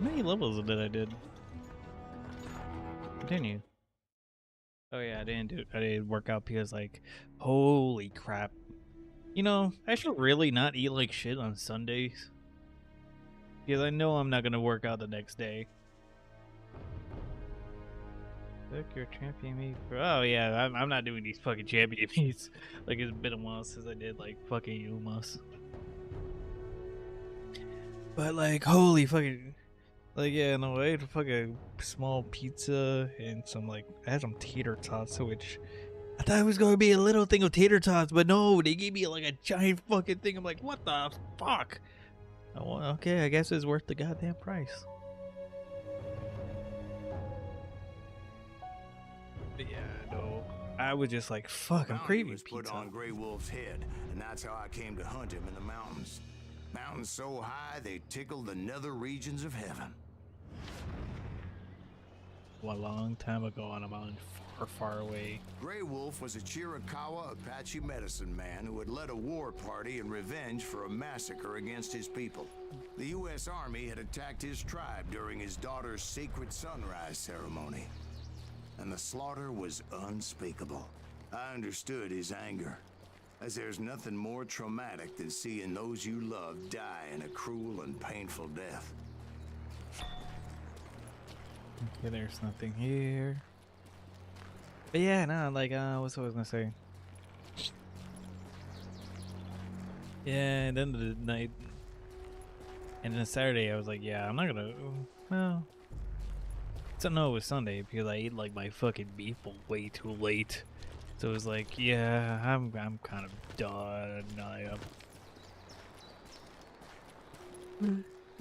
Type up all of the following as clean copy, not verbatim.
many levels did I did? Continue. Oh yeah, I didn't work out because like, holy crap. You know, I should really not eat like shit on Sundays. Because I know I'm not gonna work out the next day. Cook your champion meat for, oh yeah, I'm not doing these fucking champion meats. Like, it's been a while since I did like fucking hummus. But like, holy fucking, like, yeah, no, I ate a fucking small pizza and some like, I had some tater tots, which I thought it was gonna be a little thing of tater tots, but no, they gave me like a giant fucking thing. I'm like, what the fuck? Oh, okay, I guess it's worth the goddamn price. But yeah, no, I was just like, fuck, I'm craving pizza. Put on Grey Wolf's head, and that's how I came to hunt him in the mountains. Mountains so high they tickled the nether regions of heaven. A long time ago on a mountain far, far away. Grey Wolf was a Chiricahua Apache medicine man who had led a war party in revenge for a massacre against his people. The U.S. Army had attacked his tribe during his daughter's sacred sunrise ceremony, and the slaughter was unspeakable. I understood his anger, as there's nothing more traumatic than seeing those you love die in a cruel and painful death. Okay, there's nothing here. But yeah, no, like, what's I was gonna say? Yeah, and then the night, and then Saturday, I was like, yeah, I'm not gonna, well, so no, it was Sunday because I ate like my fucking beef way too late. So it was like, yeah, I'm kind of done.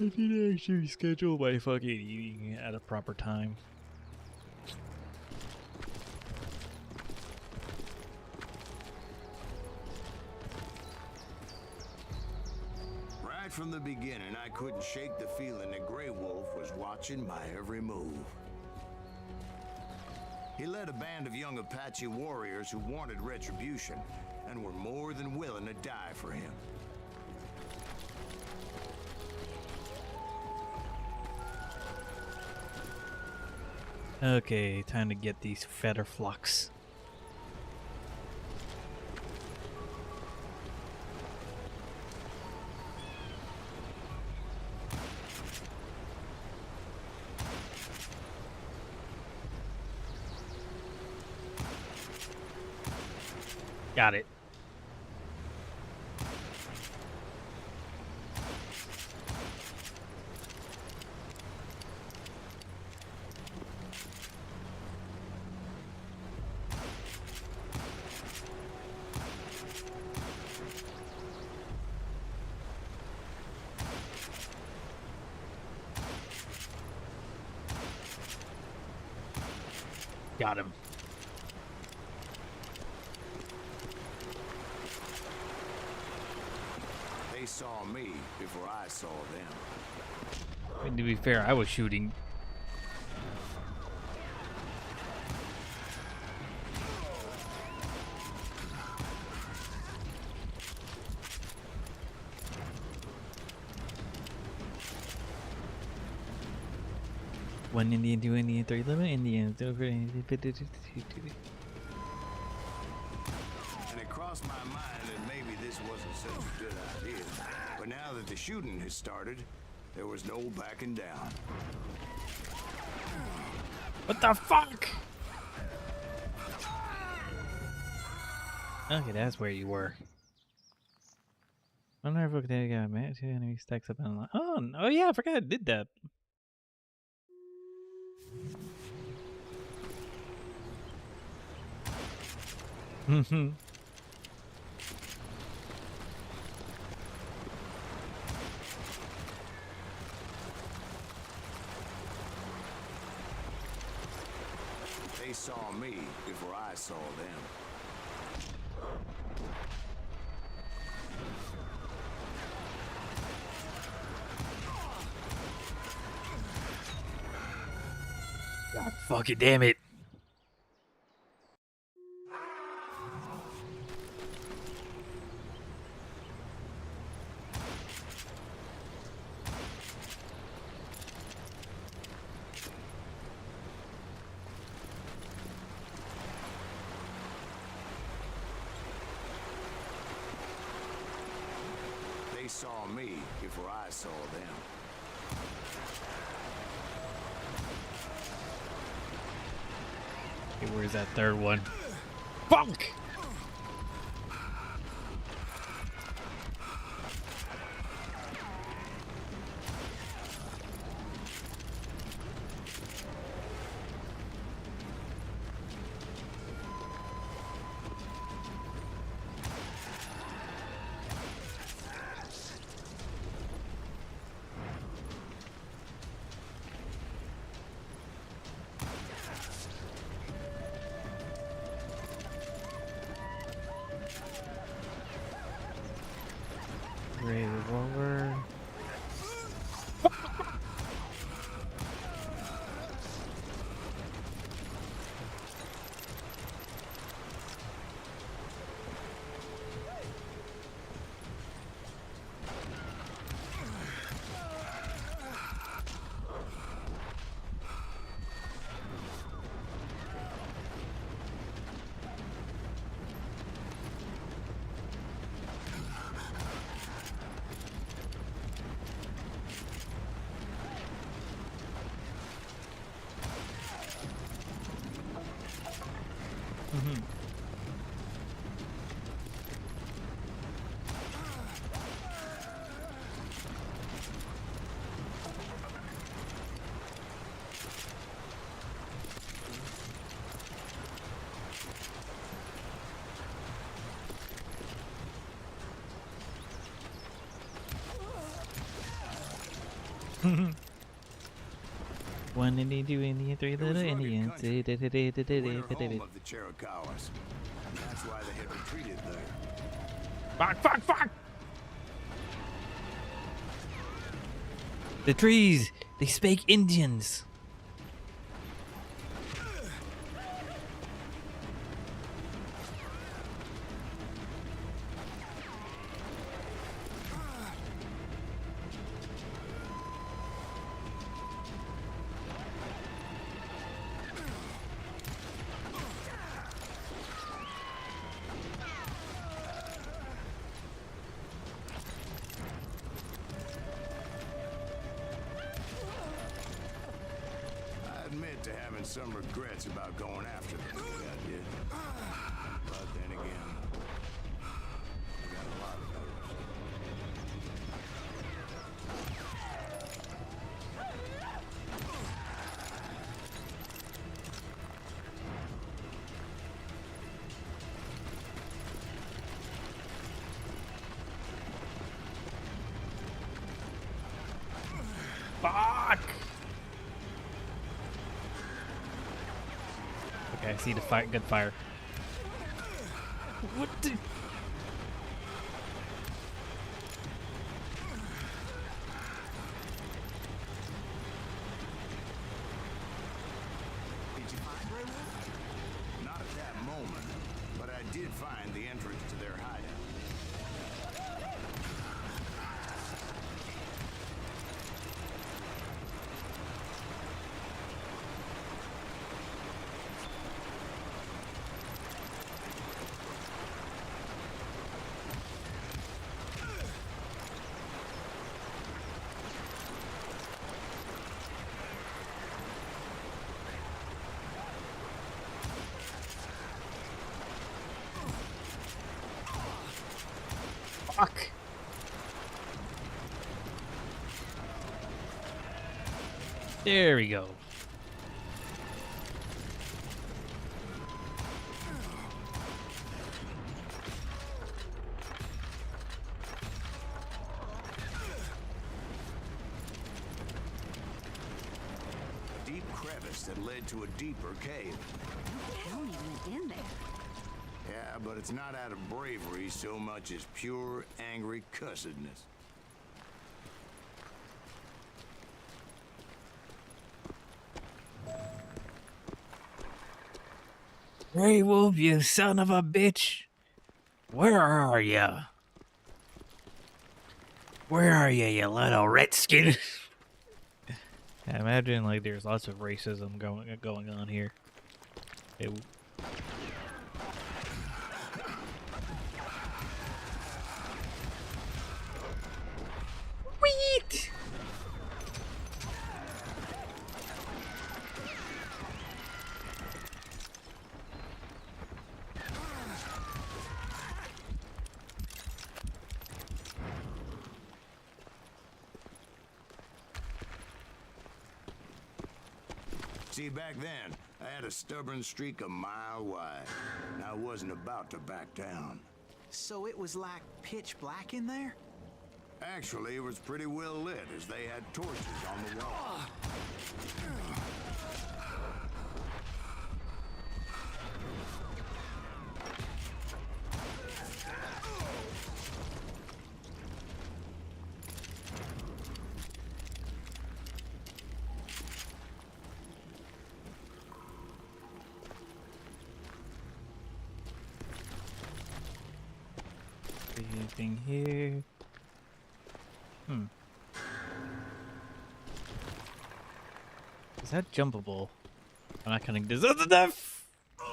I didn't actually schedule my fucking eating at a proper time. Right from the beginning, I couldn't shake the feeling that Grey Wolf was watching my every move. He led a band of young Apache warriors who wanted retribution and were more than willing to die for him. Okay, time to get these feather flocks. Got it. Got him. They saw me before I saw them. And to be fair, I was shooting. One Indian, two Indian, three living Indians. And it crossed my mind that maybe this wasn't such a good idea. But now that the shooting has started, there was no backing down. What the fuck? Okay, that's where you were. I wonder if they got man, two enemy stacks up on line. Oh yeah, I forgot I did that. They saw me before I saw them. God fucking damn it. saw me before I saw them. Okay, where's that third one? Fuck! Revolver. One Indian, two Indian, three little Indians. We're home of the Chiricahuas. That's why they had retreated there. Fuck, fuck, fuck! The trees, they speak Indians. To having some regrets about going after them the way I did. But then again, we got a lot of those. Fuck! Okay, I see the fight. Good fire. What the? Did you find Grey Wolf? Not at that moment, but I did find the entrance to their hideout. Fuck! There we go. A deep crevice that led to a deeper cave. How even went in there? Yeah, but it's not out of bravery so much as pure, angry cussedness. Grey Wolf, you son of a bitch! Where are ya? Where are ya, you little redskin? I imagine like there's lots of racism going on here. Okay. See, back then, I had a stubborn streak a mile wide, and I wasn't about to back down. So it was like pitch black in there? Actually, it was pretty well lit, as they had torches on the wall. Anything here? Is that jumpable? I'm not cutting this other stuff. I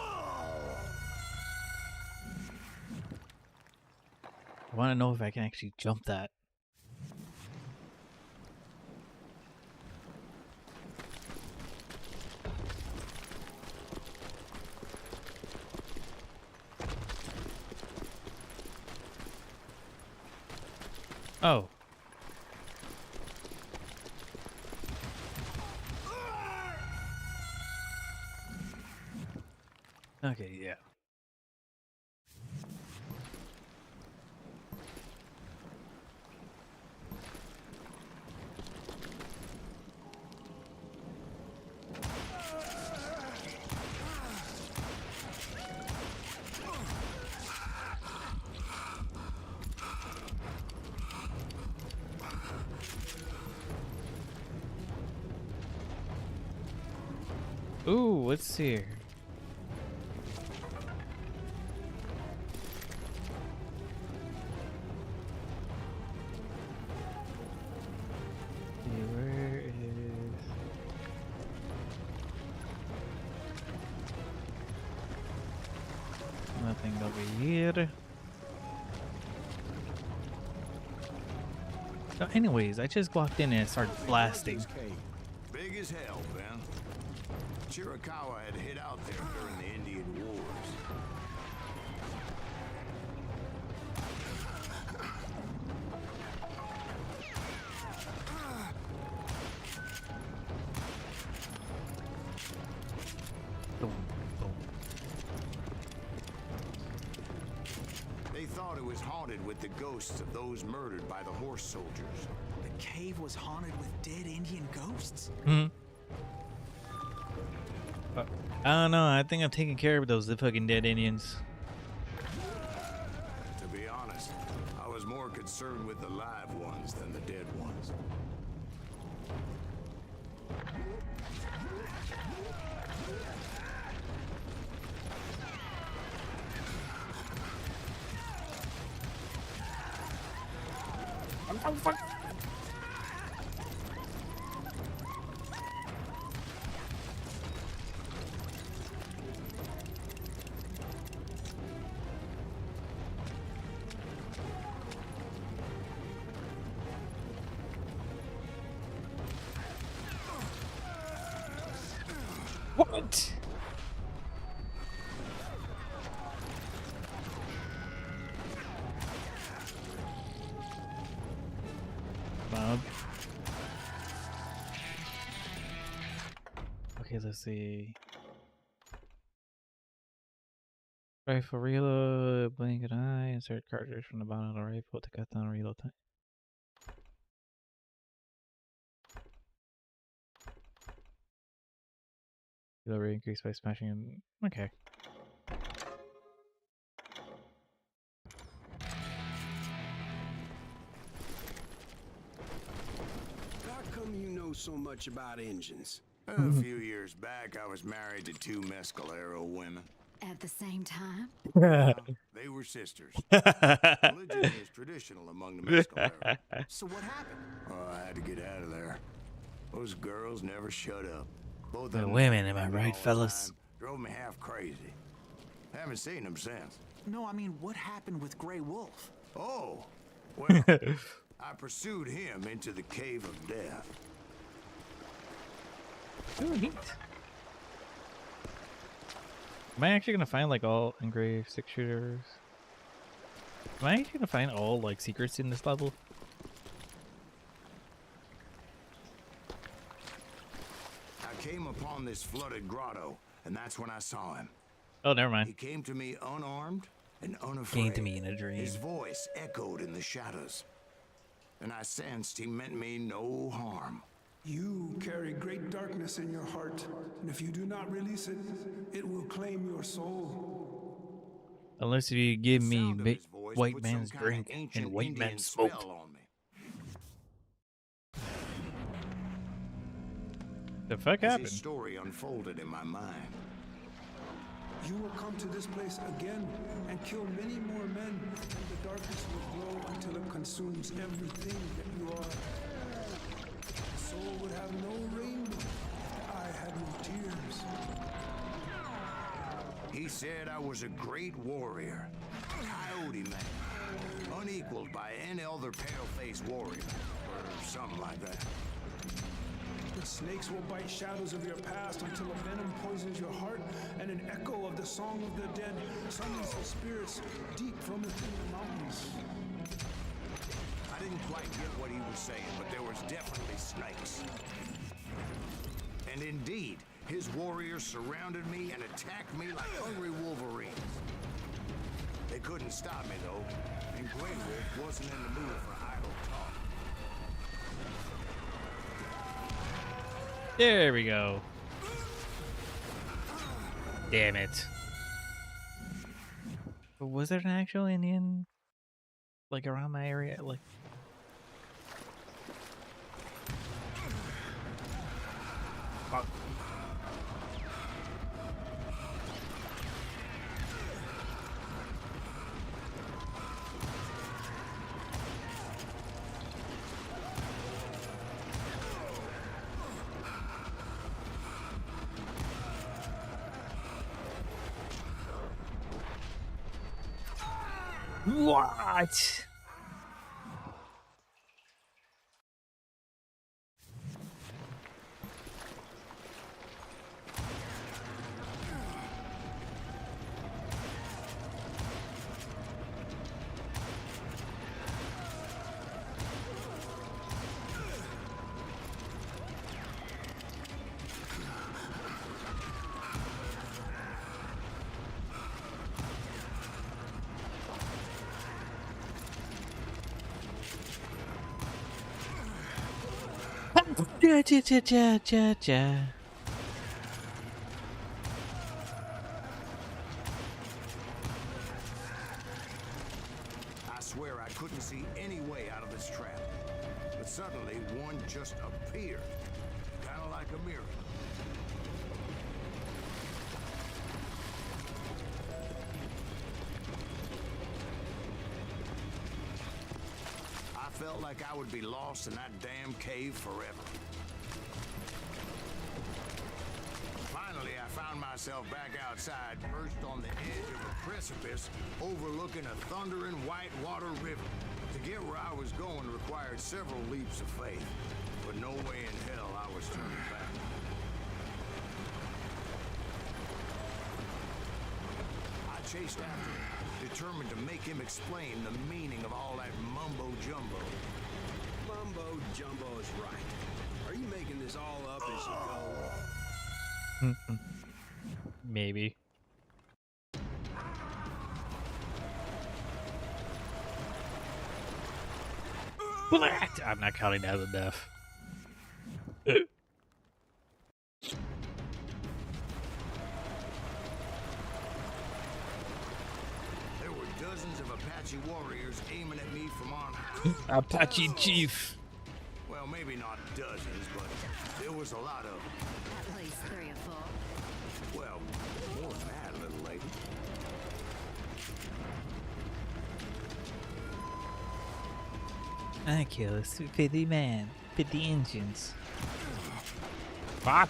want to know if I can actually jump that. Oh. Okay, yeah. Ooh, what's here? Where is... Nothing over here. So anyways, I just walked in and it started blasting. Big as hell, Ben. Chiricahua had hid out there during the Indian Wars. Boom, boom. They thought it was haunted with the ghosts of those murdered by the horse soldiers. The cave was haunted with dead Indian ghosts? I don't know. I think I'm taking care of those fucking dead Indians. To be honest, I was more concerned with the live ones than the dead ones. What? Bob. Okay, let's see. Rifle reload, blanket eye, insert cartridge from the bottom of the rifle to cut down reload time. Reload rate increased by smashing him. Okay. How come you know so much about engines? A few years back, I was married to two Mescalero women. At the same time? They were sisters. Religion is traditional among the Mescalero. So what happened? Oh, I had to get out of there. Those girls never shut up. Both of The them women, am I all right, the fellas? time. Drove me half crazy. Haven't seen them since. No, I mean, what happened with Grey Wolf? Oh, well, I pursued him into the cave of death. Ooh, neat. Am I actually gonna find like all engraved 6-shooters? Am I actually gonna find all like secrets in this level? I came upon beyond this flooded grotto, and that's when I saw him. Oh, never He mind. came to me unarmed and unafraid. Came to me in a dream. His voice echoed in the shadows, and I sensed he meant me no harm. You carry great darkness in your heart, and if you do not release it, it will claim your soul. Unless if you give The me sound of his voice white put some man's kinda drink ancient and white Indian man's smoke. spell on me. The fuck As happened? his story unfolded in my mind, You will come to this place again and kill many more men, and the darkness will grow until it consumes everything that you are. The soul would have no rainbow if the eye had no tears. he said I was a great warrior, a coyote man, unequaled by any other pale-faced warrior, or something like that. The snakes will bite shadows of your past until a venom poisons your heart, and an echo of the song of the dead summons the spirits deep from within the mountains. I didn't quite get what he was saying, but there was definitely snakes. And indeed, his warriors surrounded me and attacked me like hungry wolverines. They couldn't stop me, though, and Grey Wolf wasn't in the mood for idle talk. There we go. Damn it. But was there an actual Indian, like, around my area? Like, fuck. What? Ja, ja, ja, ja, ja, ja. I swear I couldn't see any way out of this trap. But suddenly, one just appeared, kind of like a miracle. I felt like I would be lost in that damn cave forever. Finally, I found myself back outside, perched on the edge of a precipice overlooking a thundering whitewater river. To get where I was going required several leaps of faith, but no way in hell I was turning back. I chased after him, determined to make him explain the meaning of all that mumbo-jumbo. Mumbo jumbo is right. Are you making this all up as you go? Maybe. I'm not counting that as a death. There were dozens of Apache warriors aiming at me from on high. Apache Chief. Well, maybe not dozens, but there was a lot of them. At least 3 or 4. Well, more than that, little lady. I kill 50 men, 50 engines. Fuck.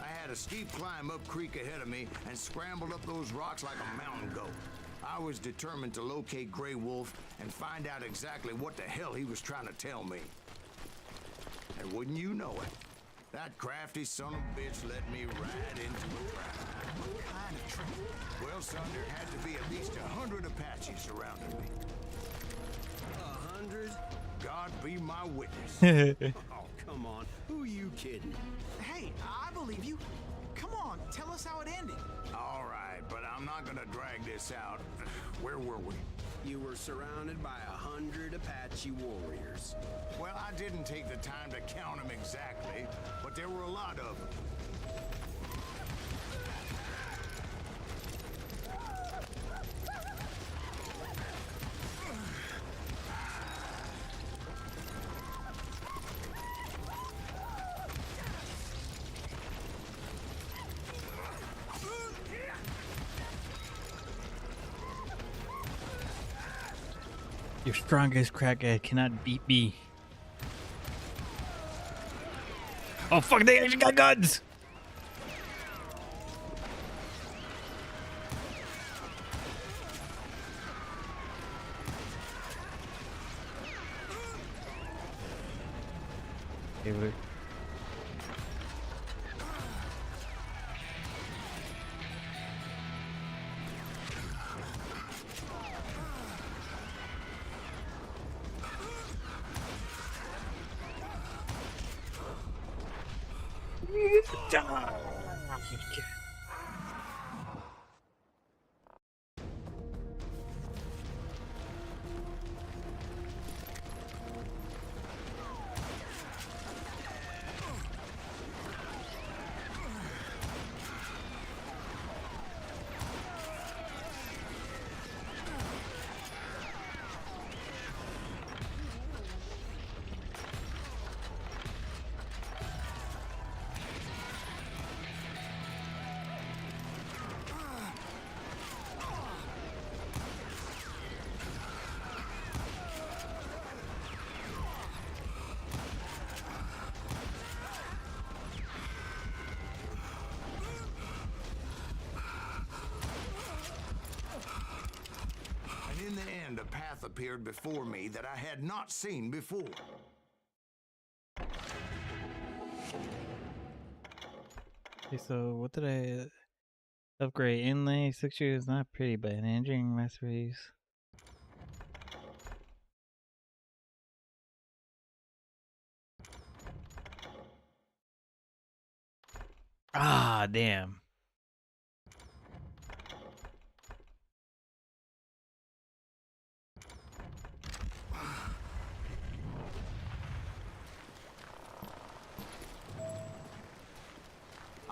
I had a steep climb up creek ahead of me and scrambled up those rocks like a mountain goat. I was determined to locate Grey Wolf and find out exactly what the hell he was trying to tell me. And wouldn't you know it, that crafty son of a bitch let me right into a trap. What kind of trap? Well, son, there had to be at least 100 Apaches surrounding me. 100? God be my witness. Oh, come on. Who are you kidding? Hey, I believe you. Come on, tell us how it ended. All right, but I'm not gonna drag this out. Where were we? You were surrounded by 100 Apache warriors. Well, I didn't take the time to count them exactly, but there were a lot of them. Your strongest crackhead cannot beat me. Oh fuck, they actually got guns! Hey, wait. In the end, a path appeared before me that I had not seen before. Okay, so what did I upgrade? Inlay 6 years, not pretty, but an engineering masterpiece. Ah, damn.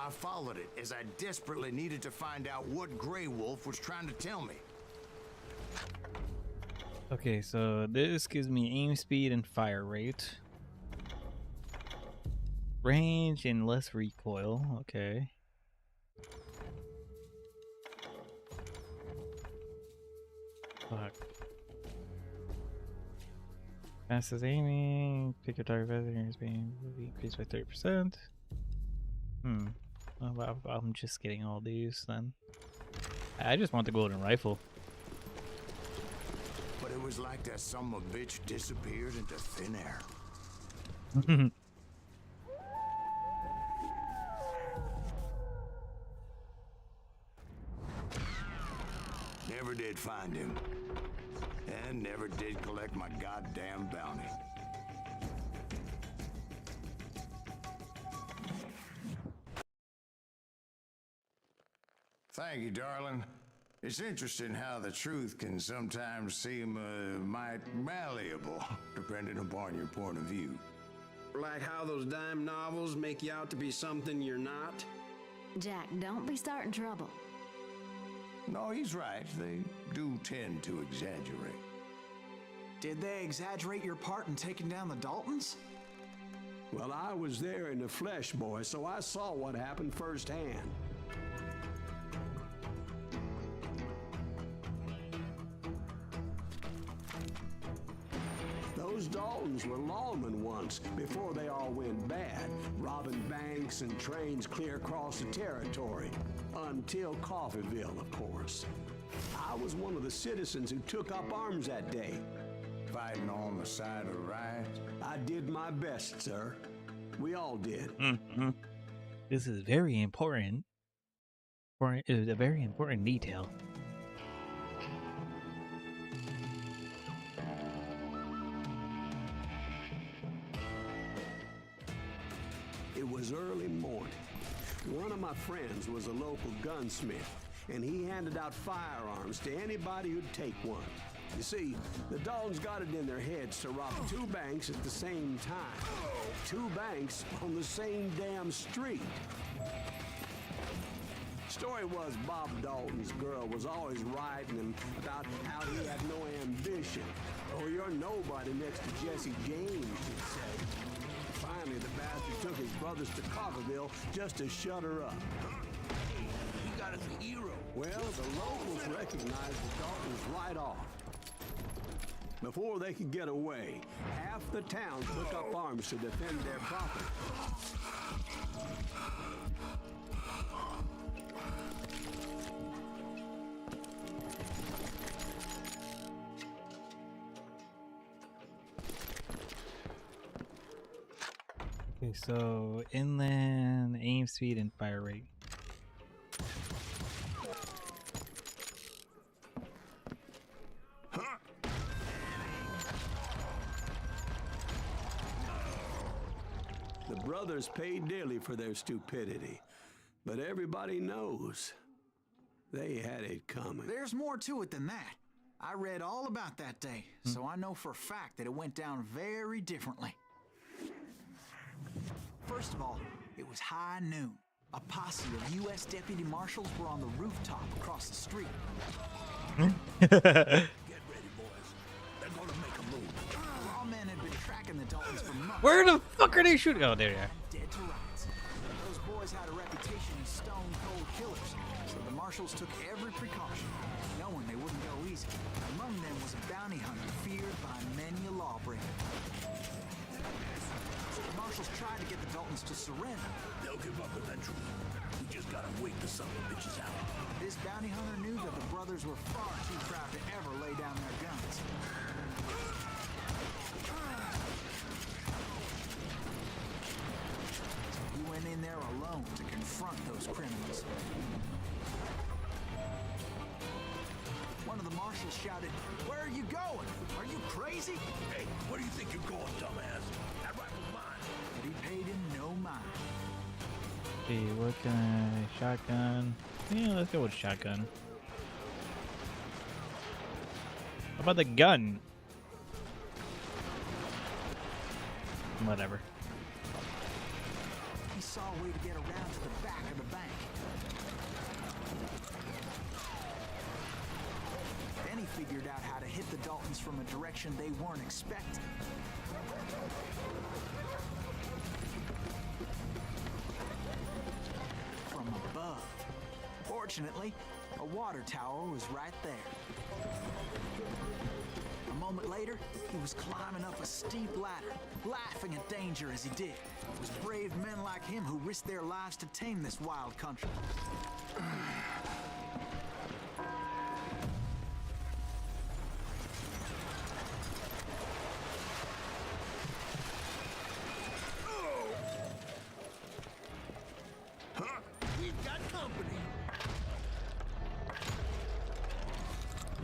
I followed it as I desperately needed to find out what Grey Wolf was trying to tell me. Okay, so this gives me aim speed and fire rate. Range and less recoil, okay. Fuck. Fastest aiming, pick your target faster, your speed will be increased by 30%. Well, I'm just getting all these then. I just want the golden rifle. But it was like that son of a bitch disappeared into thin air. Never did find him. And never did collect my goddamn bounty. Thank you, darling. It's interesting how the truth can sometimes seem might malleable, depending upon your point of view. Like how those dime novels make you out to be something you're not? Jack, don't be starting trouble. No, he's right. They do tend to exaggerate. Did they exaggerate your part in taking down the Daltons? Well, I was there in the flesh, boy, so I saw what happened firsthand. Those Daltons were lawmen once, before they all went bad, robbing banks and trains clear across the territory. Until Coffeeville, of course. I was one of the citizens who took up arms that day. Fighting on the side of right. I did my best, sir. We all did. This is very important. It was a very important detail. It was early morning. One of my friends was a local gunsmith, and he handed out firearms to anybody who'd take one. You see, the dogs got it in their heads to rob two banks at the same time. Two banks on the same damn street. Story was Bob Dalton's girl was always writing him about how he had no ambition. Oh, you're nobody next to Jesse James, she'd say. Finally, the bastard took his brothers to Cockerville just to shut her up. You got us a hero. Well, the locals recognized the Daltons right off. Before they could get away, half the town took up arms to defend their property. Okay, so inland, aim speed, and fire rate. The brothers paid dearly for their stupidity, but everybody knows they had it coming. There's more to it than that. I read all about that day, so I know for a fact that it went down very differently. First of all, it was high noon. A posse of U.S. deputy marshals were on the rooftop across the street. Get ready, boys. They're gonna make a move. Lawmen had been tracking the Daltons for months. Where the fuck are they shooting? Oh, there they are. Dead to rights. Those boys had a reputation as stone-cold killers, so the marshals took every precaution, knowing they wouldn't go easy. Among them was a bounty hunter feared by many a lawbreaker. The marshals tried to get the Daltons to surrender. They'll give up eventually. We just gotta wait the son of bitches out. This bounty hunter knew that the brothers were far too proud to ever lay down their guns. So he went in there alone to confront those criminals. One of the marshals shouted, "Where are you going? Are you crazy?" Hey, where do you think you're going, dumbass? That rifle's mine. But he paid him no mind. Okay, what can I... Shotgun. Yeah, let's go with shotgun. How about the gun? Whatever. He saw a way to get around to the back of the bank. Then he figured out how to hit the Daltons from a direction they weren't expecting. From above. Fortunately, a water tower was right there. A moment later, he was climbing up a steep ladder, laughing at danger as he did. It was brave men like him who risked their lives to tame this wild country. We've got company.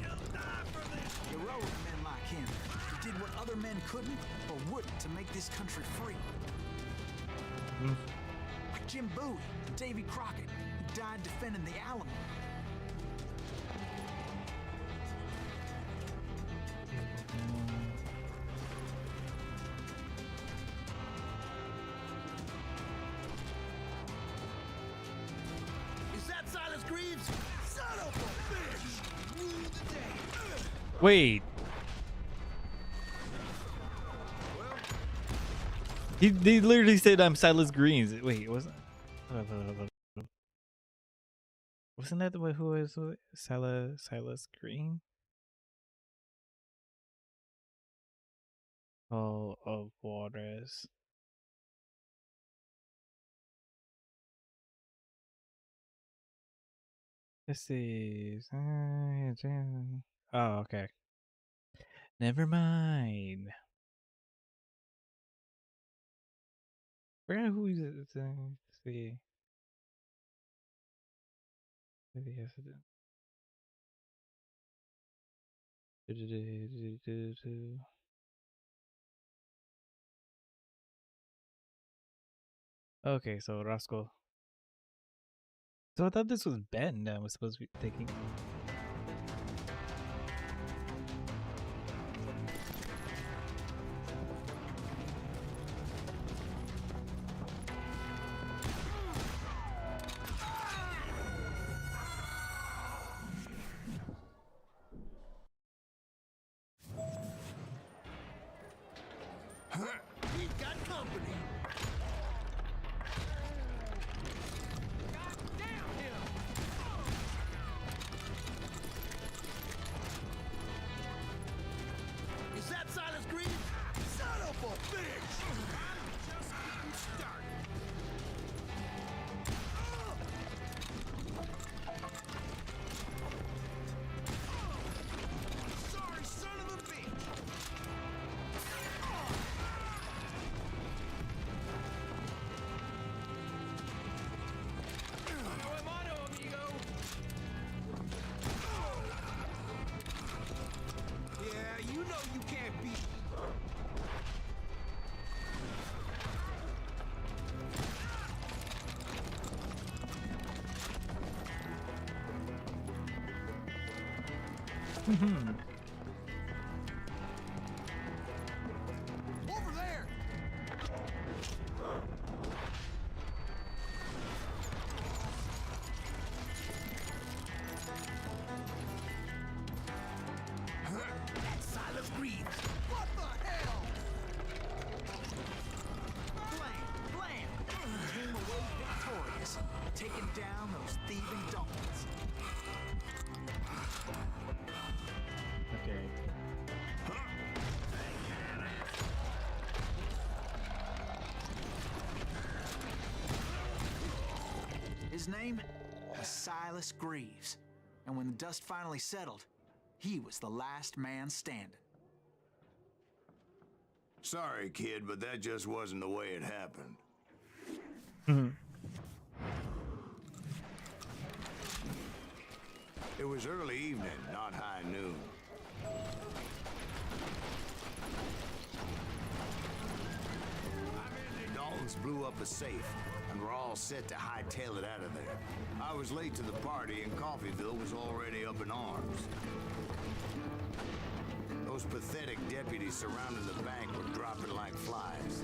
You'll die for this. Heroic men like him, who did what other men couldn't or wouldn't to make this country free. Like Jim Bowie, Davy Crockett, who died defending the Alamo. Is that Silas Greaves? Son of a bitch! Rule the day. Wait. He literally said I'm Silas Greens. Wait, wasn't that the one who was Silas Green? Oh, of Juarez. This is. Oh, okay. Never mind. Forgot who is it. Let's see. Maybe yes, it did. Okay, so Roscoe. So I thought this was Ben that was supposed to be taking. We've got company. Is that Silas Green? Son of a bitch! I'm just getting started. Sorry, son of a bitch! Yeah, you know you can't beat. Over there! That's Silas Greaves! What the hell? Blam! Came away victorious, taking down those thieving donkeys. Okay. His name was Silas Greaves, and when the dust finally settled, he was the last man standing. Sorry, kid, but that just wasn't the way it happened. It was early evening, not high noon. The Daltons blew up a safe, and were all set to hightail it out of there. I was late to the party, and Coffeyville was already up in arms. Those pathetic deputies surrounding the bank were dropping like flies.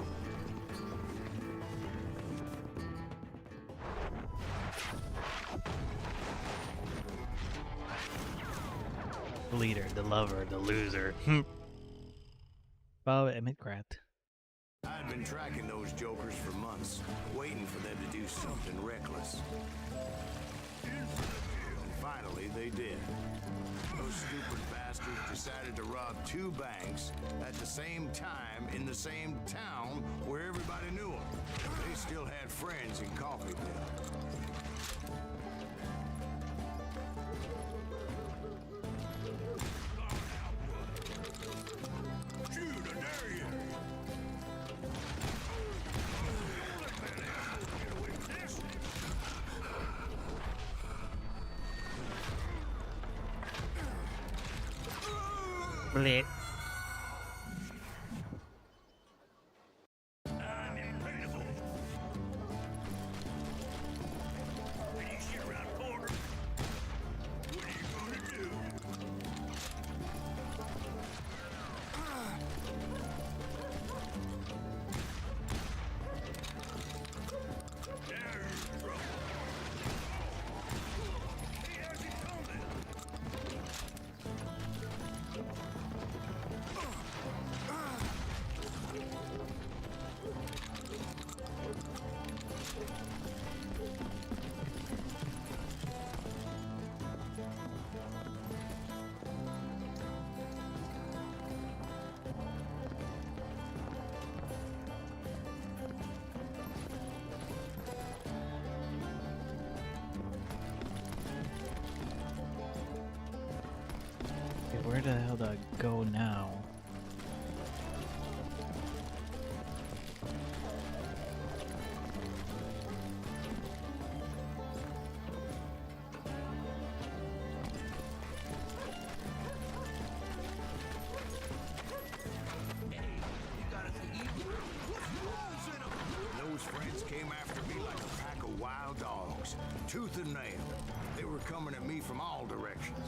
The leader, the lover, the loser. Bob Emmett. I'd been tracking those jokers for months, waiting for them to do something reckless. And finally, they did. Those stupid bastards decided to rob two banks at the same time in the same town where everybody knew them. They still had friends in Coffeyville. Blech. Where the hell do I go now? Those friends came after me like a pack of wild dogs, tooth and nail. They were coming at me from all directions.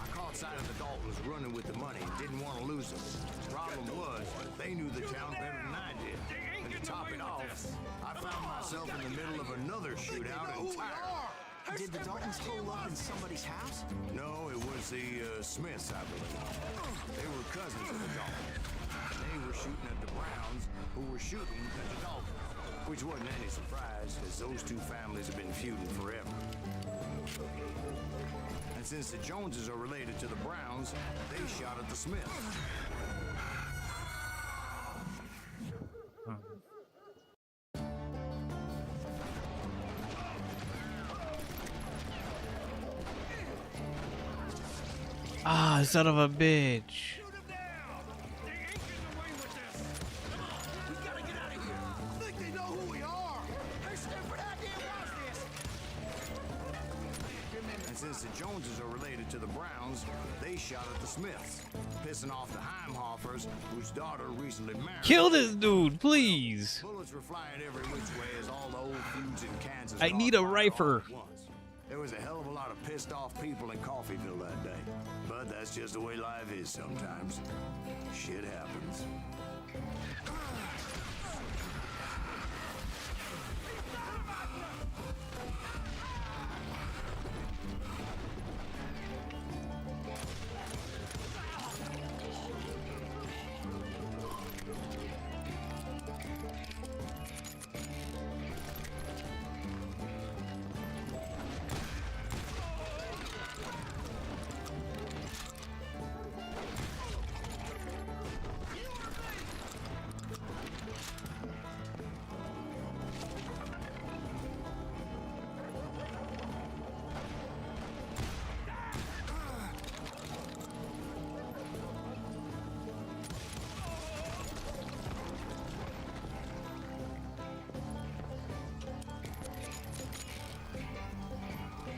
I caught sight of the Daltons running with the money and didn't want to lose them. Problem was, they knew the town better than I did. And to top it off, I found myself in the middle of another shootout entirely. Did the Daltons hole up in somebody's house? No, it was the Smiths, I believe. They were cousins of the Daltons. They were shooting at the Browns, who were shooting at the Daltons. Which wasn't any surprise, as those two families have been feuding forever. And since the Joneses are related to the Browns, they shot at the Smiths. Ah, son of a bitch. And since the Joneses are related to the Browns, they shot at the Smiths, pissing off the Heimhoffers, whose daughter recently married. Kill this dude, please. Bullets were flying every which way as all the old feuds in Kansas. I need a rifle. There was a hell of a lot of pissed off people in Coffeyville that day. But that's just the way life is sometimes. Shit happens.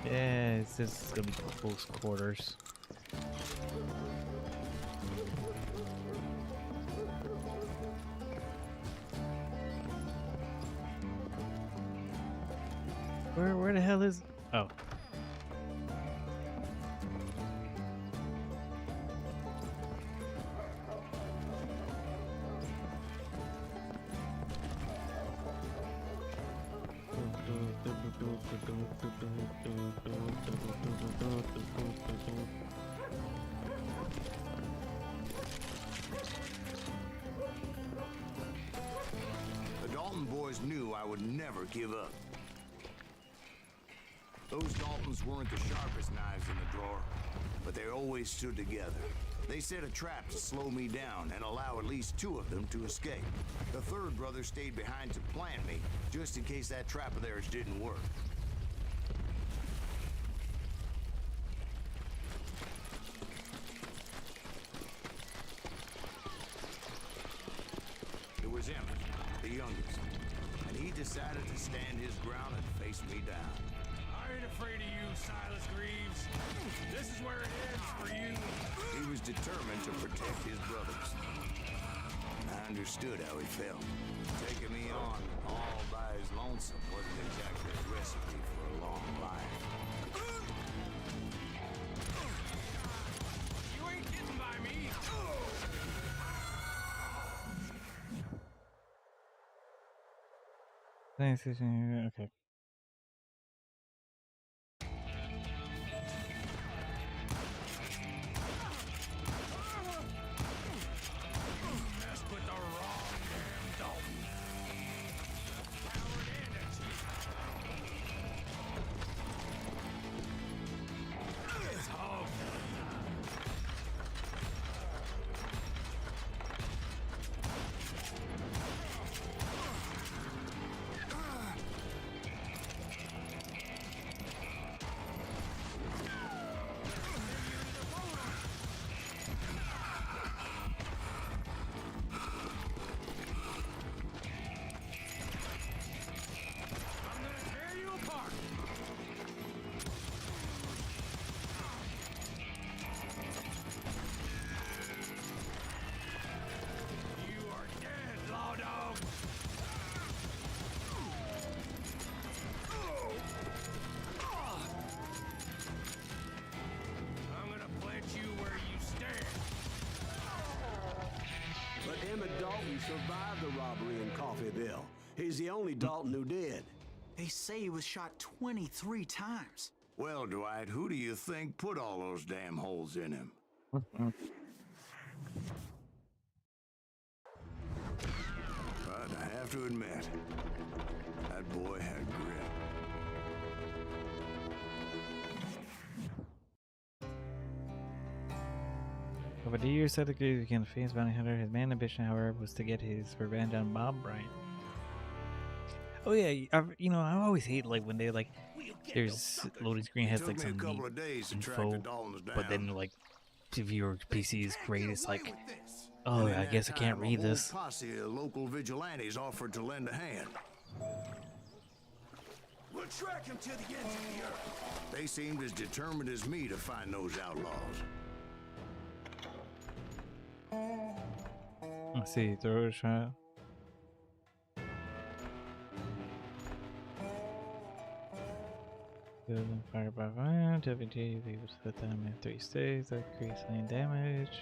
Yeah, this is gonna be close quarters. Where the hell is? Oh. The Dalton boys knew I would never give up. Those Daltons weren't the sharpest knives in the drawer, but they always stood together. They set a trap to slow me down and allow at least two of them to escape. The third brother stayed behind to plant me, just in case that trap of theirs didn't work. It was Emmett, the youngest, and he decided to stand his ground and face me down. I ain't afraid of you, Silas Greaves. This is where it ends for you. He was determined to protect his brothers. I understood how he felt. Taking me on all by his lonesome wasn't exactly a recipe for a long life. You ain't getting by me. Nice. Okay. Messed with the wrong damn Dalton. Coward and a cheat. It's home. Dalton survived the robbery in Coffeeville. He's the only Dalton who did. They say he was shot 23 times. Well, Dwight, who do you think put all those damn holes in him? But I have to admit, that boy had grit. Over the years, Seth Green became a famous bounty hunter. His main ambition, however, was to get his revenge on Bob Bryant. Oh yeah, I always hate like when they like there's loading screen has like some neat info, but then like if your PC is great, it's like, oh, I guess I can't read this. A posse of local vigilantes offered to lend a hand. We'll track him to the ends of the earth. They seemed as determined as me to find those outlaws. Let's see, throw a shot. Fire by fire, WT, we would put them in 3 stages, that increase lane damage.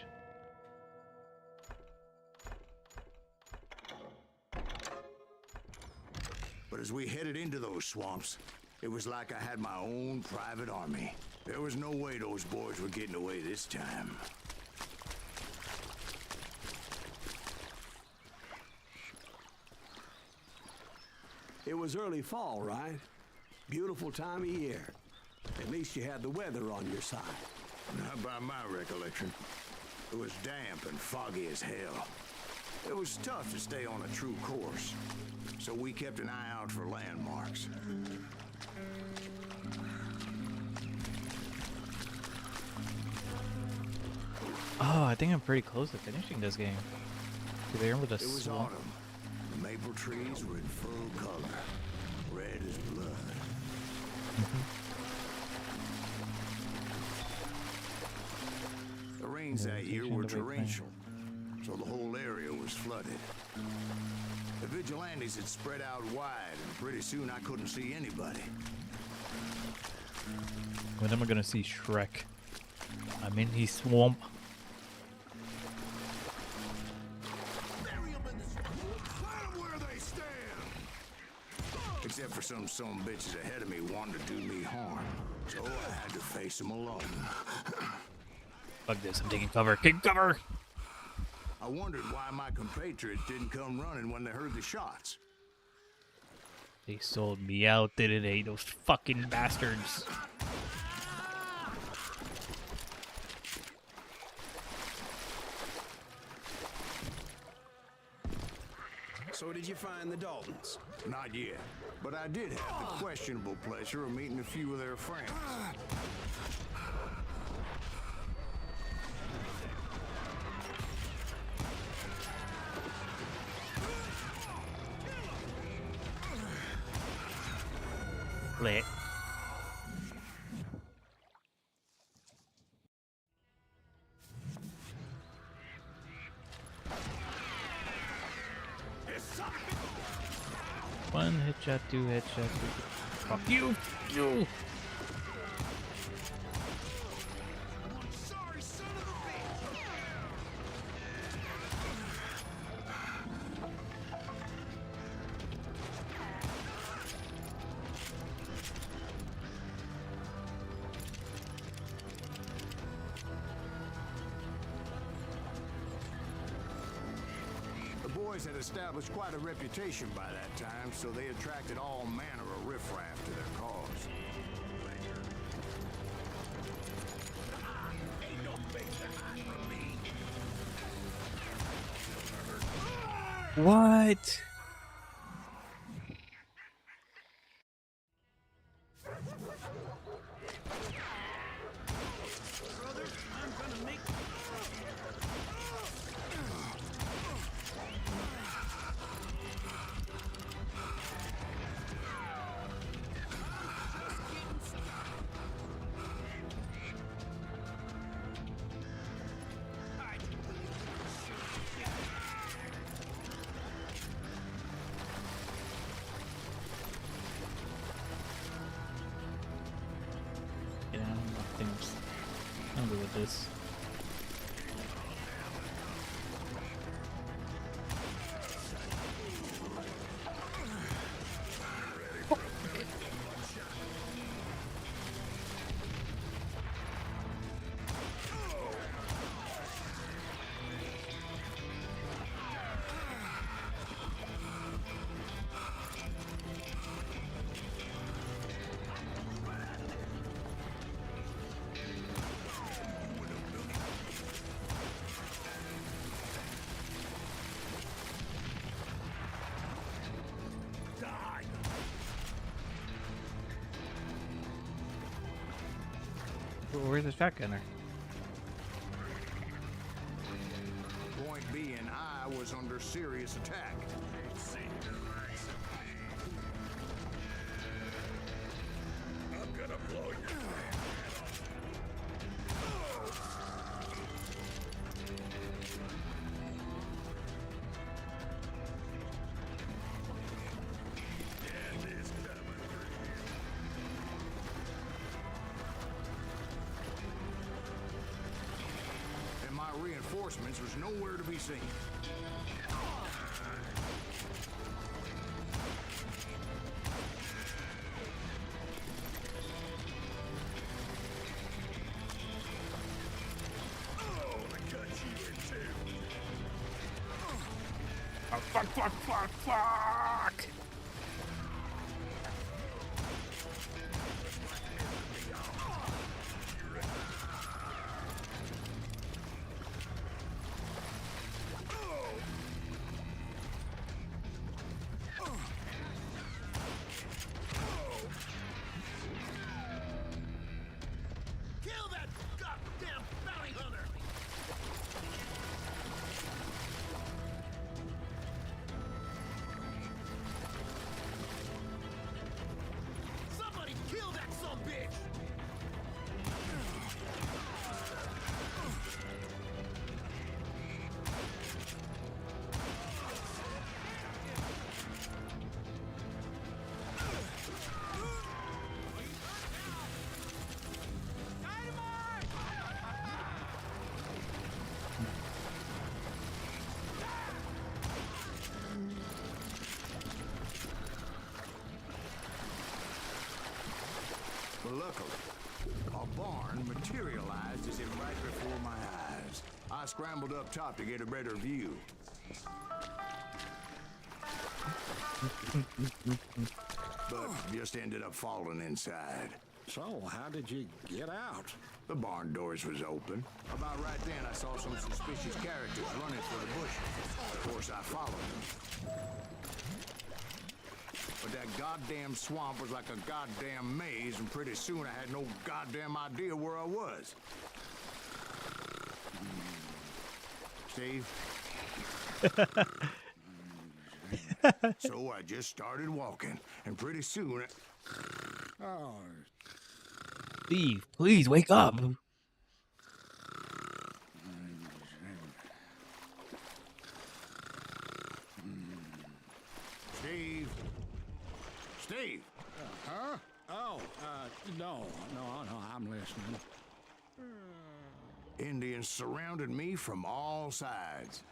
But as we headed into those swamps, it was like I had my own private army. There was no way those boys were getting away this time. It was early fall, right? Beautiful time of year. At least you had the weather on your side. Not by my recollection. It was damp and foggy as hell. It was tough to stay on a true course, so we kept an eye out for landmarks. Oh, I think I'm pretty close to finishing this game. Do they remember the It was swamp? autumn. The maple trees were in full color, red as blood. The rains that year were torrential, so the whole area was flooded. The vigilantes had spread out wide, and pretty soon I couldn't see anybody. When am I gonna see Shrek? I'm in his swamp. Except for some bitches ahead of me wanted to do me harm, so I had to face them alone. Fuck this, I'm taking cover. Take cover! I wondered why my compatriots didn't come running when they heard the shots. They sold me out, didn't they? Those fucking bastards. So did you find the Daltons? Not yet, but I did have the questionable pleasure of meeting a few of their friends. Lit. One headshot, 2 headshots. Fuck you! You! Had established quite a reputation by that time, so they attracted all manner of riffraff to their cause. Ain't no big behind from me. What? Yeah, I'm good with this. Where's the shotgunner? Point being, I was under serious attack. I'm gonna blow your head off. Death is coming for you. And my reinforcements was nowhere to be seen. Oh, I got you in too. Oh, fuck! Kill that goddamn bounty hunter! Somebody kill that sumbitch! But luckily, a barn materialized as if right before my eyes. I scrambled up top to get a better view. But just ended up falling inside. So, how did you get out? The barn doors was open. About right then, I saw some suspicious characters running for the bushes. Of course, I followed them. But that goddamn swamp was like a goddamn maze, and pretty soon I had no goddamn idea where I was. Steve? So I just started walking, and pretty soon Oh, Steve, please wake up. Steve? Steve! huh? Oh, no, I'm listening. Indians surrounded me from all sides.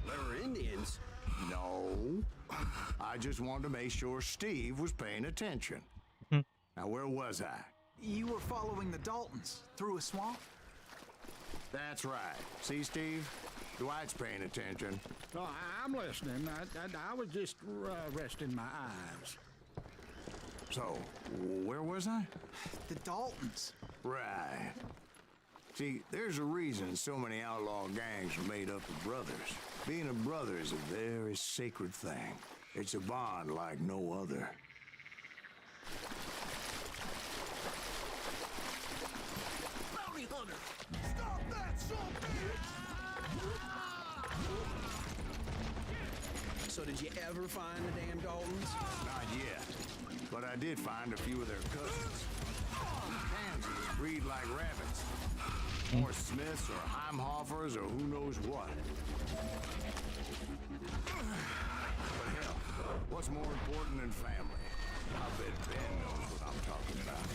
There were Indians. No. I just wanted to make sure Steve was paying attention. Now, where was I? You were following the Daltons through a swamp? That's right. See, Steve? Dwight's paying attention. Oh, I'm listening. I was just resting my eyes. So, where was I? The Daltons. Right. See, there's a reason so many outlaw gangs are made up of brothers. Being a brother is a very sacred thing. It's a bond like no other. Bounty hunter! Stop that sumbitch! So did you ever find the damn Daltons? Not yet. But I did find a few of their cousins. Pansies breed like rabbits. Or Smiths or Heimhoffers or who knows what. But hell, what's more important than family? I bet Ben knows what I'm talking about.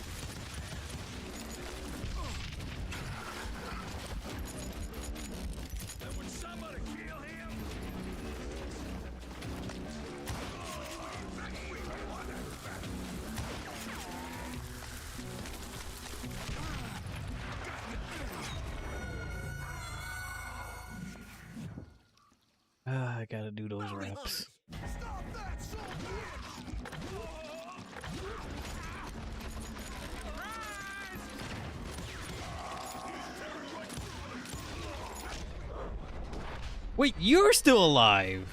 And would somebody kill him? I gotta do those reps. Stop that sumbitch! Wait, you're still alive.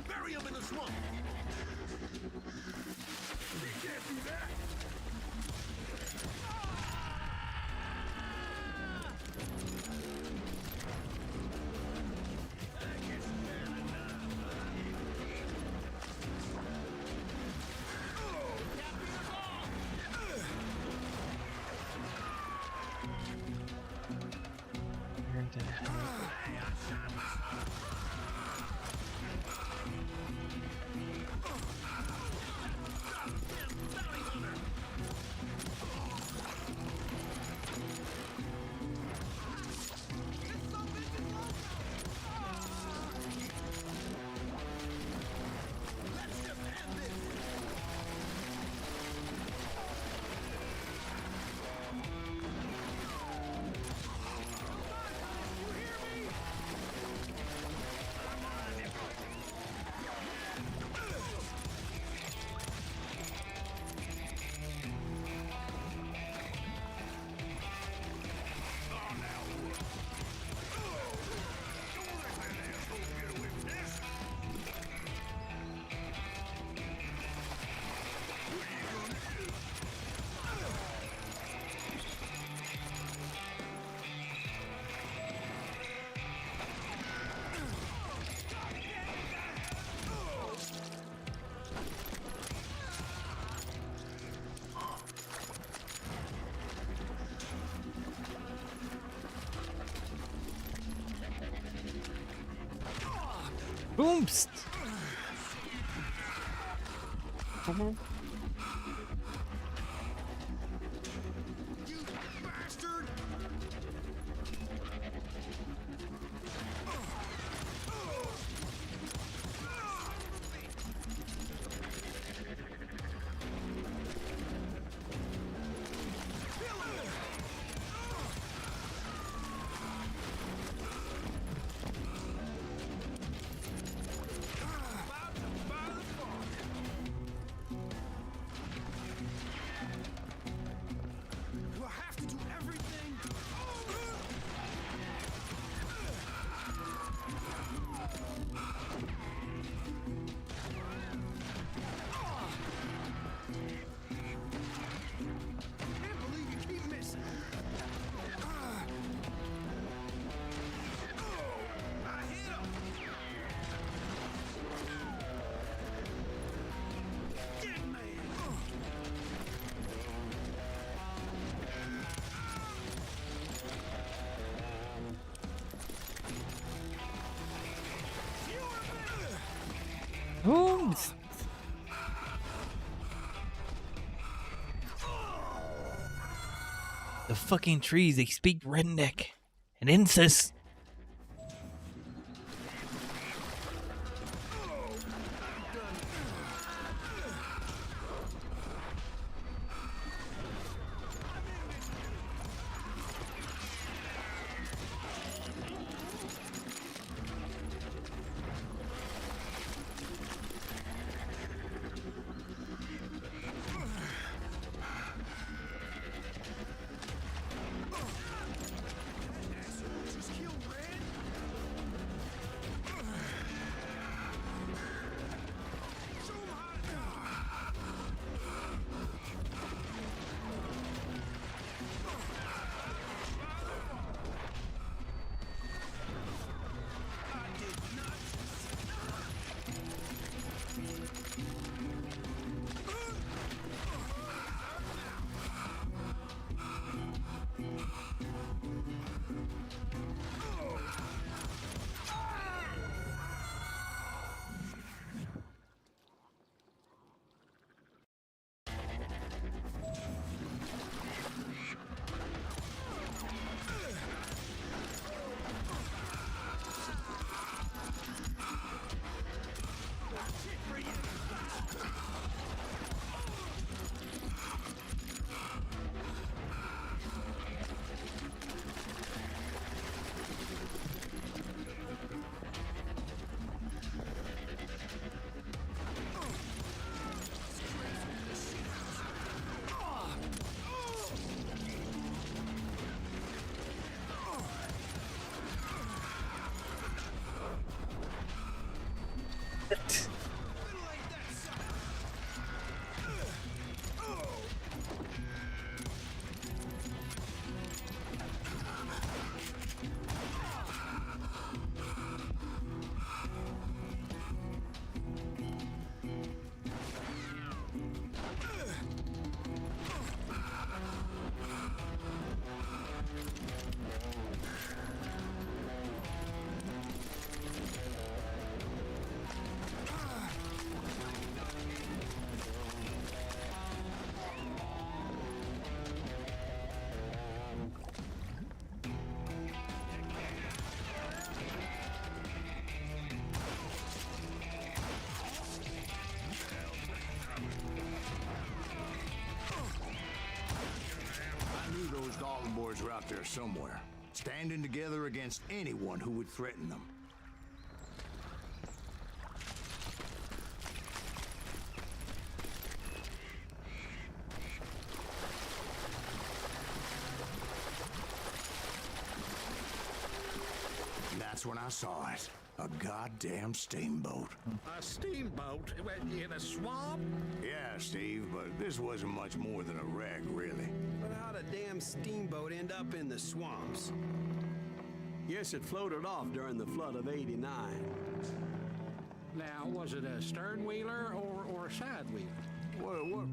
Bury him in the swamp. He can't do that. Boomst. Bastard! Do I have to do everything? Can't believe you keep missing. I hit him. Get man. Boomst. The fucking trees, they speak redneck and incest. Just killed Those Dalton boys are out there somewhere, standing together against anyone who would threaten them. And that's when I saw it. A goddamn steamboat. A steamboat in a swamp? Yeah, Steve, but this wasn't much more than a wreck, really. But how'd a damn steamboat end up in the swamps? Yes, it floated off during the flood of '89. Now, was it a stern wheeler or a side wheeler? What?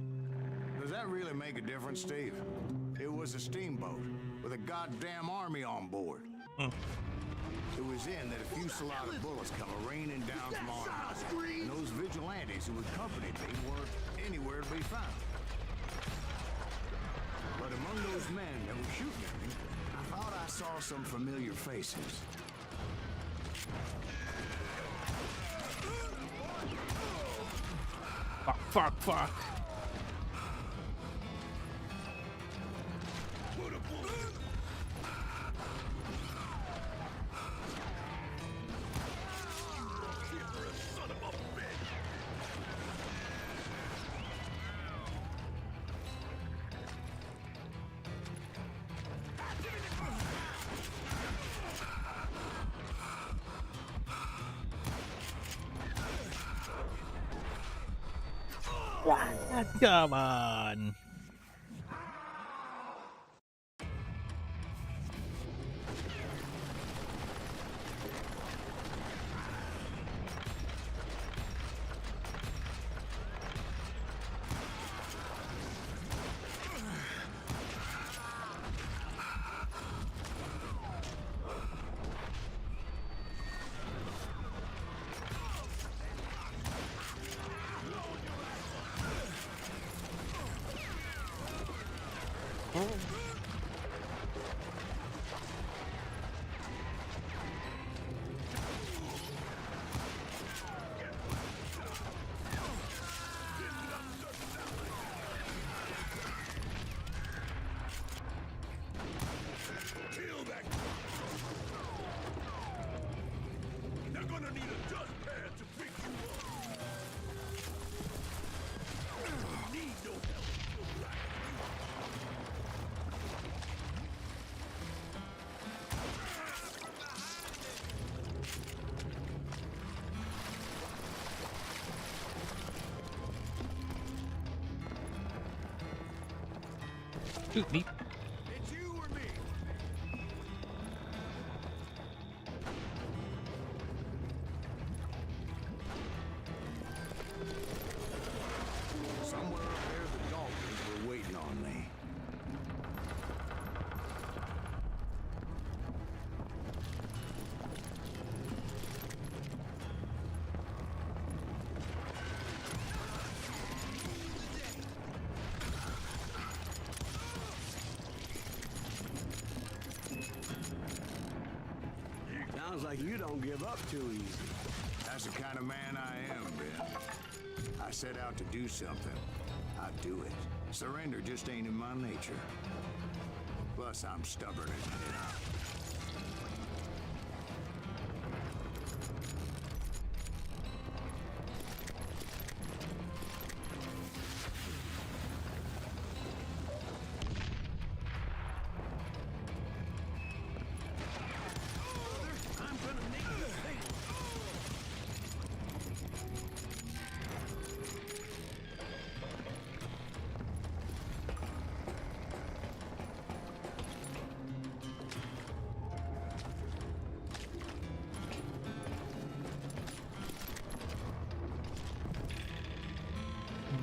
Does that really make a difference, Steve? It was a steamboat with a goddamn army on board. It was in that a fusillade of bullets come raining down from on high, and those vigilantes who accompanied me weren't anywhere to be found. But among those men that were shooting at me, I thought I saw some familiar faces. Fuck. Come on. Shoot me. It's you or me. Somewhere up there, the Dolphins were waiting on me. Sounds like you don't give up too easy. That's the kind of man I am, Ben. I set out to do something. I do it. Surrender just ain't in my nature. Plus, I'm stubborn as hell.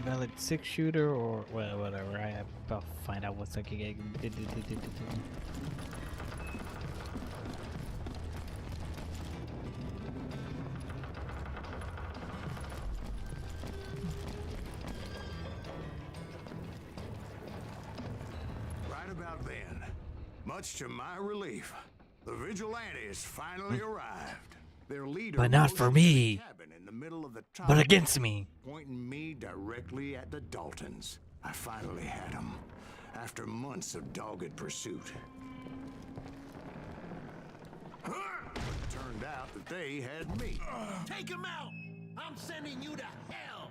valid 6-shooter or well, whatever. I'll find out what's like. Right about then, much to my relief, the vigilantes finally arrived. Their leader, But not for rode into the me. cabin in the middle of the But tunnel, against me. pointing me directly at the Daltons. I finally had them, after months of dogged pursuit. It turned out that they had me. Take him out! I'm sending you to hell!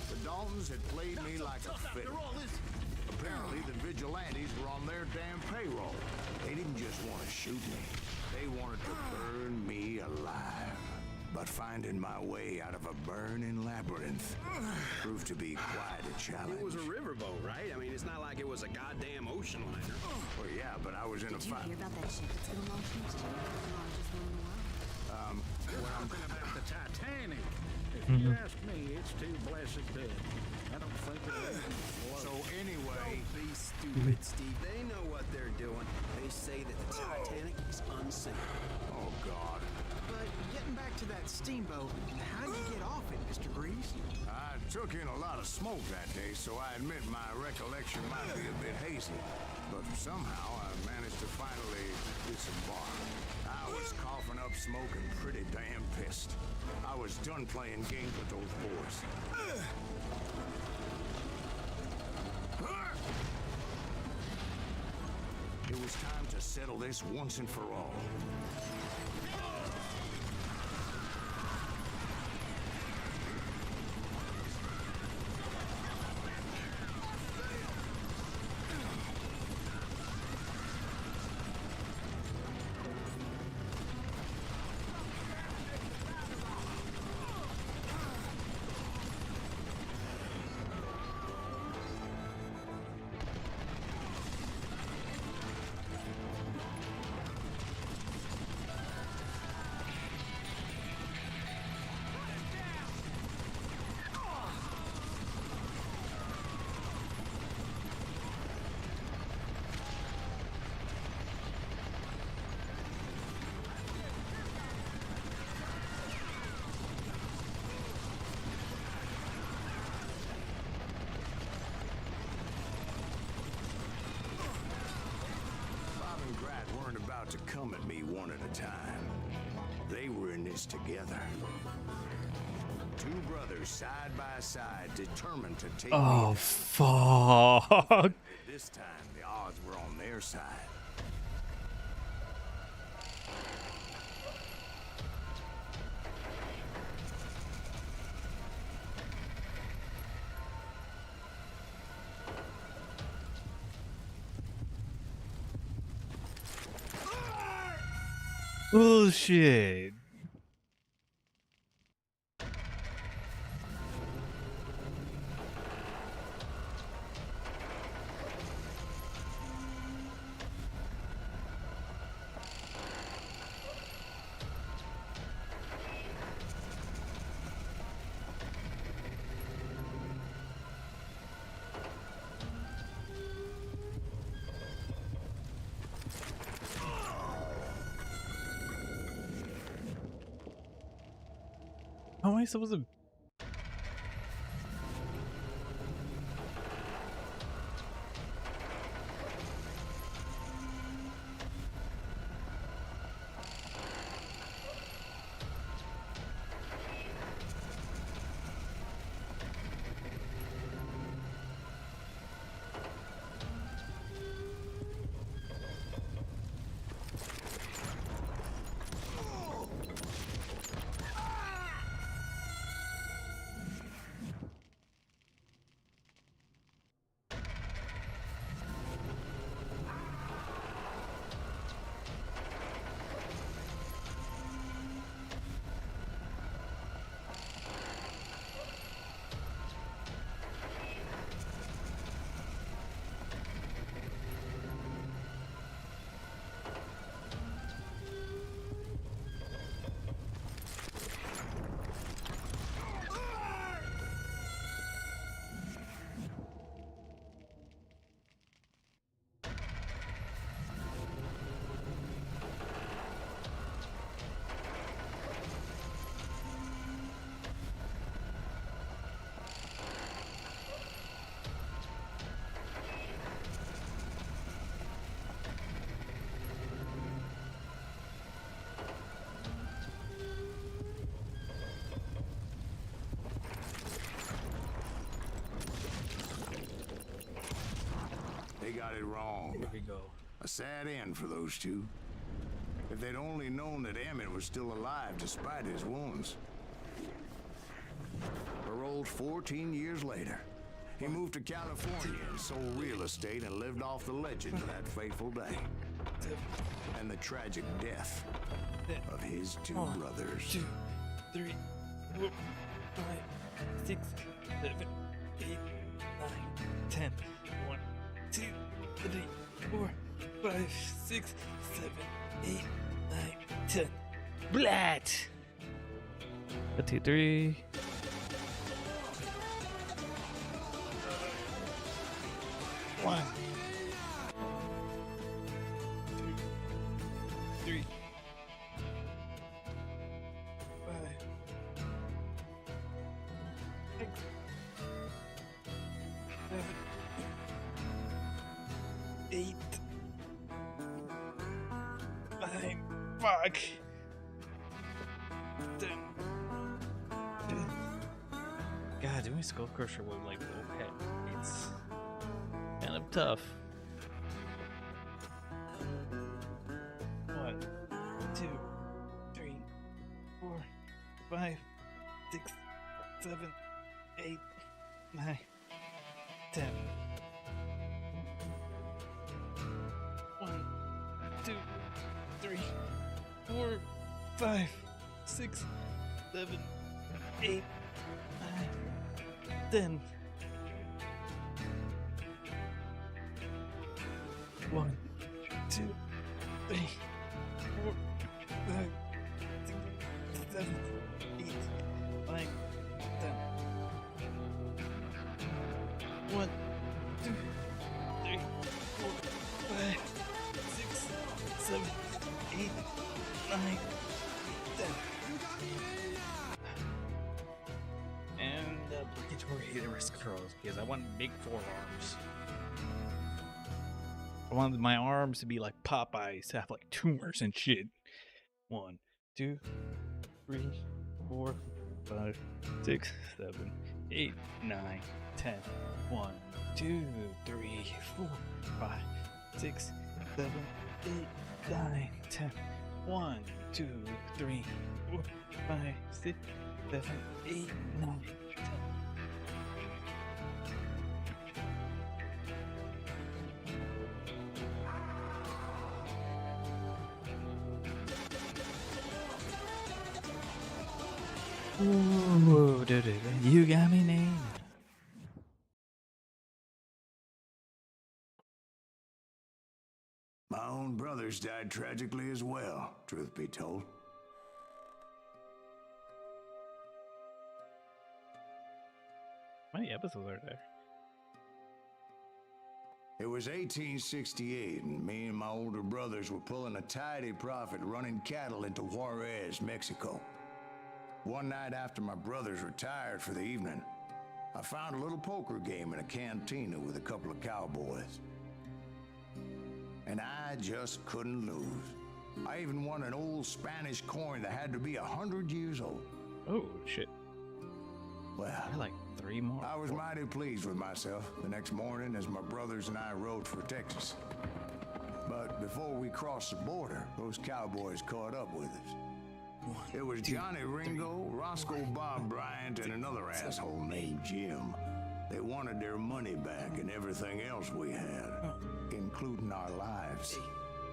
The Daltons had played me like a fiddle. Apparently, the vigilantes were on their damn payroll. They didn't just want to shoot me. They wanted to burn me alive. But finding my way out of a burning labyrinth proved to be quite a challenge. It was a riverboat, right? I mean, it's not like it was a goddamn ocean liner. Well, yeah, but I was in a Did you fight. hear about that ship that's gonna launch next year? The largest one in the world. Something about the Titanic. If you ask me, it's too blessed dead. I don't think it is. So anyway, Be stupid, Steve. They know what they're doing. They say that the Titanic is unsafe. oh God. But getting back to that steamboat, how'd you get off it, Mr. Greaves? I took in a lot of smoke that day, so I admit my recollection might be a bit hazy. But somehow I managed to finally disembark. I was coughing up smoke and pretty damn pissed. I was done playing games with those boys. It was time to settle this once and for all. Weren't about to come at me one at a time. They were in this together. Two brothers side by side, determined to take me Oh down. fuck. This time, the odds were on their side. Bullshit. How am I supposed to? wrong. Here we go. A sad end for those two. If they'd only known that Emmett was still alive despite his wounds. Paroled 14 years later, he moved to California and sold real estate and lived off the legend of that fateful day. And the tragic death of his two brothers. 2, 3, 4, 5, 6, 7, 8, 9, 10. 1, 2, 3, 4, 5, 6, 7, 8, 9, 10. Blat! 1, 2, 3. 1, 2, 3, 5, 6, 7, 8, 9. Fuck. 10. God, doing Skull Crusher with like no pet, it's kind of tough. 1, 2, 3, 4, 5, 6, 7, 8, 9, 10. 1, 2, 3, 4, 5, 6, 7, 8, 9, 10. 1, 2, 3, 4, 5, 6, 7, 8, 9, 10. 1, 2, 3, 4, 5, 6, 7, 8, 9, 10. And obligatory wrist controls because I want big forearms. I wanted my arms to be like Popeyes, to have like tumors and shit. 1, 2, 3, 4, 5, 6, 7, 8, 9, 10. 1, 2, 3, 4, 5, 6, 7, 8, 9, 10. 1, 2, 3, 4, 5, 6, 7, 8, 9, 10. Ooh, you got me named. My own brothers died tragically as well, truth be told. How many episodes are there? It was 1868, and me and my older brothers were pulling a tidy profit running cattle into Juarez, Mexico. One night after my brothers retired for the evening, I found a little poker game in a cantina with a couple of cowboys. And I just couldn't lose. I even won an old Spanish coin that had to be 100 years old. Oh, shit. Well, I like 3 more. I was mighty pleased with myself the next morning as my brothers and I rode for Texas. But before we crossed the border, those cowboys caught up with us. It was Johnny Ringo, Roscoe Bob Bryant, and another asshole named Jim. They wanted their money back and everything else we had, including our lives,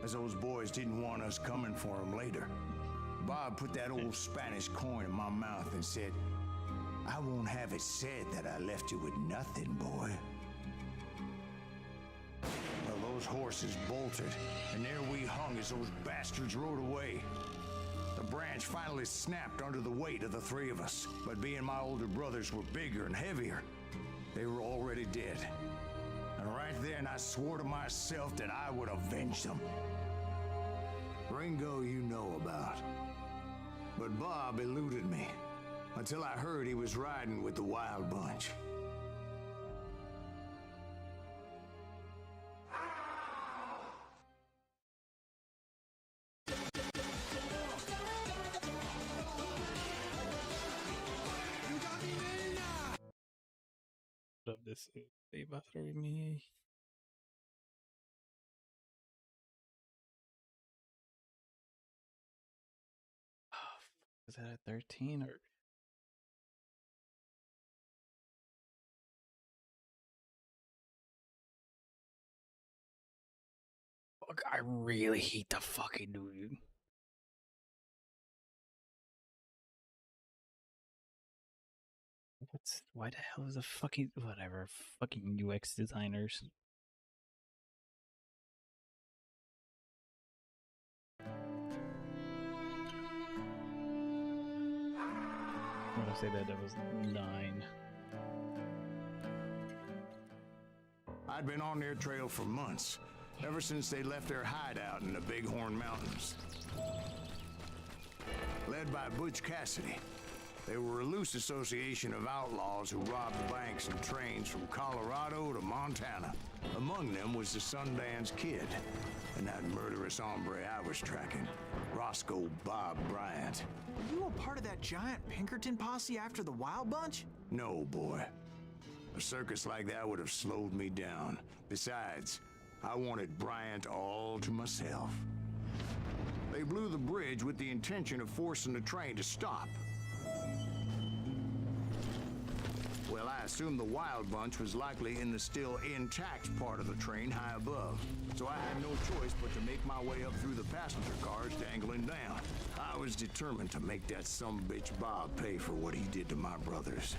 as those boys didn't want us coming for them later. Bob put that old Spanish coin in my mouth and said, "I won't have it said that I left you with nothing, boy." Well, those horses bolted, and there we hung as those bastards rode away. The branch finally snapped under the weight of the 3 of us, but being my older brothers were bigger and heavier, they were already dead. And right then I swore to myself that I would avenge them. Ringo you know about. But Bob eluded me, until I heard he was riding with the Wild Bunch. Love this. They bothering me. Was that at 13 or? Fuck, I really hate the fucking dude. Why the hell is a fucking whatever fucking UX designers? I'm gonna say that was 9. I'd been on their trail for months, ever since they left their hideout in the Bighorn Mountains. Led by Butch Cassidy, they were a loose association of outlaws who robbed banks and trains from Colorado to Montana. Among them was the Sundance Kid, and that murderous hombre I was tracking, Roscoe Bob Bryant. Were you a part of that giant Pinkerton posse after the Wild Bunch? No, boy. A circus like that would have slowed me down. Besides, I wanted Bryant all to myself. They blew the bridge with the intention of forcing the train to stop. Well, I assumed the Wild Bunch was likely in the still intact part of the train high above, so I had no choice but to make my way up through the passenger cars dangling down. I was determined to make that sumbitch Bob pay for what he did to my brothers.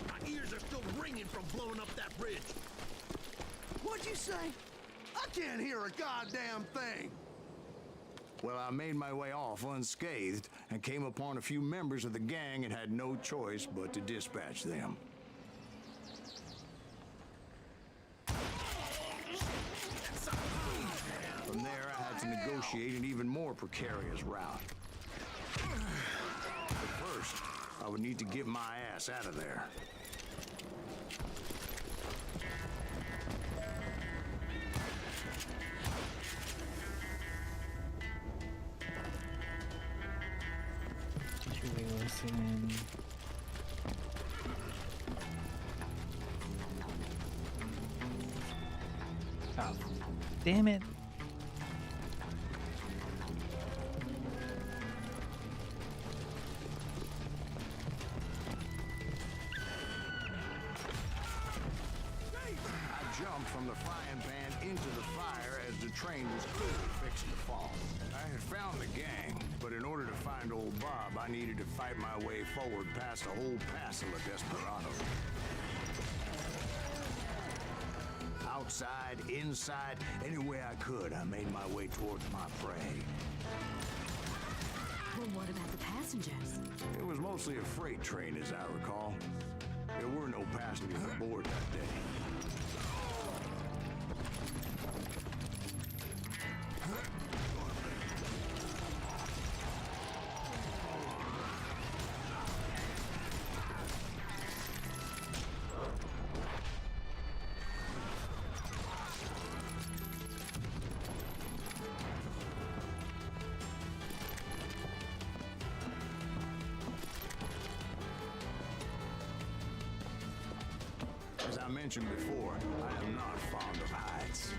My ears are still ringing from blowing up that bridge. What'd you say? I can't hear a goddamn thing. Well, I made my way off unscathed and came upon a few members of the gang and had no choice but to dispatch them. From there, I had to negotiate an even more precarious route. But first, I would need to get my ass out of there. Should we listen? Oh, damn it. I jumped from the frying pan into the fire as the train was clearly fixing to fall. I had found the gang, but in order to find old Bob, I needed to fight my way forward past a whole passel of desperados. Outside, inside, any way I could, I made my way towards my prey. Well, what about the passengers? It was mostly a freight train, as I recall. There were no passengers aboard that day. As I mentioned before, I am not fond of heights,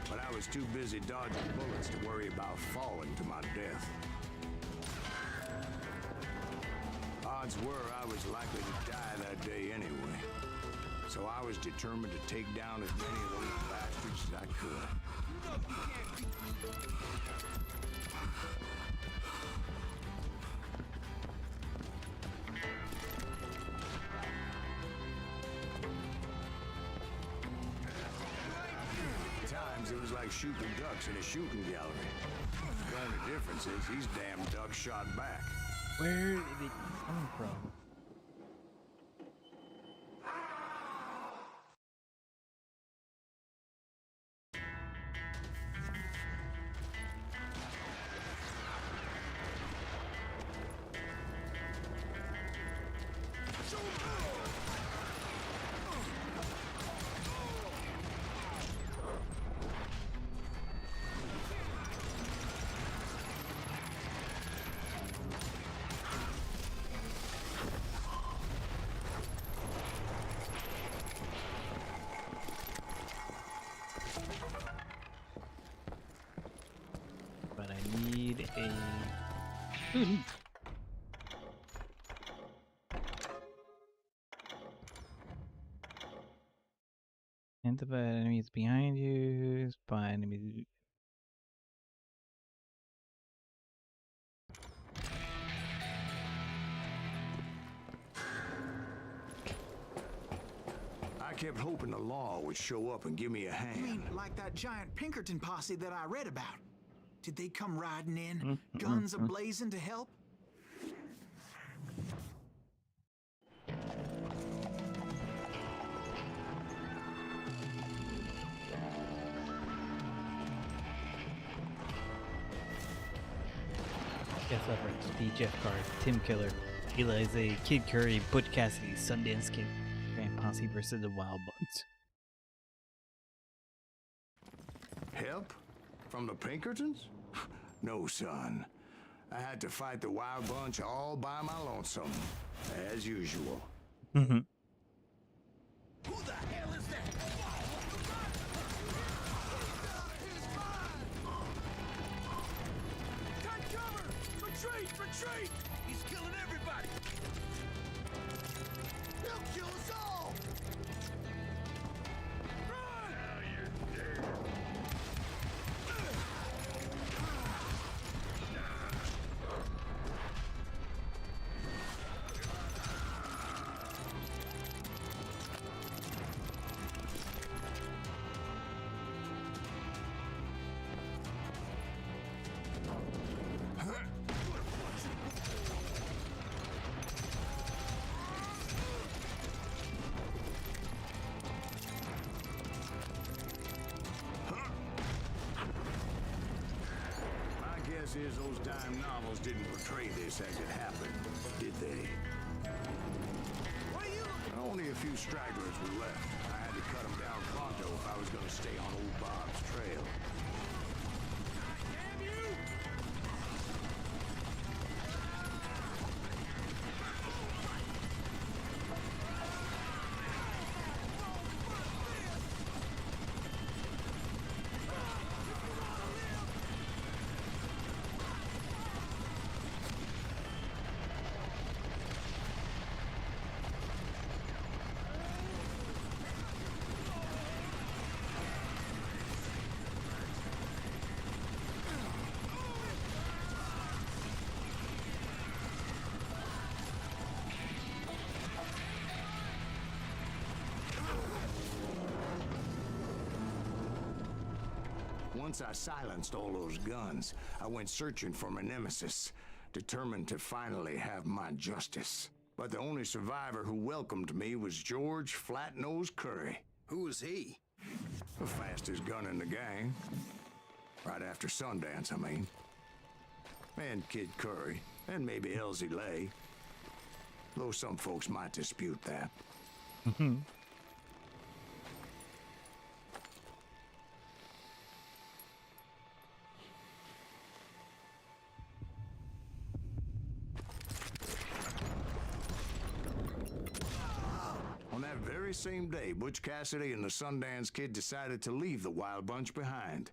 but I was too busy dodging bullets to worry about falling to my death. Odds were I was likely to die that day anyway, so I was determined to take down as many of those bastards as I could. Times it was like shooting ducks in a shooting gallery. The only difference is these damn ducks shot back. Where are they coming from? Hint by enemies behind you. Spy enemies. I kept hoping the law would show up and give me a You hand. mean like that giant Pinkerton posse that I read about? Did they come riding in, guns a-blazing to help? Guest reference: D. Jeff Card, Tim Killer, Eli Zay, Kid Curry, Butch Cassidy, Sundance Kid, Grand Posse versus the Wild Buns. Help? From the Pinkertons? No, son. I had to fight the Wild Bunch all by my lonesome, as usual. Mm-hmm. Who the hell is that? Take cover! Retreat! Retreat! He's killing everybody! He'll kill us all! Run! Now you're dead. Guess is those dime novels didn't portray this as it happened, did they? Only a few stragglers were left. I had to cut them down pronto if I was going to stay on old Bob's trail. Damn you! Once I silenced all those guns, I went searching for my nemesis, determined to finally have my justice. But the only survivor who welcomed me was George Flat-Nose Curry. Who was he? The fastest gun in the gang. Right after Sundance, I mean. And Kid Curry, and maybe Elsie Lay. Though some folks might dispute that. On that very same day, Butch Cassidy and the Sundance Kid decided to leave the Wild Bunch behind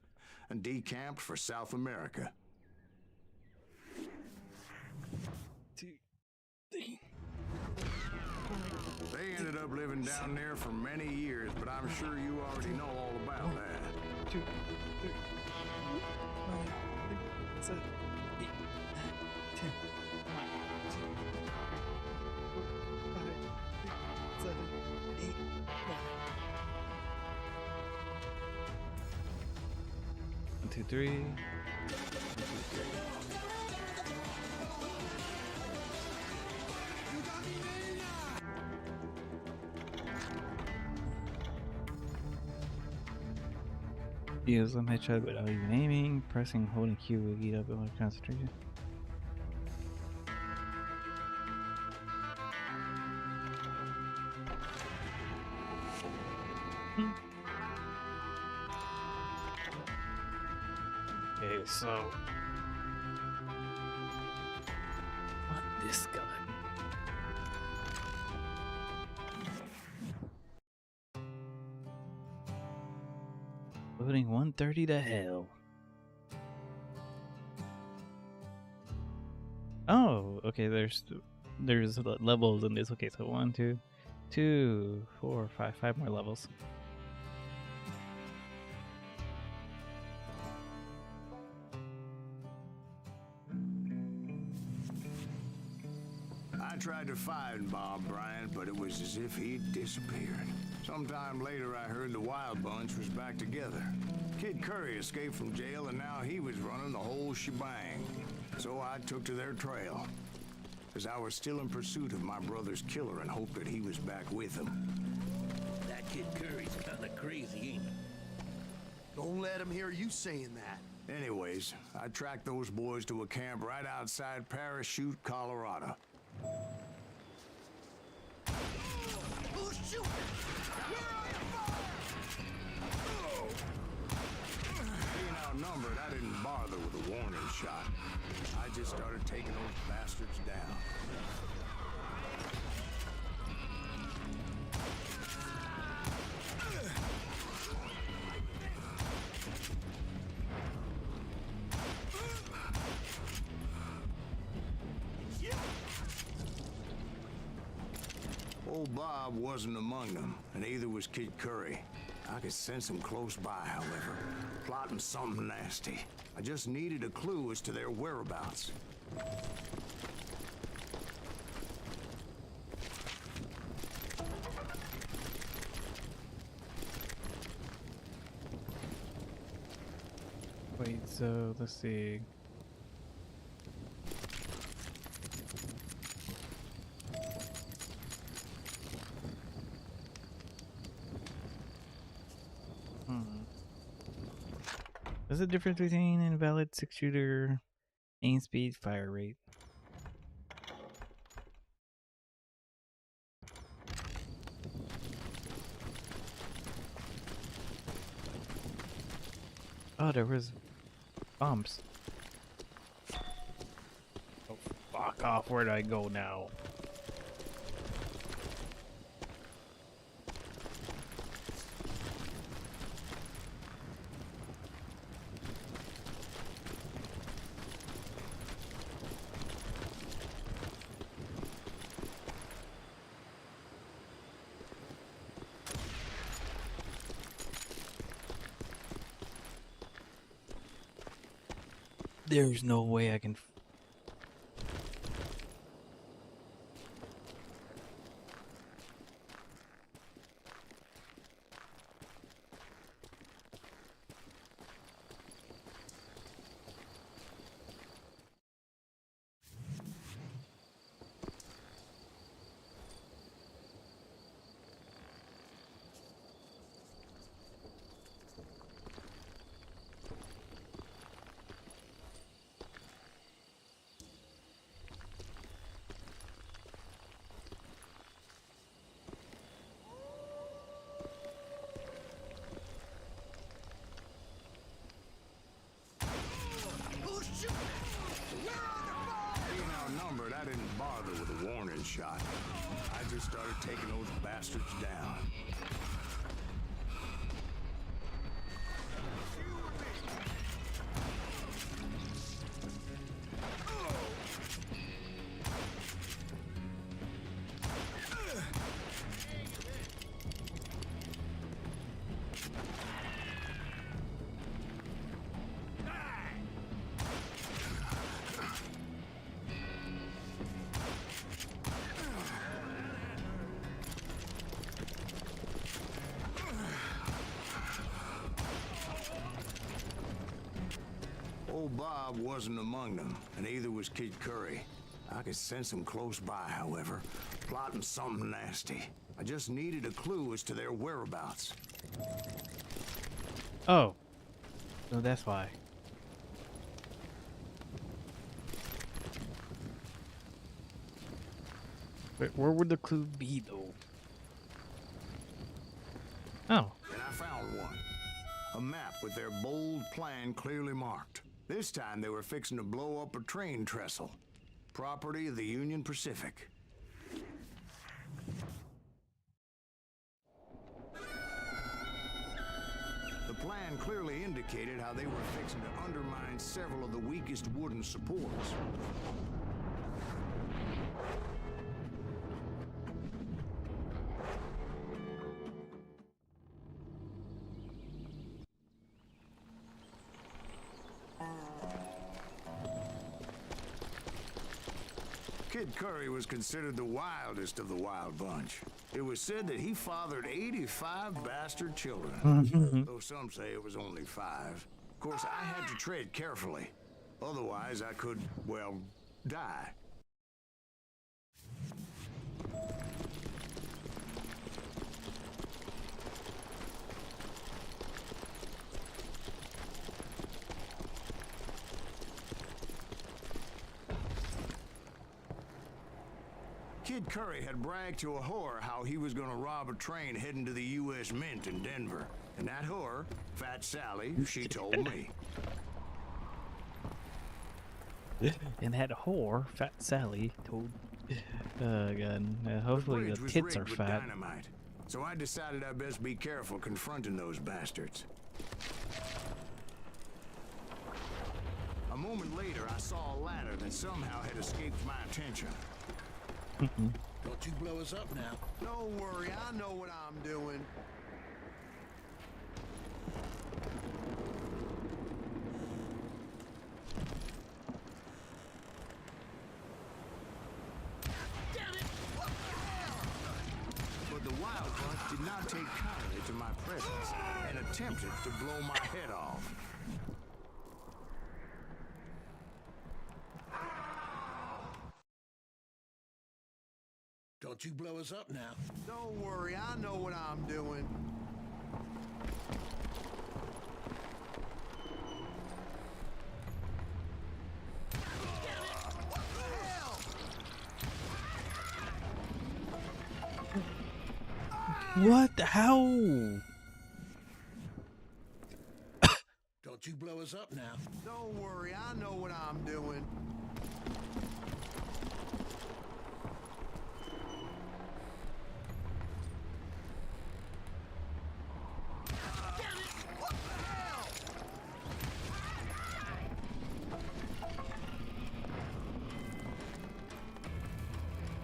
and decamped for South America. They ended up living down there for many years, but I'm sure you already know all about that. 2, 3, 4, 5, 6, 7, 8, 9, 10. 5, 6, 7, 8, 9. 1, 2, 3. 1, 2, 3. Use them headshot without even aiming. Pressing, holding Q will eat up on concentration. Okay, so what this gun? Loading 130 to hell. Oh, okay. There's levels in this. Okay, so 1, 2, 2, 4, 5, 5 more levels. I tried to find Bob Bryant, but it was as if he'd disappeared. Sometime later, I heard the Wild Bunch was back together. Kid Curry escaped from jail, and now he was running the whole shebang. So I took to their trail, as I was still in pursuit of my brother's killer and hoped that he was back with him. That kid Curry's kinda crazy, ain't he? Don't let him hear you saying that. Anyways, I tracked those boys to a camp right outside Parachute, Colorado. Who's shooting? Where are you, Being outnumbered, I didn't bother with a warning shot. I just started taking those bastards down. Old Bob wasn't among them, and neither was Kid Curry. I could sense him close by, however, plotting something nasty. I just needed a clue as to their whereabouts. Wait, so let's see. What's the difference between invalid 6-shooter, aim speed, fire rate? Oh, there was bombs. Oh, fuck off. Where do I go now? There's no way I can. Being outnumbered, I didn't bother with a warning shot. I just started taking those bastards down. Old Bob wasn't among them, and neither was Kid Curry. I could sense him close by, however, plotting something nasty. I just needed a clue as to their whereabouts. Oh. So that's why. Wait, where would the clue be, though? Oh. And I found one. A map with their bold plan clearly marked. This time they were fixing to blow up a train trestle. Property of the Union Pacific. The plan clearly indicated how they were fixing to undermine several of the weakest wooden supports. Kid Curry was considered the wildest of the wild bunch. It was said that he fathered 85 bastard children, though some say it was only 5. Of course, I had to tread carefully. Otherwise, I could, well, die. Kid Curry had bragged to a whore how he was gonna rob a train heading to the U.S. Mint in Denver. And that whore, Fat Sally, she told me. And that whore, Fat Sally, told... God, hopefully the tits are fat. Dynamite, so I decided I'd best be careful confronting those bastards. A moment later, I saw a ladder that somehow had escaped my attention. Don't you blow us up now. Don't worry, I know what I'm doing. But the wild bunch did not take kindly to my presence and attempted to blow my head off. Don't you blow us up now. Don't worry, I know what I'm doing. What? How? Don't you blow us up now. Don't worry, I know what I'm doing.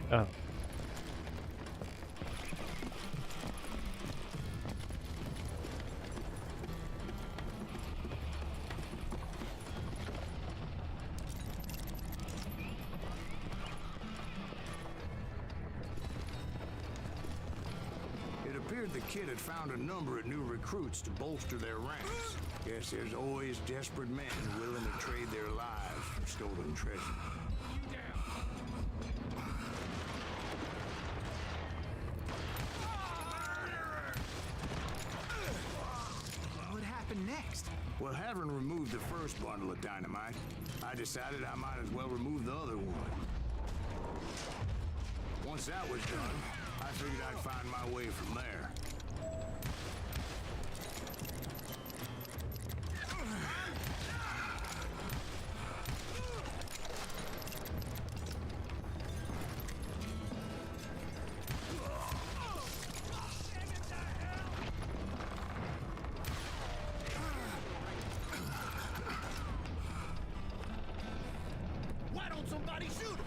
Oh. It appeared the kid had found a number of new recruits to bolster their ranks. Guess there's always desperate men willing to trade their lives for stolen treasure. What happened next? Well, having removed the first bundle of dynamite, I decided I might as well remove the other one. Once that was done, I figured I'd find my way from there. Why don't somebody shoot him?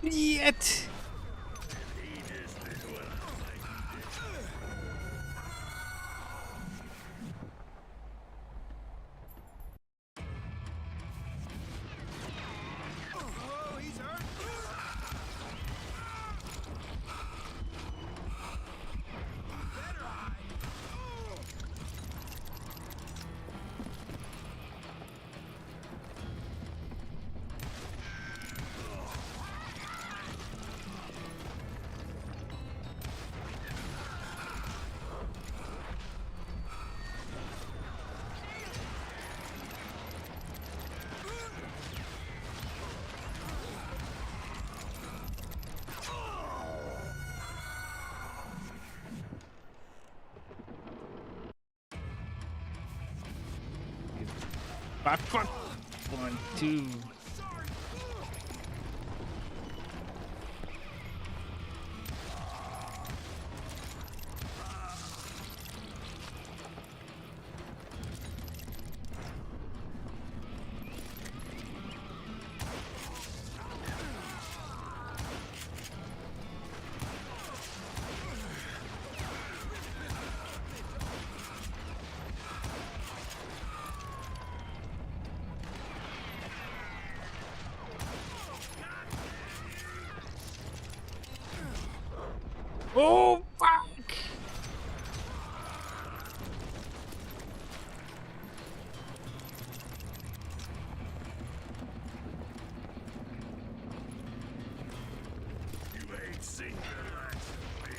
Yet. Oh, he's hurt. Better hide. Fuck. 1, 2. Oh, fuck! You ain't seen the likes of me.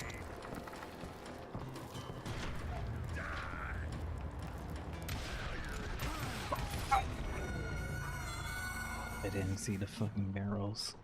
Die. I didn't see the fucking barrels.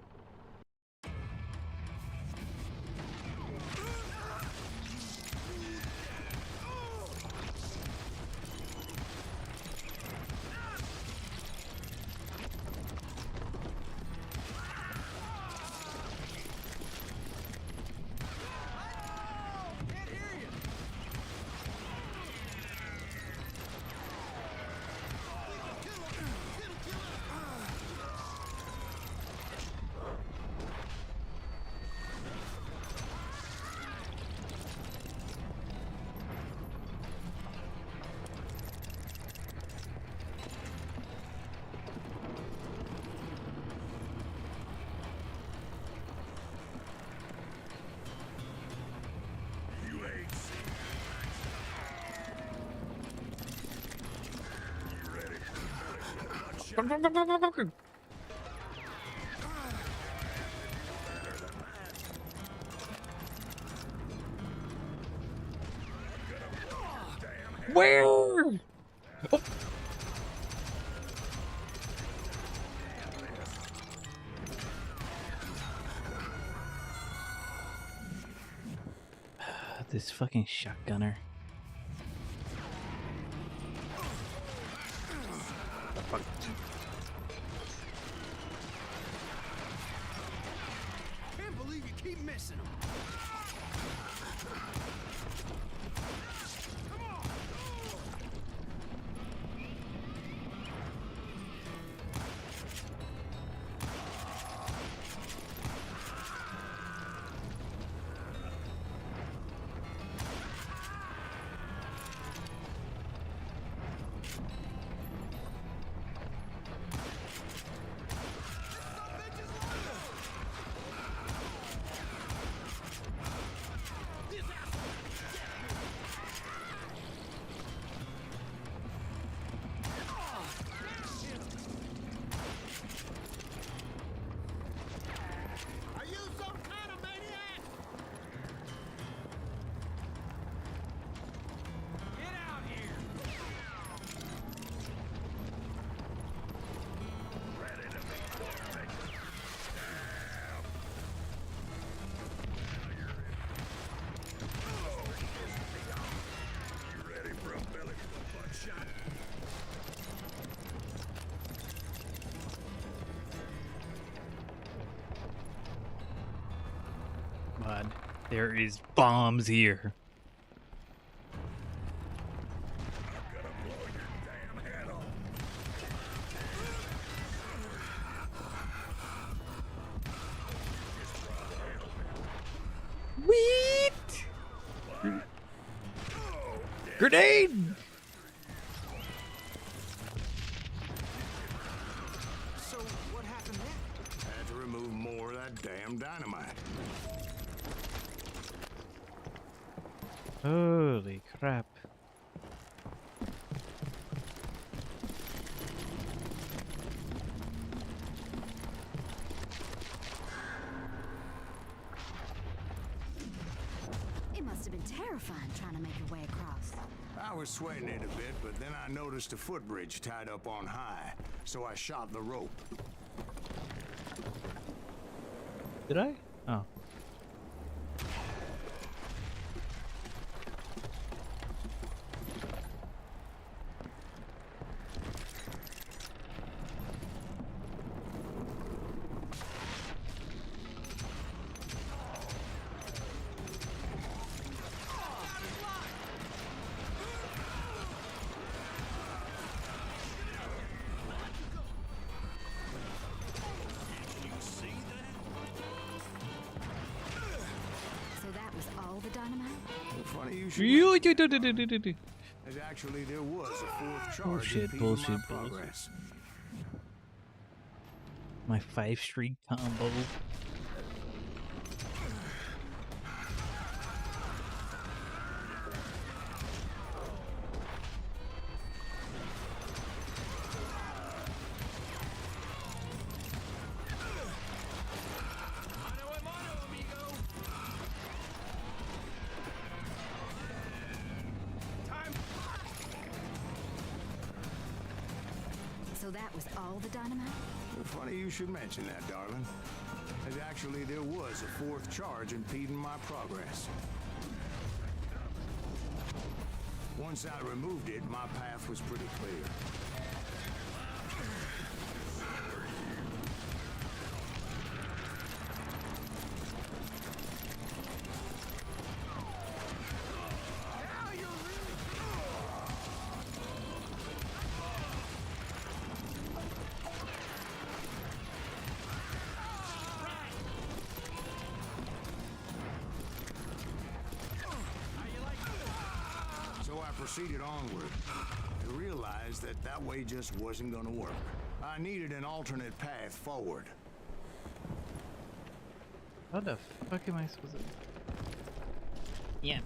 You ain't seen the likes of me. You ready? Where? Oh. This fucking shotgunner. Can't believe you keep missing them. Come on. Are you some kind of maniac? Get out here. Ready to be tormented. You ready for a belly full of bloodshot? God, there is bombs here. I'm gonna blow your damn head off. Wheat! Grenade! So, what happened then? Had to remove more of that damn dynamite. Holy crap. It must have been terrifying trying to make your way across. I was sweating it a bit, but then I noticed a footbridge tied up on high, so I shot the rope. Did I? Oh. Funny you should as actually there was a fourth charge Bullshit, impeding bullshit, my bullshit. progress. My 5-street combo. So that was all the dynamite? Funny you should mention that, darling. As actually there was a fourth charge impeding my progress. Once I removed it, my path was pretty clear. Proceeded onward. I realized that that way just wasn't going to work. I needed an alternate path forward. How the fuck am I supposed to? Yeah.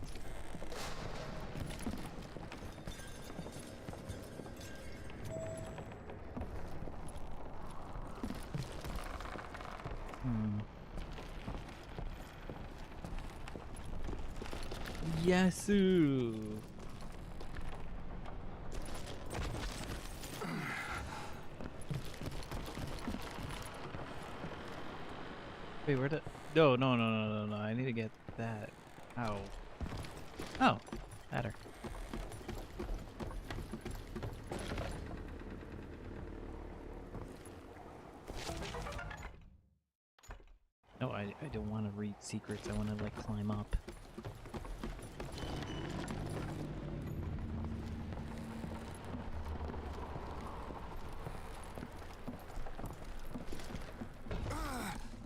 Yasu. Wait, where did? No. I need to get that. Ow. Oh, ladder. No, I don't want to read secrets. I want to like climb up.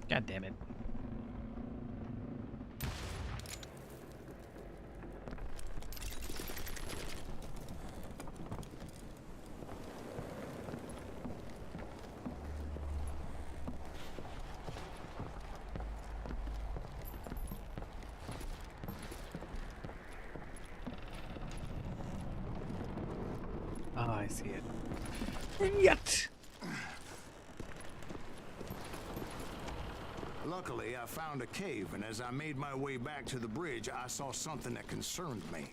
God damn it. Oh, I see it. Yet. Luckily, I found a cave, and as I made my way back to the bridge, I saw something that concerned me.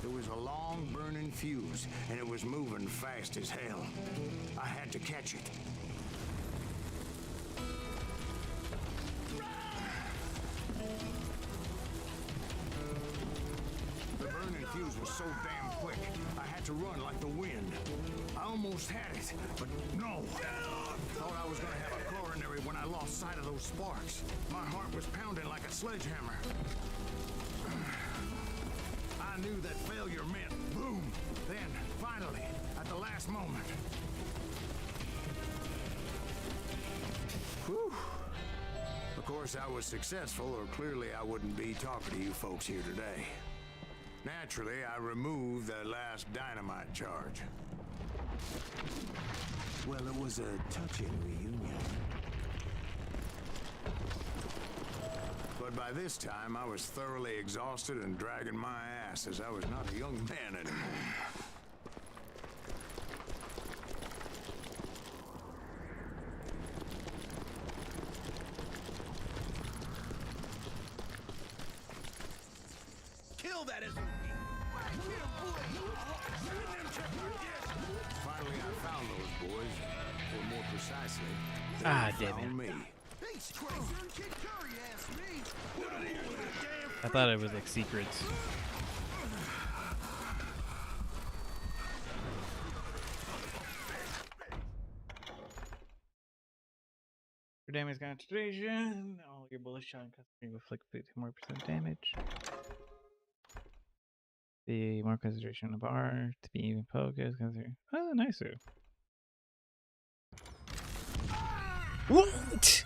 There was a long burning fuse, and it was moving fast as hell. I had to catch it. The burning fuse was so damn quick, I had to run like the wind. I almost had it, but no. Thought I was gonna have a coronary when I lost sight of those sparks. My heart was pounding like a sledgehammer. I knew that failure meant boom. Then, finally, at the last moment. Whew. Of course, I was successful, or clearly I wouldn't be talking to you folks here today. Naturally, I removed the last dynamite charge. Well, it was a touching reunion. But by this time, I was thoroughly exhausted and dragging my ass as I was not a young man anymore. Kill that SOB! Finally, I found those boys, or more precisely, they Ah, damn found it. me. I thought it was like secrets. For damage concentration, all your bullets shot and concentration will inflict 50 more % damage. The more concentration on the bar to be even focused. Oh, nicer. What?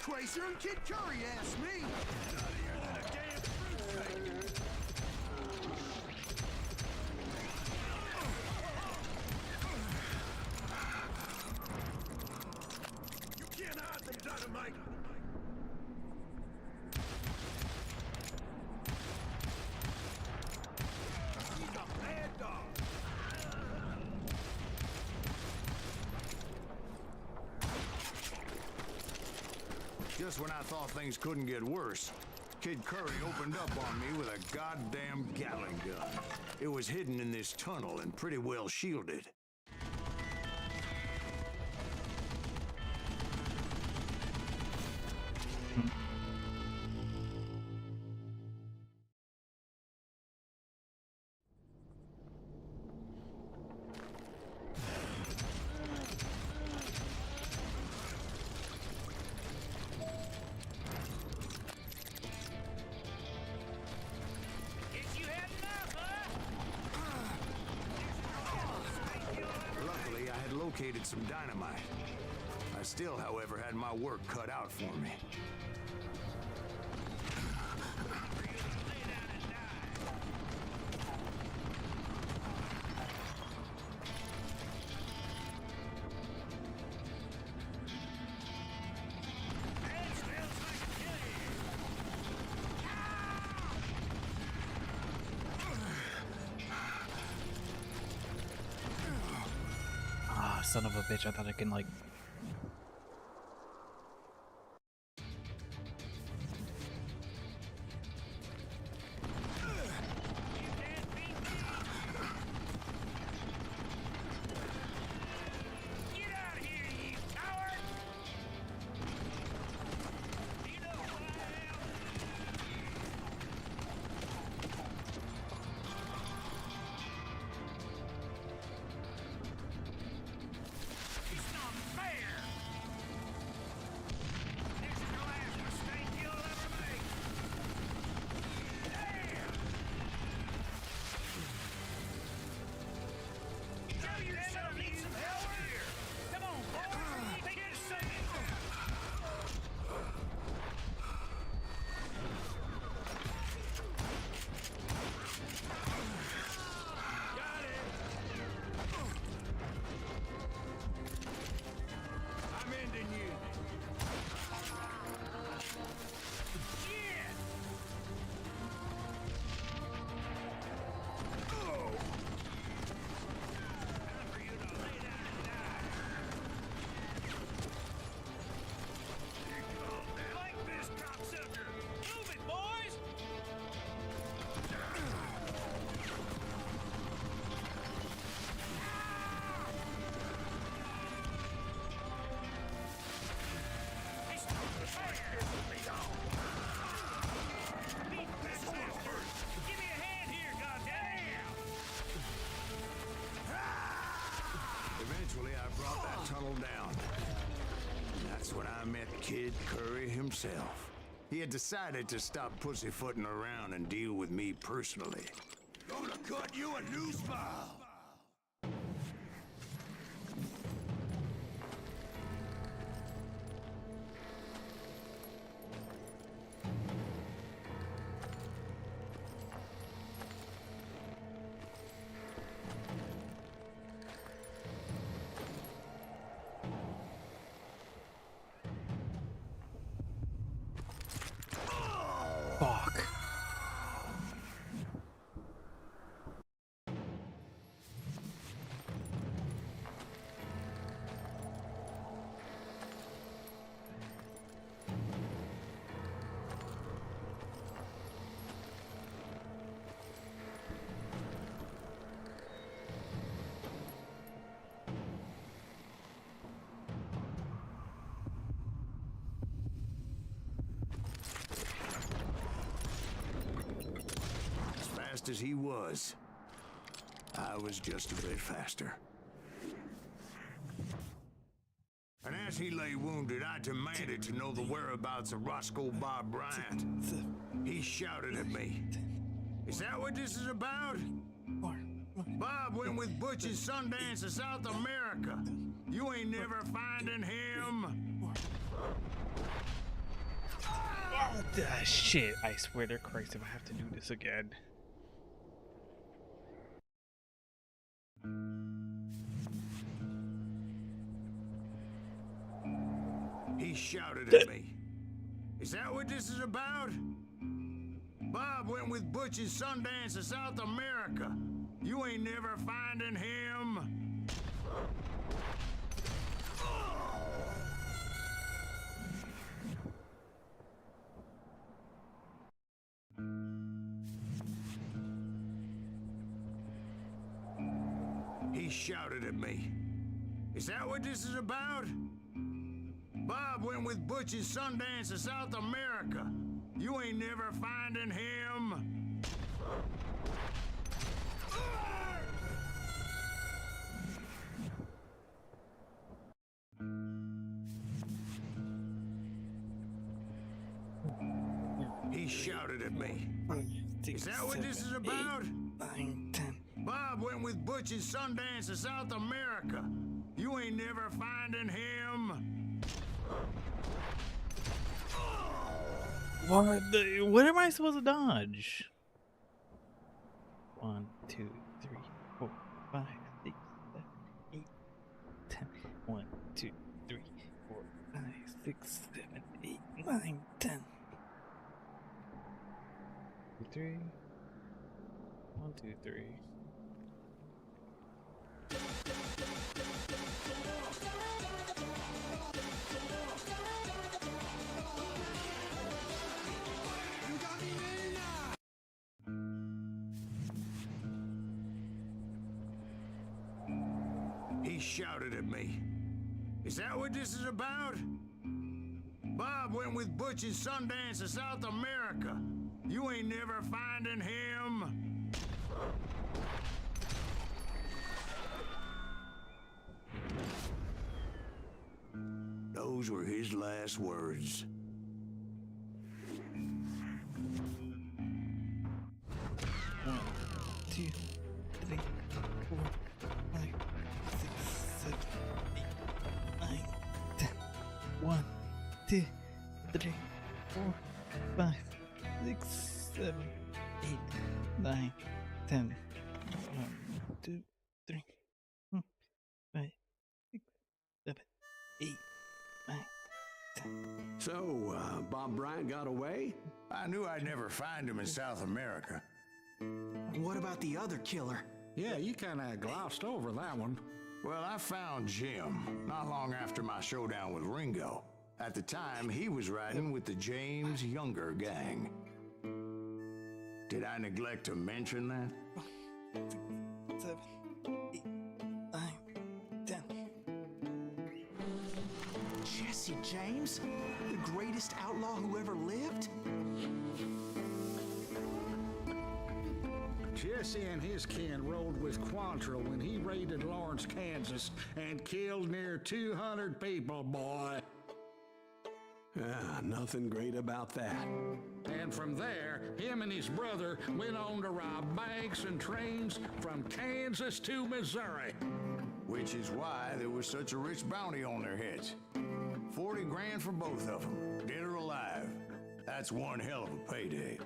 crazier than Kid Curry asked me. Nuttier than a damn fruitcake. You can't hide from dynamite. He's a bad dog. Just when I thought things couldn't get worse, Kid Curry opened up on me with a goddamn Gatling gun. It was hidden in this tunnel and pretty well shielded. Luckily, I had located some dynamite. I still, however, had my work cut out for me. Ah, son of a bitch, I thought I can like... Eventually, I brought that tunnel down. And that's when I met Kid Curry himself. He had decided to stop pussyfooting around and deal with me personally. Gonna cut you a new smile. Fuck. As he was, I was just a bit faster. And as he lay wounded, I demanded to know the whereabouts of Roscoe Bob Bryant. He shouted at me, "Is that what this is about? Bob went with Butch and Sundance to South America. You ain't never finding him." Shit, I swear to Christ if I have to do this again. He shouted at me. Is that what this is about? Bob went with Butch's Sundance to South America. You ain't never finding him. He shouted at me. Is that what this is about? Bob went with Butch's Sundance to South America. You ain't never finding him. He shouted at me. Is that what this is about? 9, 10. Bob went with Butch's Sundance to South America. You ain't never finding him. What am I supposed to dodge? 1, 2, 3, 4, 5, 6, 7, 8, 10. 1, 2, 3, 4, 5, 6, 7, 8, 9, 10. 2, 3. 1, 2, 3. He shouted at me. Is that what this is about? Bob went with Butch's Sundance to South America. You ain't never finding him. Those were his last words. One, 2, 3, 4, 5, 6, 7, 8, 9, 10. 1, 2, 3, 4, 5, 6, 7, 8, 9, 10. 1, 2, 3, 4, 5, 6, 7, 8, 9, 10. So, Bob Bryant got away? I knew I'd never find him in South America. What about the other killer? Yeah, you kind of glossed over that one. Well, I found Jim not long after my showdown with Ringo. At the time, he was riding with the James Younger gang. Did I neglect to mention that? 7, 8, 9, 10. Jesse James? The greatest outlaw who ever lived? Jesse and his kin rode with Quantrill when he raided Lawrence, Kansas, and killed near 200 people, boy. Nothing great about that. And from there, him and his brother went on to rob banks and trains from Kansas to Missouri. Which is why there was such a rich bounty on their heads. 40 grand for both of them, dead or alive. That's one hell of a payday.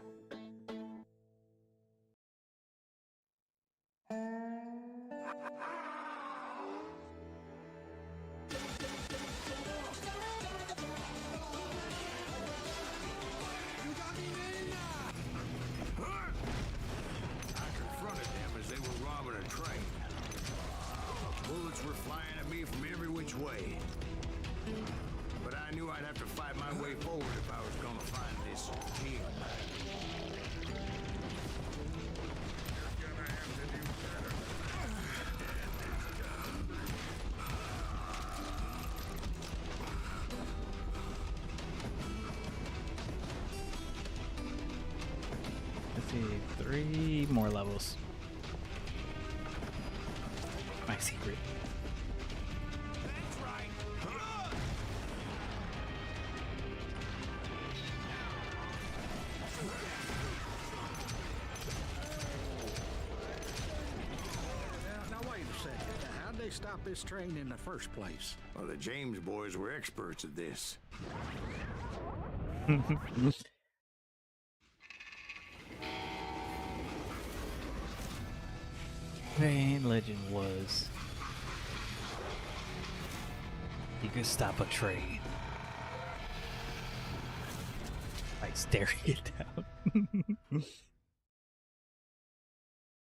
Way. But I knew I'd have to fight my way forward if I was gonna find this Jim. You're gonna have to do better. Let's see, 3 more levels. My secret. Stop this train in the first place? Well, the James boys were experts at this. Main legend was you could stop a train by staring it down.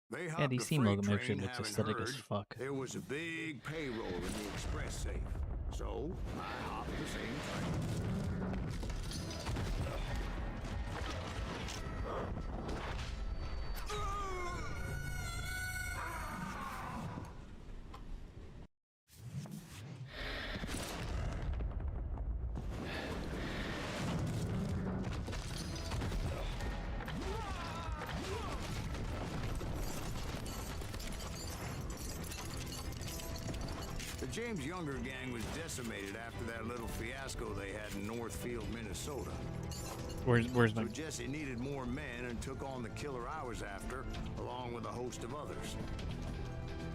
They Yeah, hopped the a Steam freight locomotion train, looks having aesthetic as heard fuck. there was a big payroll in the express safe. So I hopped the same train. The James Younger gang was decimated after that little fiasco they had in Northfield, Minnesota. Where's So my Jesse needed more men and took on the killer I was after, along with a host of others.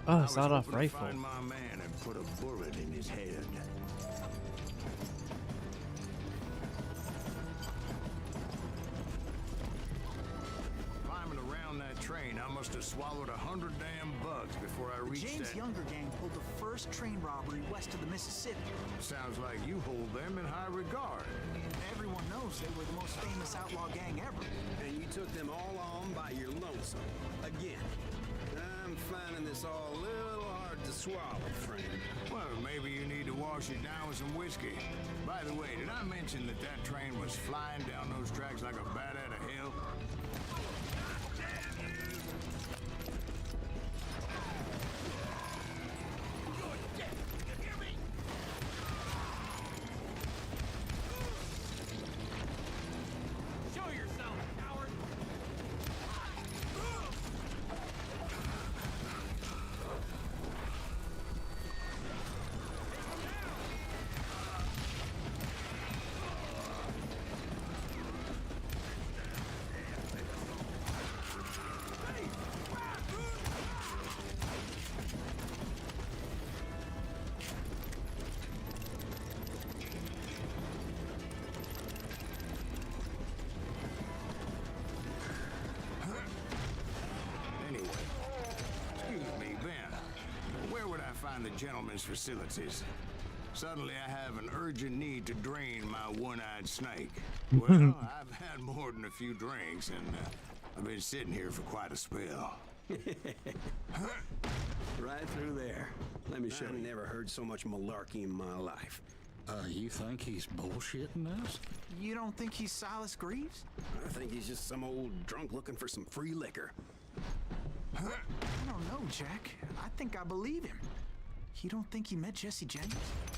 oh, I was sawed-off hoping to rifle? find my man and put a bullet in his head. Climbing around that train, I must have swallowed 100 damn bugs before I The reached James that. Younger gang pulled the first train robbery west of the Mississippi. Sounds like you hold them in high regard. Everyone knows they were the most famous outlaw gang ever. And you took them all on by your lonesome. Again. I'm finding this all a little hard to swallow, friend. Well, maybe you need to wash it down with some whiskey. By the way, did I mention that that train was flying down those tracks like a bat out of hell? Show yourself, coward! Anyway, excuse me, Ben. Where would I find the gentleman's facilities? Suddenly I have an urgent need to drain my one-eyed snake. Well, I've had more than a few drinks, and I've been sitting here for quite a spell. Right through there. Let me show I've you. never heard so much malarkey in my life. You think he's bullshitting us? You don't think he's Silas Greaves? I think he's just some old drunk looking for some free liquor. I don't know, Jack. I think I believe him. You don't think he met Jesse James?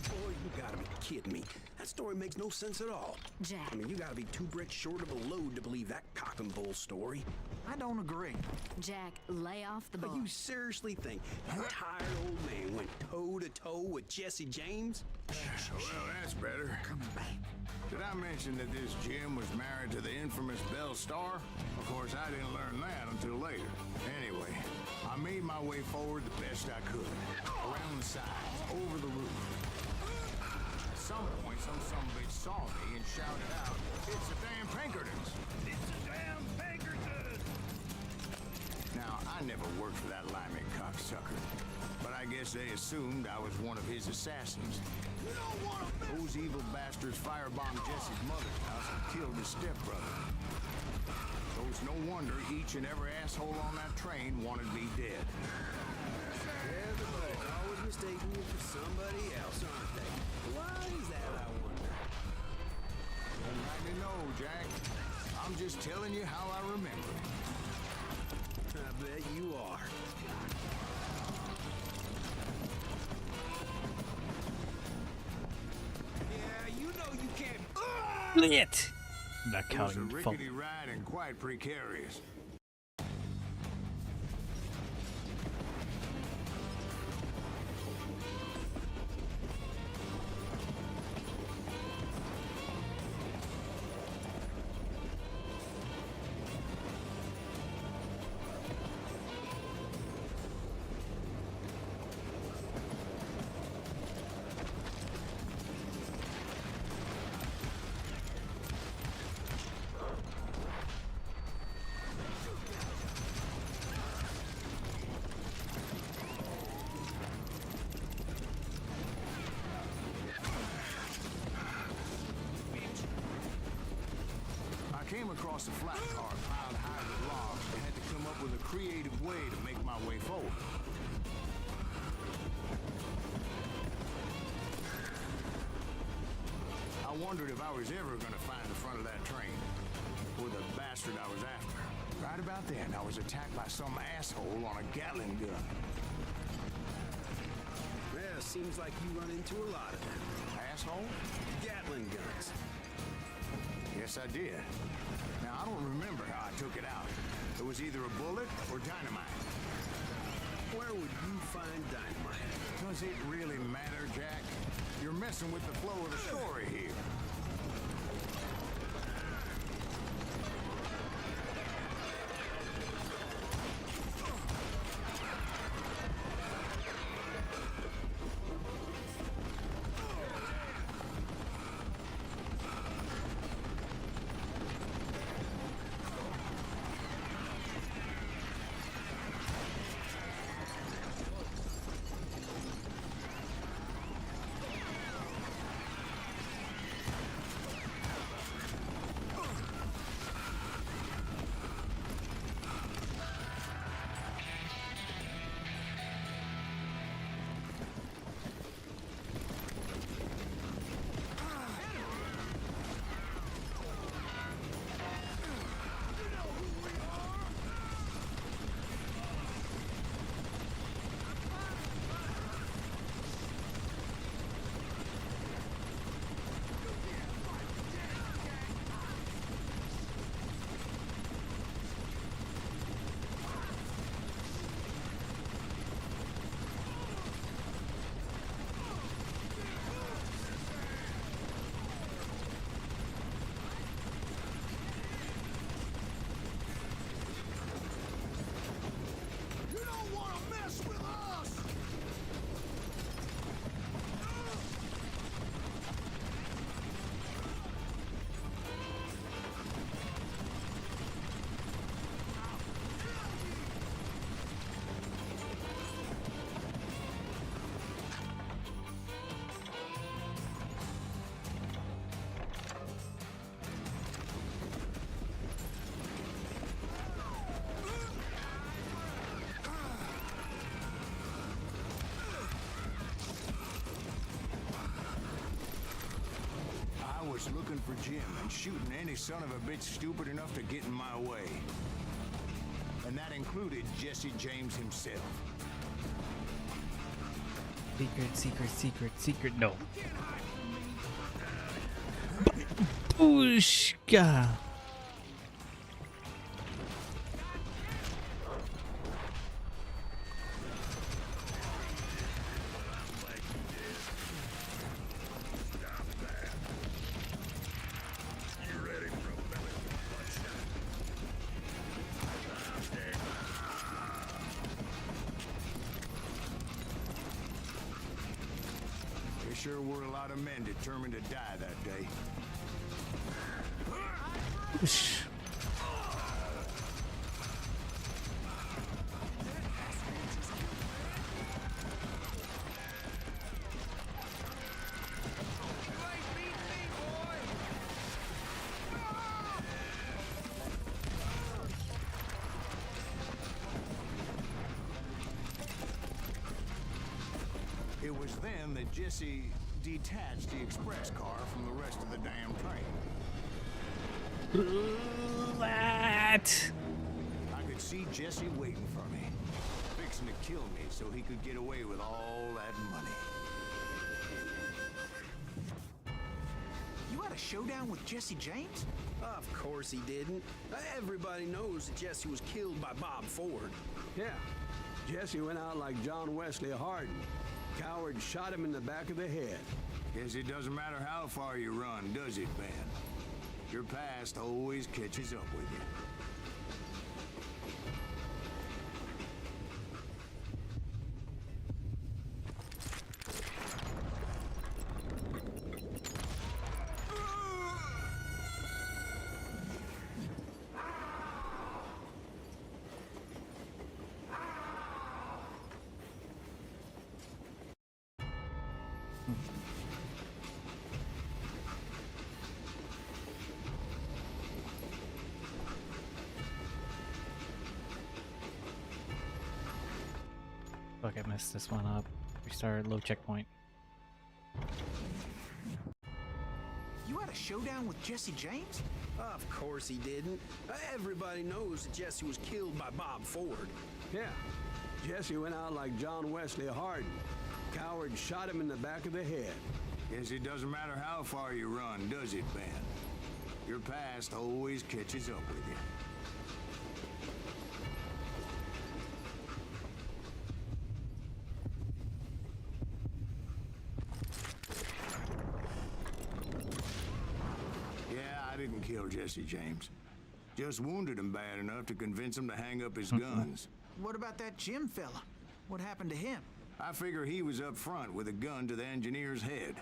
Boy, you gotta be kidding me. That story makes no sense at all. Jack. I mean, you gotta be 2 bricks short of a load to believe that cock and bull story. I don't agree. Jack, lay off the But ball. you seriously think that tired old man went toe-to-toe with Jesse James? Well, that's better. Did I mention that this Jim was married to the infamous Belle Star? Of course, I didn't learn that until later. Anyway, I made my way forward the best I could. Around the sides, over the roof. At some point, some bitch saw me and shouted out, "It's the damn Pinkertons!" It's a damn Pinkerton! Now, I never worked for that limey cocksucker, but I guess they assumed I was one of his assassins. Those evil bastards firebombed Jesse's mother's house and killed his stepbrother. So it's no wonder each and every asshole on that train wanted me dead. Everybody's always mistaking you for somebody else, aren't they? Why is that, I wonder? Don't like to know, Jack. I'm just telling you how I remember it. I bet you are. Yeah, you know you can't. It. Not It was a counting phone. rickety ride and quite precarious. across a flat car piled high with logs and had to come up with a creative way to make my way forward. I wondered if I was ever going to find the front of that train, or the bastard I was after. Right about then, I was attacked by some asshole on a Gatling gun. Yeah, seems like you run into a lot of them. Asshole? Gatling guns. Yes, I did. Now, I don't remember how I took it out. It was either a bullet or dynamite. Where would you find dynamite? Does it really matter, Jack? You're messing with the flow of the story here. I was looking for Jim and shooting any son of a bitch stupid enough to get in my way. And that included Jesse James himself. Secret, secret, secret, secret. No. Booshka. There sure were a lot of men determined to die that day. Whoosh. It was then that Jesse detached the express car from the rest of the damn train. What? I could see Jesse waiting for me, fixing to kill me so he could get away with all that money. You had a showdown with Jesse James? Of course he didn't. Everybody knows that Jesse was killed by Bob Ford. Yeah, Jesse went out like John Wesley Hardin. Coward shot him in the back of the head. Guess it doesn't matter how far you run, does it, Ben? Your past always catches up with you. I messed this one up. Restart low checkpoint. You had a showdown with Jesse James? Of course he didn't. Everybody knows that Jesse was killed by Bob Ford. Yeah, Jesse went out like John Wesley Hardin. Coward shot him in the back of the head. Guess it doesn't matter how far you run, does it, Ben? Your past always catches up with you. Yeah, I didn't kill Jesse James. Just wounded him bad enough to convince him to hang up his guns. What about that Jim fella? What happened to him? I figure he was up front with a gun to the engineer's head.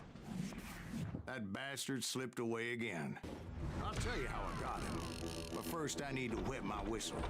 That bastard slipped away again. I'll tell you how I got him. But first I need to wet my whistle.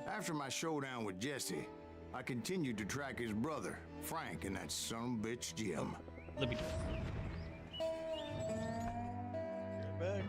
After my showdown with Jesse, I continued to track his brother, Frank, and that son of a bitch, Jim. Let me do it. Get back.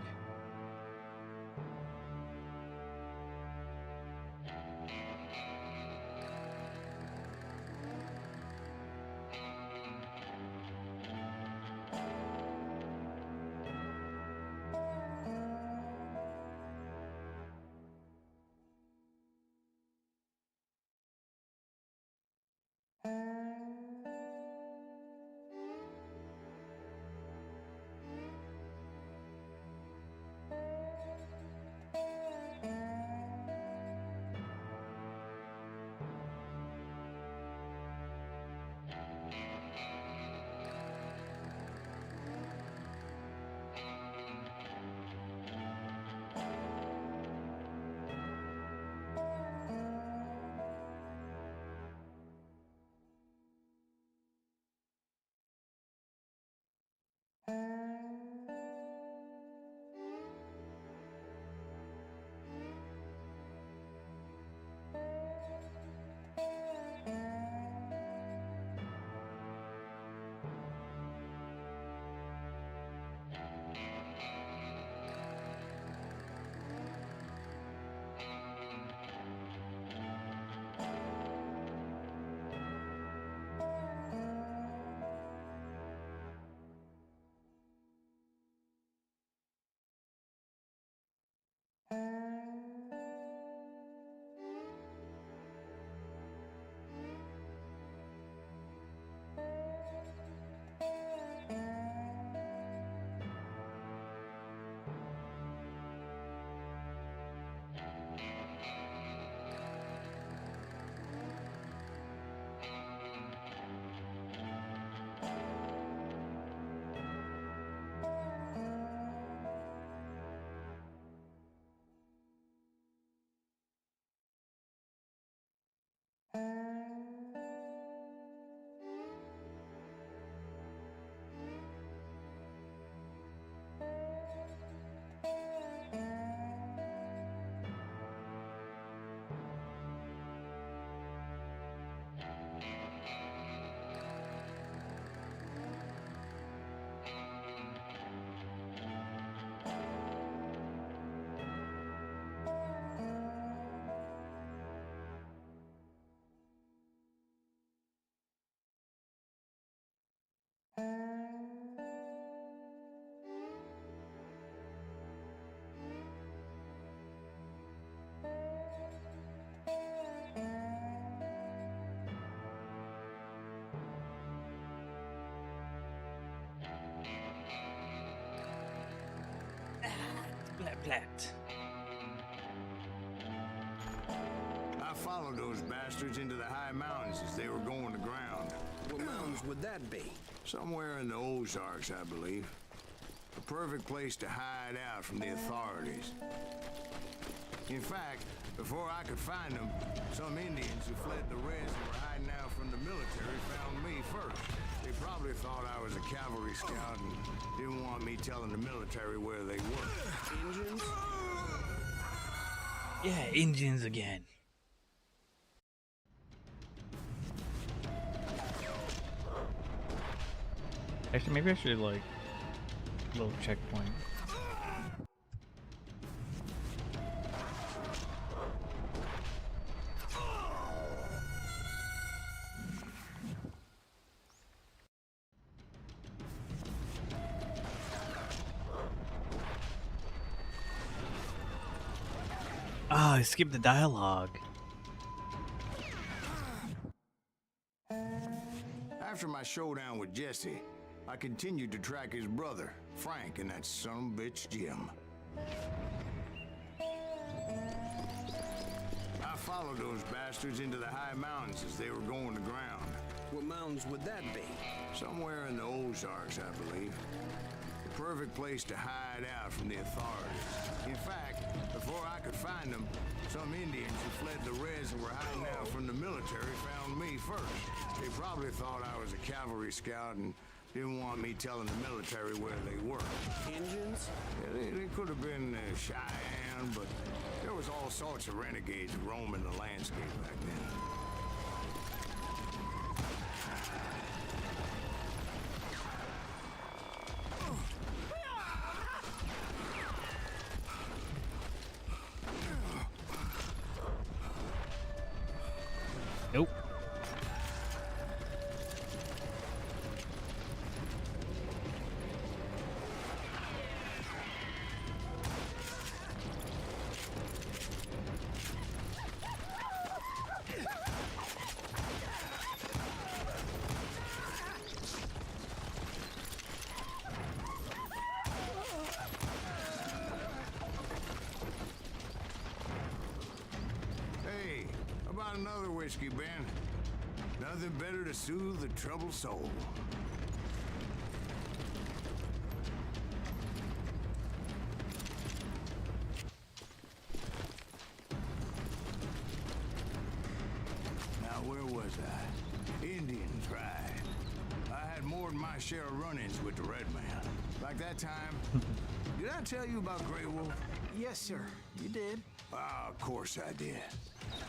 Plat. I followed those bastards into the high mountains as they were going to ground. What mountains would that be? Somewhere in the Ozarks, I believe. A perfect place to hide out from the authorities. In fact, before I could find them, some Indians who fled the res and were hiding out from the military found me first. They probably thought I was a cavalry scout and didn't want me telling the military where they were. Engines? Yeah, engines again. Actually, maybe I should like little checkpoint. Ah, I skipped the dialogue. After my showdown with Jesse, I continued to track his brother, Frank, and that son of a bitch, Jim. I followed those bastards into the high mountains as they were going to ground. What mountains would that be? Somewhere in the Ozarks, I believe. The perfect place to hide out from the authorities. In fact, before I could find them, some Indians who fled the Reds and were hiding out from the military found me first. They probably thought I was a cavalry scout and didn't want me telling the military where they were. Engines? Yeah, they could have been Cheyenne, but there was all sorts of renegades roaming the landscape back then. Nope. Hey, about another whiskey, Ben? Nothing better to soothe the troubled soul. Now, where was I? Indian tribe. I had more than my share of run-ins with the Red Man. Like that time, did I tell you about Grey Wolf? Yes, sir. You did. Ah, of course I did.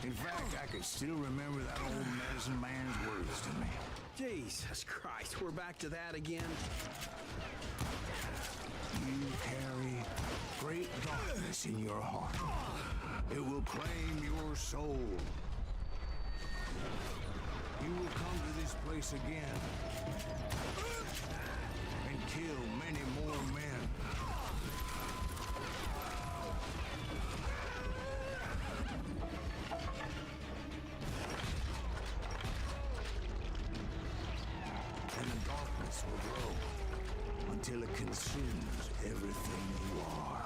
In fact, I could still remember that old medicine man's words to me. Jesus Christ, we're back to that again? You carry great darkness in your heart. It will claim your soul. You will come to this place again and kill many more men. And the darkness will grow until it consumes everything you are.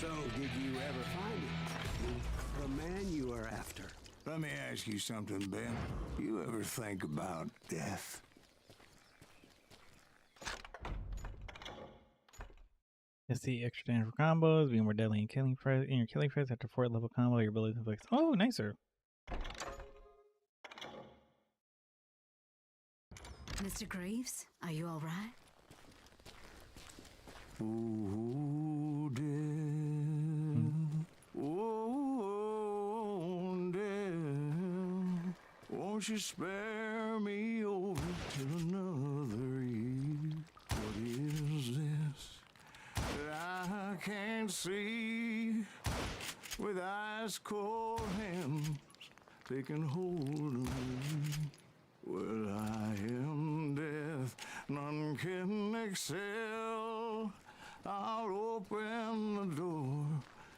So, did you ever find it? The man you were after? Let me ask you something, Ben. You ever think about death? Let's see, extra damage for combos, being more deadly in killing in your killing phase after 4th level combo, your ability to inflict. Oh, nicer. Mr. Graves, are you all right? Oh, death. Oh, death. Won't you spare me over till another year? What is this that I can't see with ice cold hands taking hold of me? Well, I am death, none can excel. I'll open the door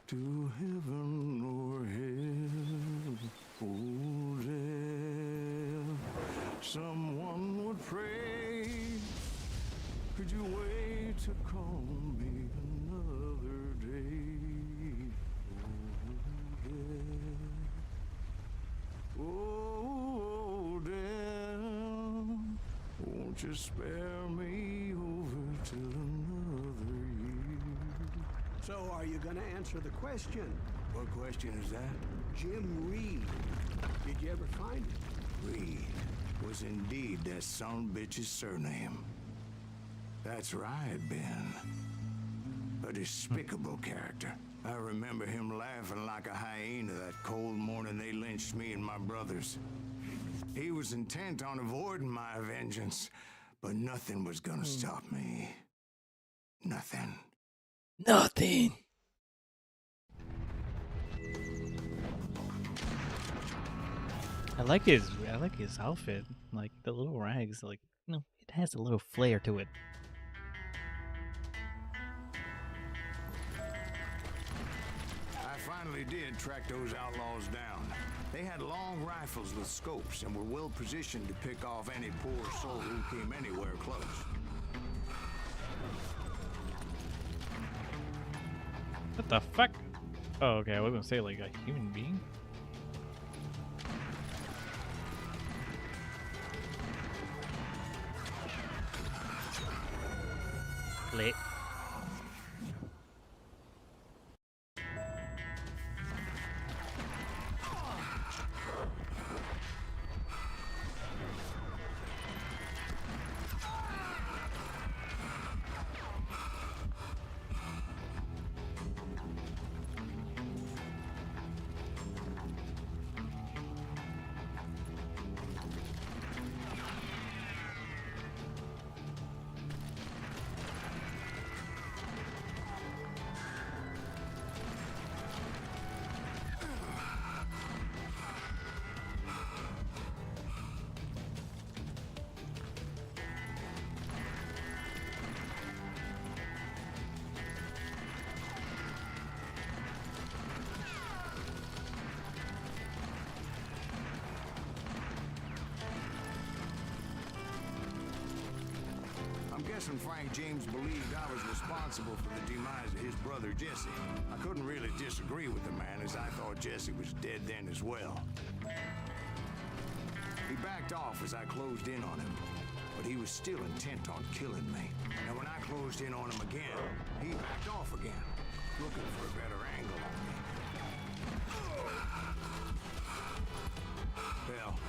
to heaven or hell. Oh, death, someone would pray. Could you wait to call me another day? Oh, death. Oh, just spare me over till another year. So, are you gonna answer the question? What question is that? Jim Reed. Did you ever find him? Reed was indeed that son of a bitch's surname. That's right, Ben. A despicable character. I remember him laughing like a hyena that cold morning they lynched me and my brothers. He was intent on avoiding my vengeance, but nothing was gonna stop me. Nothing. Nothing. I like his outfit. Like the little rags, like it has a little flair to it. I finally did track those outlaws down. They had long rifles with scopes and were well positioned to pick off any poor soul who came anywhere close. What the fuck? Oh, okay. I was gonna say like a human being. Lit. I'm guessing Frank James believed I was responsible for the demise of his brother Jesse. I couldn't really disagree with the man, as I thought Jesse was dead then as well. He backed off as I closed in on him, but he was still intent on killing me. And when I closed in on him again, he backed off again, looking for a better angle on me. Well,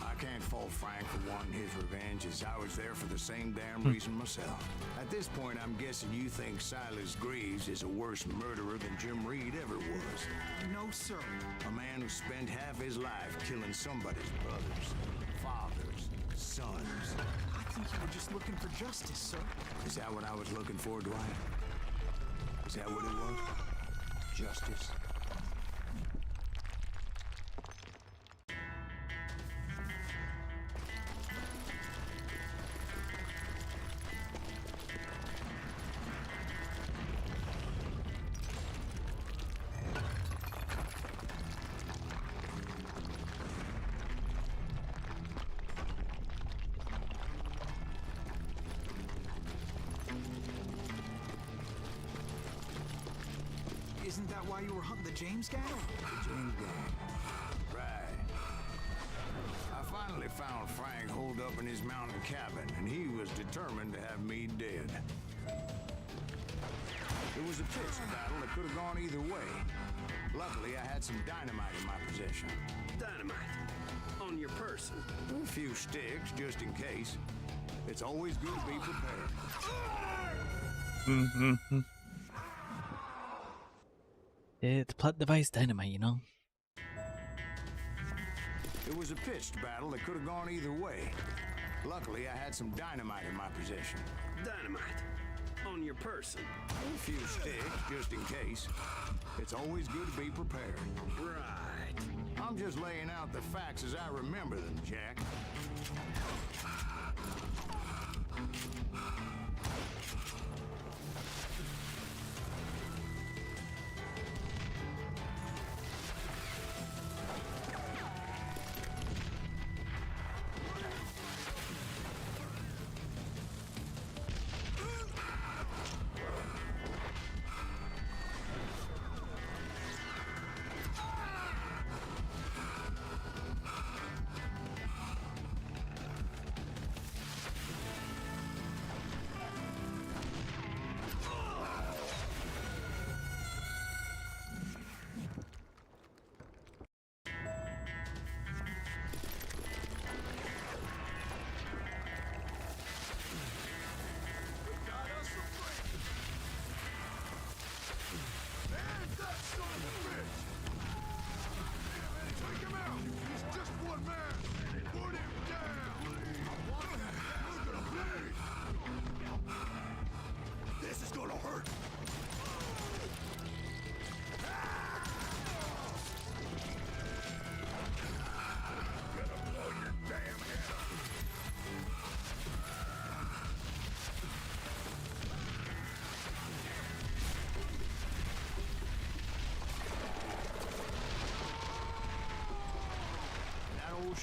I can't fault Frank for wanting his revenge, as I was there for the same damn reason myself. At this point, I'm guessing you think Silas Greaves is a worse murderer than Jim Reed ever was. No, sir. A man who spent half his life killing somebody's brothers, fathers, sons. I think you were just looking for justice, sir. Is that what I was looking for, Dwight? Is that what it was? Justice? Isn't that why you were hunting the James gang? The James gang. Right. I finally found Frank holed up in his mountain cabin, and he was determined to have me dead. It was a pitched battle that could have gone either way. Luckily, I had some dynamite in my possession. Dynamite? On your person? A few sticks, just in case. It's always good to be prepared. It's plot device dynamite, you know? It was a pitched battle that could have gone either way. Luckily, I had some dynamite in my possession. Dynamite? On your person? A few sticks, just in case. It's always good to be prepared. Right. I'm just laying out the facts as I remember them, Jack.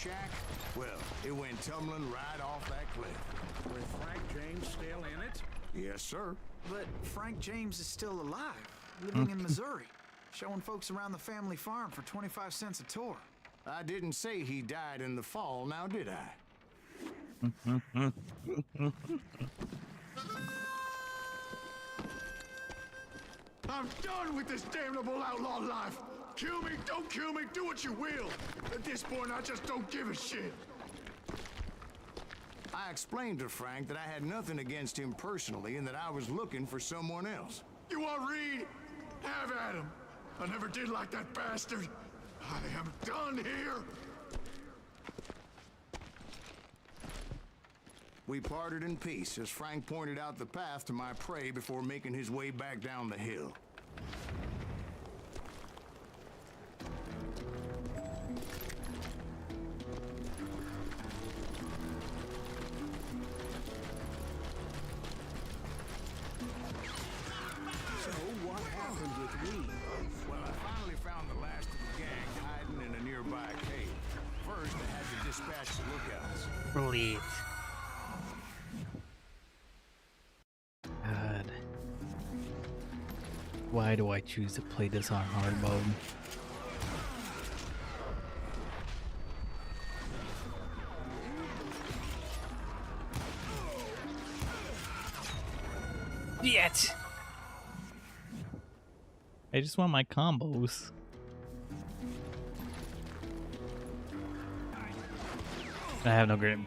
shack? Well, it went tumbling right off that cliff. With Frank James still in it? Yes, sir. But Frank James is still alive, living in Missouri, showing folks around the family farm for 25 cents a tour. I didn't say he died in the fall, now did I? I'm done with this damnable outlaw life. Kill me, don't kill me, do what you will. At this point, I just don't give a shit. I explained to Frank that I had nothing against him personally and that I was looking for someone else. You want Reed? Have at him. I never did like that bastard. I am done here. We parted in peace as Frank pointed out the path to my prey before making his way back down the hill. So, what happened with Reed? Well, I finally found the last of the gang hiding in a nearby cave. First, I had to dispatch the lookouts. Brilliant. God. Why do I choose to play this on hard mode? Yet. I just want my combos. I have no grip.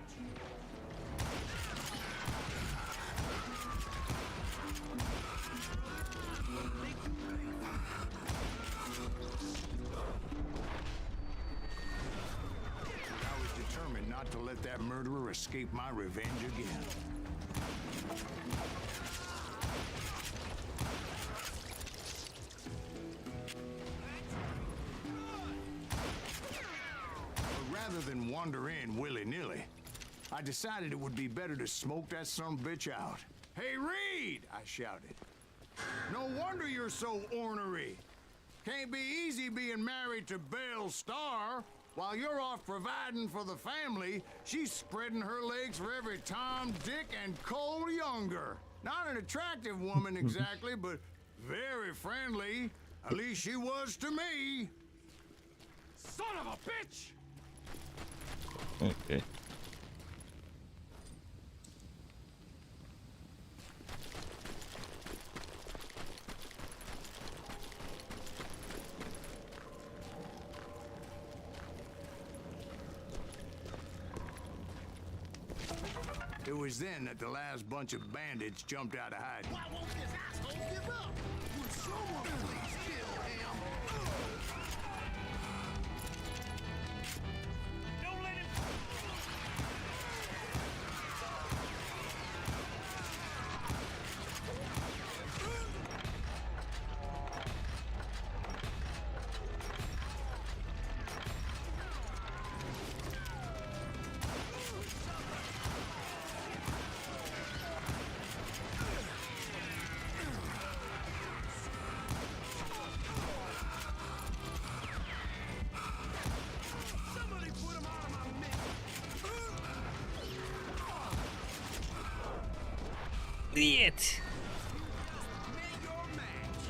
I was determined not to let that murderer escape my revenge again. Rather than wander in willy-nilly, I decided it would be better to smoke that sumbitch out. Hey, Reed! I shouted. No wonder you're so ornery. Can't be easy being married to Belle Starr. While you're off providing for the family, she's spreading her legs for every Tom, Dick, and Cole Younger. Not an attractive woman exactly, but very friendly. At least she was to me. Son of a bitch! Okay. It was then that the last bunch of bandits jumped out of hiding. Why won't this asshole give up? Would someone please kill him? Don't let him... Somebody put him out of my midst. Yet. Make your match.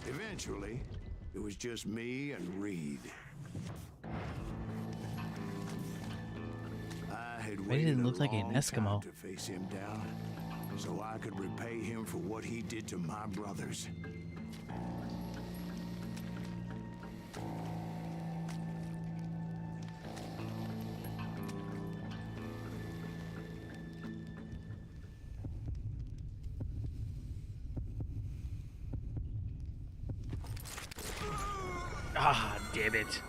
Eventually, it was just me and Reed. I had He waited didn't a look like an long Eskimo. time to face him down, so I could repay him for what he did to my brothers. Ah, damn it.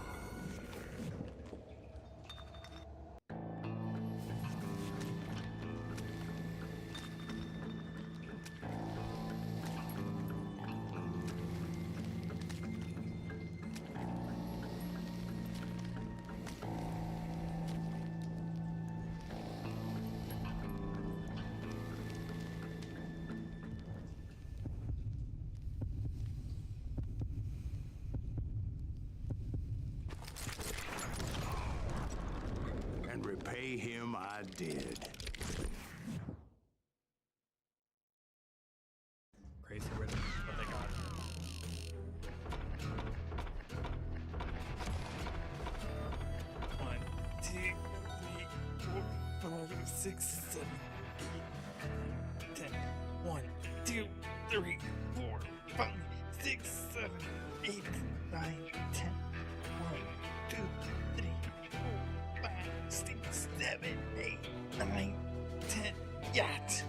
I did. Crazy rhythm, but they got it. 1, 2, 3, 4, 5, 6, 7, 8, 10. 1, 2, 3, 4, 5, 6, 7, 8, 9, 10. 1, 2, 3, 4, 5, 6, 7, 8, 9, 10. Yacht!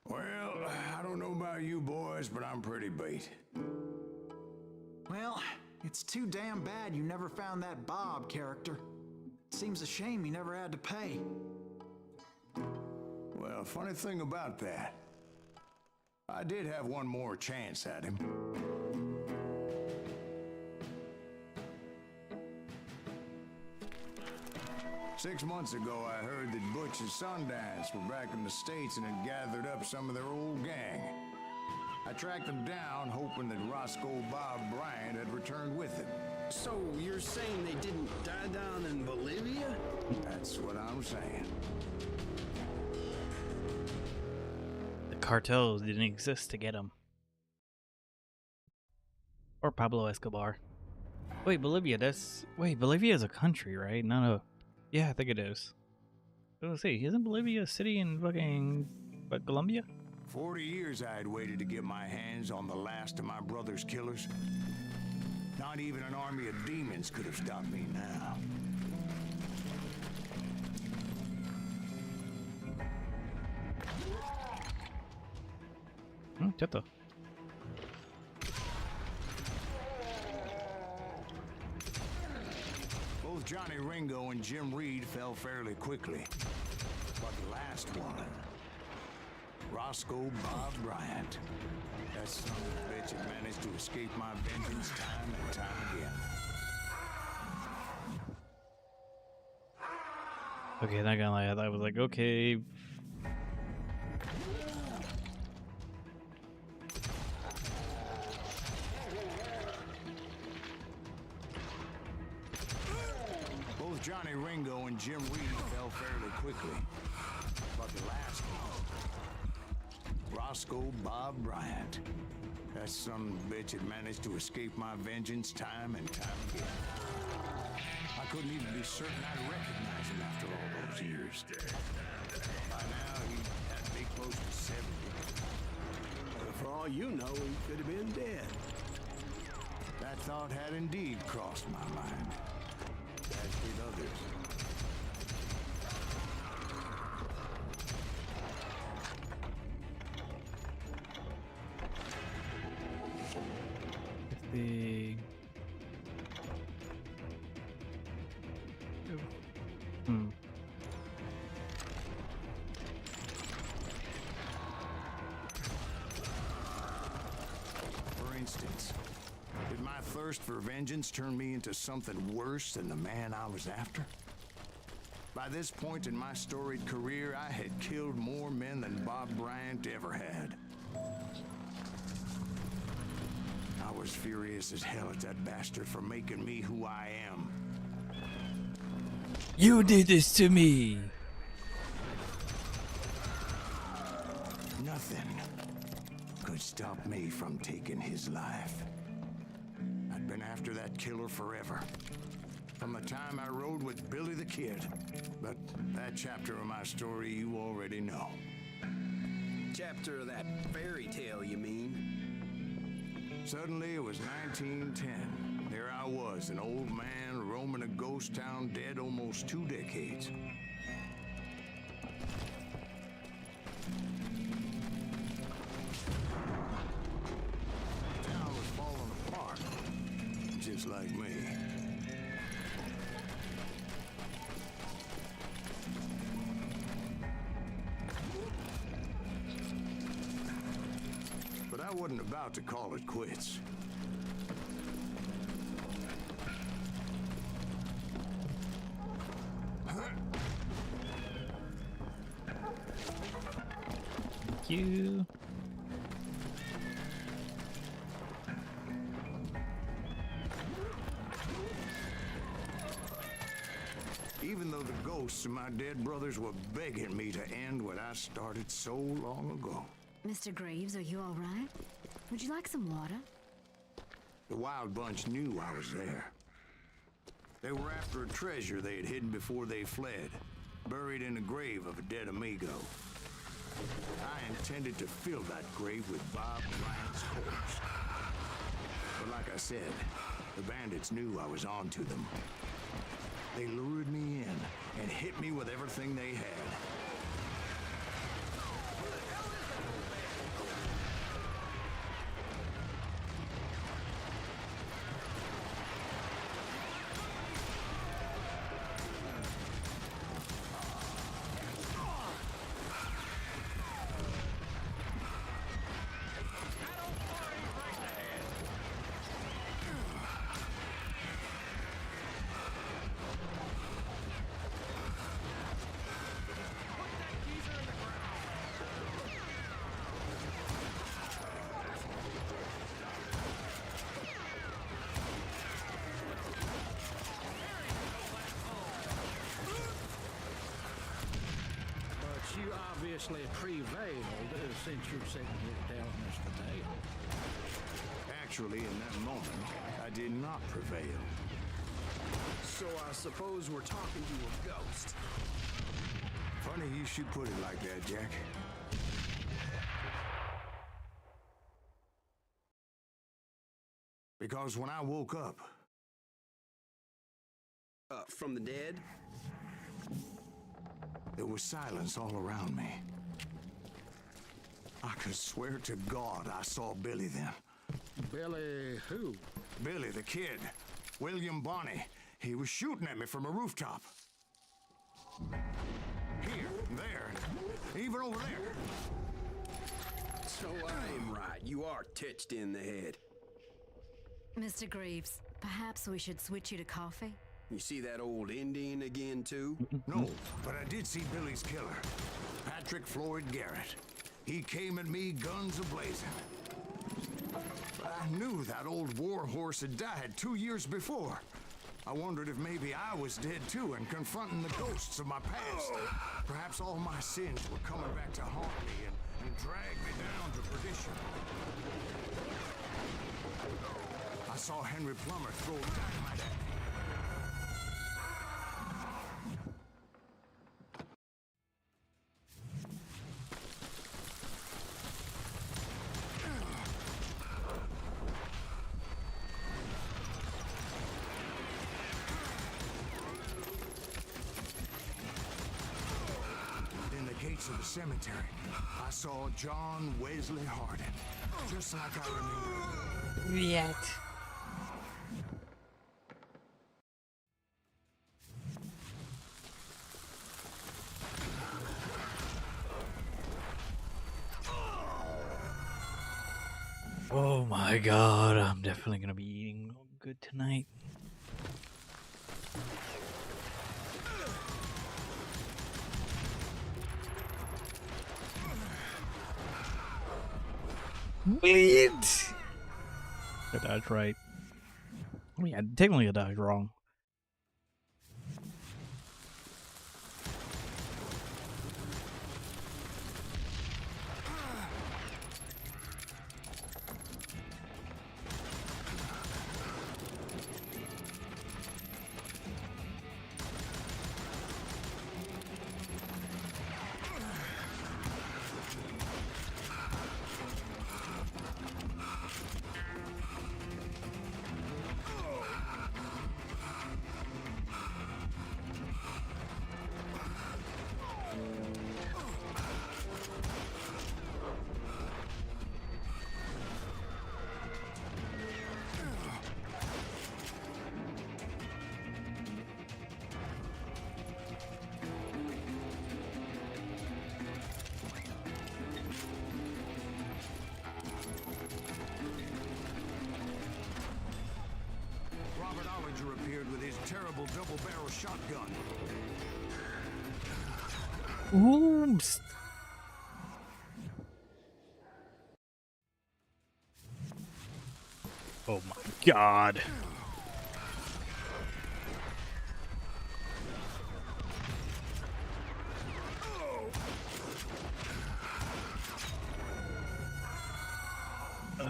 Well, I don't know about you boys, but I'm pretty beat. Well, it's too damn bad you never found that Bob character. Seems a shame you never had to pay. Well, funny thing about that, I did have one more chance at him. Six months ago, I heard that Butch and Sundance were back in the States and had gathered up some of their old gang. I tracked them down, hoping that Roscoe Bob Bryant had returned with him. So you're saying they didn't die down in Bolivia? That's what I'm saying. The cartels didn't exist to get him. Or Pablo Escobar. Wait, Bolivia, Bolivia is a country, right? Not a... Yeah, I think it is. I was gonna say, isn't Bolivia a city in fucking... Colombia? 40 years I had waited to get my hands on the last of my brother's killers. Not even an army of demons could have stopped me now. Cheto. Both Johnny Ringo and Jim Reed fell fairly quickly. But the last one, Roscoe Bob Bryant, that son of a bitch had managed to escape my vengeance time and time again. Okay, not gonna lie, I thought I was like, okay. Both Johnny Ringo and Jim Reed fell fairly quickly. But the last one, Roscoe Bob Bryant, that son of a bitch had managed to escape my vengeance time and time again. I couldn't even be certain I'd recognize him after all those years. By now, he had to be close to 70. For all you know, he could have been dead. That thought had indeed crossed my mind, as did others. The... For instance, did my thirst for vengeance turn me into something worse than the man I was after? By this point in my storied career, I had killed more men than Bob Bryant ever had. I was furious as hell at that bastard for making me who I am. You did this to me! Nothing could stop me from taking his life. I'd been after that killer forever. From the time I rode with Billy the Kid. But that chapter of my story you already know. Chapter of that fairy tale, you mean? Suddenly it was 1910. There I was, an old man roaming a ghost town dead almost 2 decades. The town was falling apart, just like me. But I wasn't about to call it quits. Thank you. Even though the ghosts of my dead brothers were begging me to end what I started so long ago. Mr. Graves, are you all right? Would you like some water? The Wild Bunch knew I was there. They were after a treasure they had hidden before they fled, buried in the grave of a dead amigo. I intended to fill that grave with Bob Bryant's corpse. But like I said, the bandits knew I was on to them. They lured me in and hit me with everything they had. You obviously prevailed since you're sitting here telling us the tale. Actually, in that moment, I did not prevail. So I suppose we're talking to a ghost. Funny you should put it like that, Jack. Because when I woke up... From the dead? There was silence all around me. I could swear to God I saw Billy then. Billy who? Billy, the kid. William Bonney. He was shooting at me from a rooftop. Here, there, even over there. So I am right. You are touched in the head. Mr. Graves, perhaps we should switch you to coffee? You see that old Indian again, too? No, but I did see Billy's killer, Patrick Floyd Garrett. He came at me guns a-blazing. But I knew that old war horse had died 2 years before. I wondered if maybe I was dead too and confronting the ghosts of my past. Perhaps all my sins were coming back to haunt me and drag me down to perdition. I saw Henry Plummer throw dynamite at me. Of the cemetery, I saw John Wesley Hardin, just like I remember. Yet. Oh my God, I'm definitely gonna be eating good tonight. Wait! I dodged right. Oh yeah, technically I dodged wrong. Appeared with his terrible double-barrel shotgun. Oops. Oh my god. Oh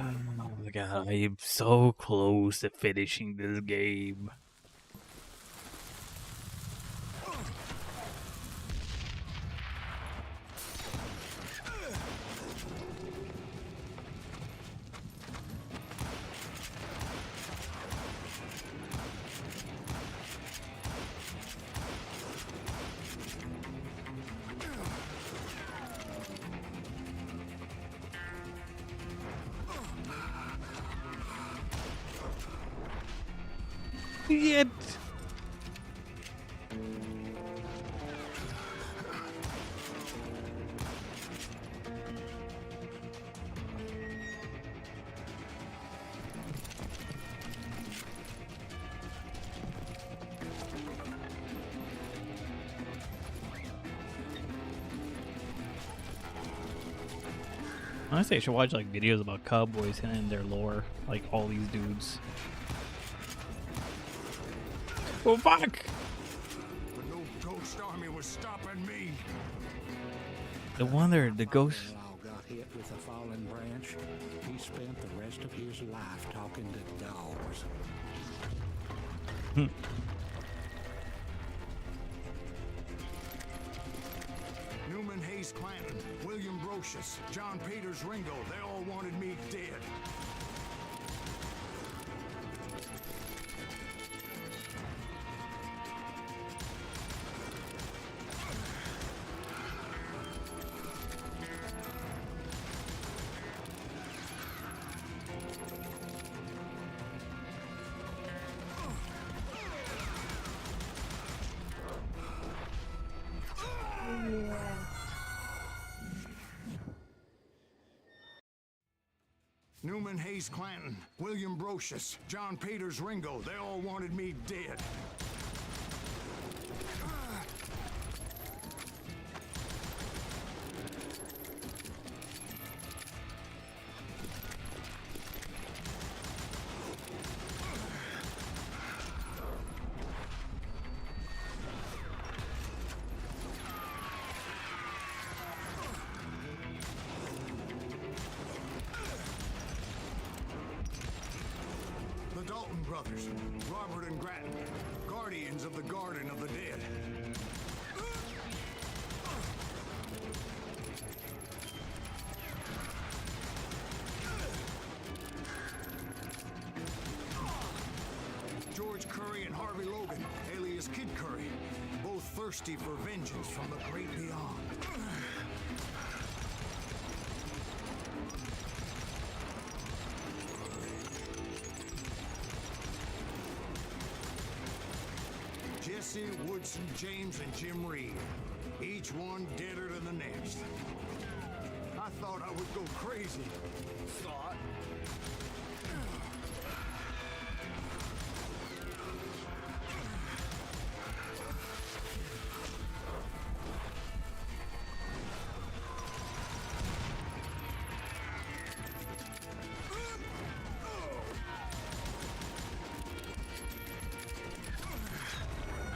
my god, I am so close to finishing this game. Yet. Honestly, I should watch like videos about cowboys and their lore, like all these dudes. Oh fuck! But no ghost army was stopping me. The wonder, the ghost. All got hit with a fallen branch. He spent the rest of his life talking to dogs. Newman Hayes Clanton, William Brocious, John Peters Ringo, they all wanted me dead. Newman Hayes Clanton, William Brocious, John Peters Ringo, they all wanted me dead. Brothers, Robert and Grattan, guardians of the Garden of the Dead. George Curry and Harvey Logan, alias Kid Curry, both thirsty for vengeance from the great beyond. Jesse, Woodson, James, and Jim Reed. Each one deader than the next. I thought I would go crazy. Thought.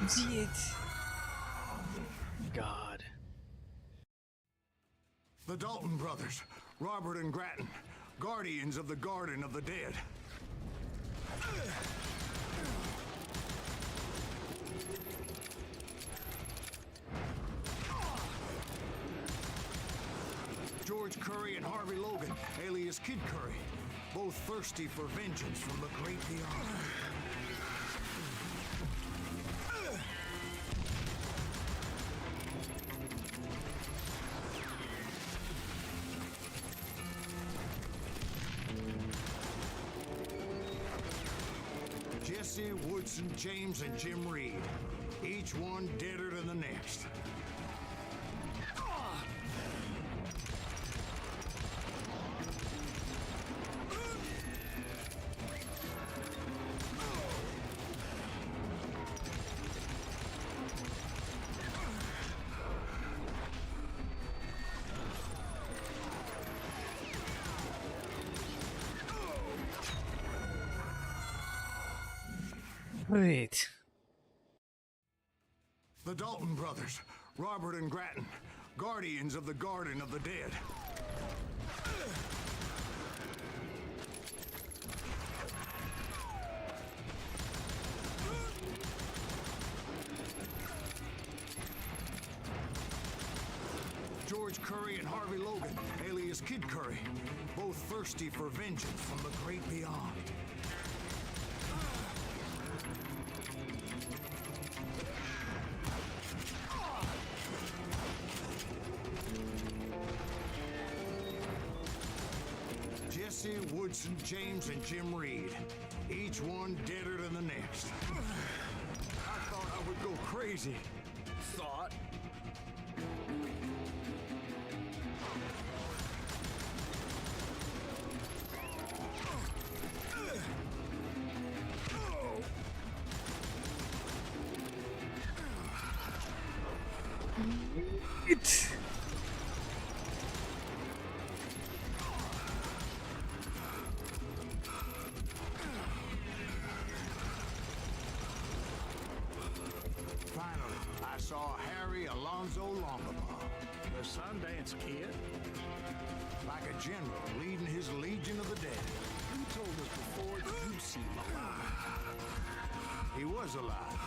Shit. God. The Dalton brothers, Robert and Grattan, guardians of the Garden of the Dead. George Curry and Harvey Logan, alias Kid Curry, both thirsty for vengeance from the great beyond. Jesse, Woodson, James, and Jim Reed. Each one deader than the next. Wait. The Dalton brothers, Robert and Grattan, guardians of the Garden of the Dead. George Curry and Harvey Logan, alias Kid Curry, both thirsty for vengeance from the great beyond. Jesse, Woodson, James, and Jim Reed, each one deader than the next. I thought I would go crazy. Thought? Finally, I saw Harry Alonzo Longabaugh. The Sundance Kid? Like a general leading his Legion of the Dead. You told us before that you seem alive. He was alive.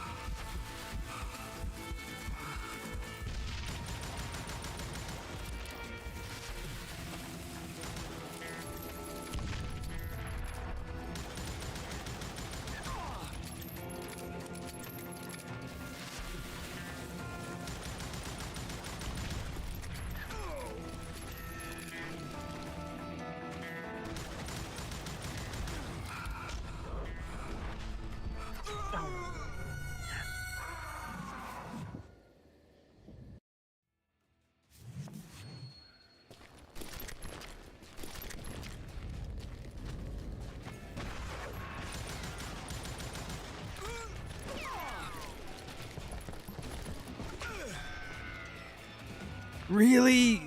Really?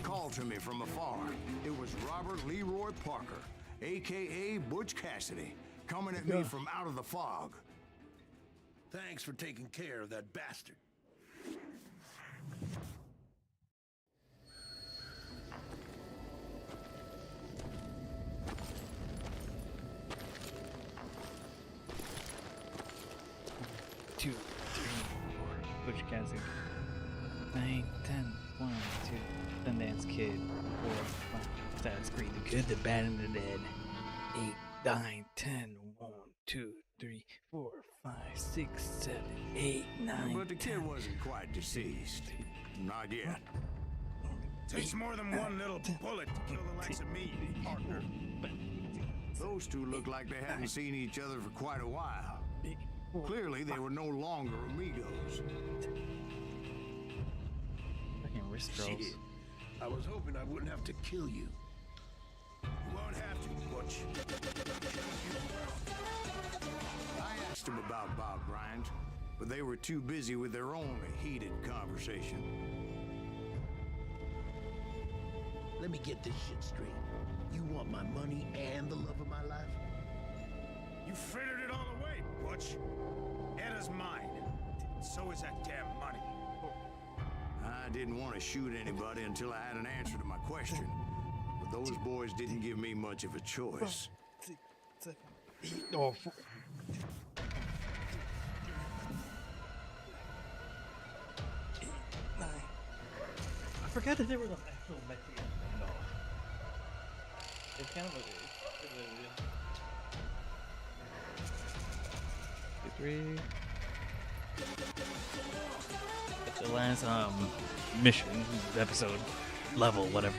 Called to me from afar. It was Robert Leroy Parker, a.k.a. Butch Cassidy, coming at me from out of the fog. Thanks for taking care of that bastard. Two, three, four. Butch Cassidy. 9, 10, 1, 2. Sundance Kid. 4, 5. That's great. The good, the bad, and the dead. 8, 9, 10. 1, 2, 3, 4, 5, 6, 7, 8, 9. But the kid wasn't quite deceased. Not yet. Takes more than one little bullet to kill the likes of me, partner. Those two looked like they hadn't seen each other for quite a while. Clearly, they were no longer amigos. Fucking wrist Shit. rolls. I was hoping I wouldn't have to kill you. You won't have to, Butch. I asked them about Bob Bryant, but they were too busy with their own heated conversation. Let me get this shit straight. You want my money and the love of my life? You frittered it all away, Butch. Edda's mine. So is that damn money. I didn't want to shoot anybody until I had an answer to my question. But those boys didn't give me much of a choice. Oh, I forgot that there was an actual Mexican standoff. It's kind of a... 3. It's the last mission, episode, level, whatever.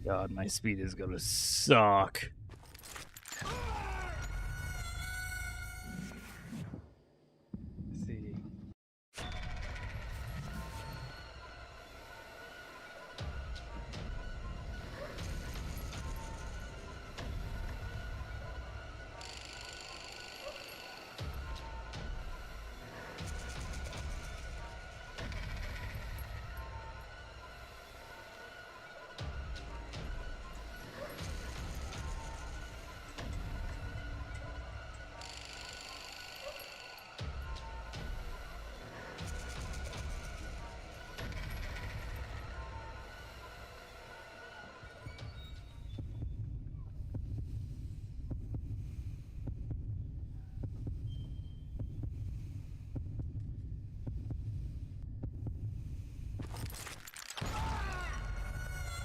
God, my speed is gonna suck. Let's see.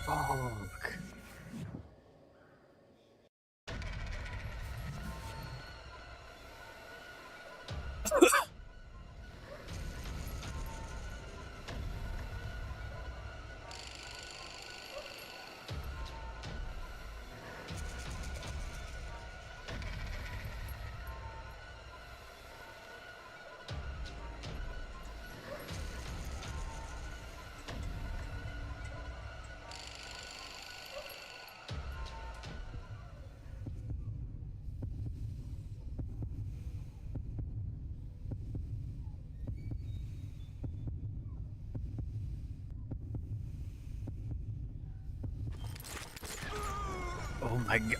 Fuck. Oh my god.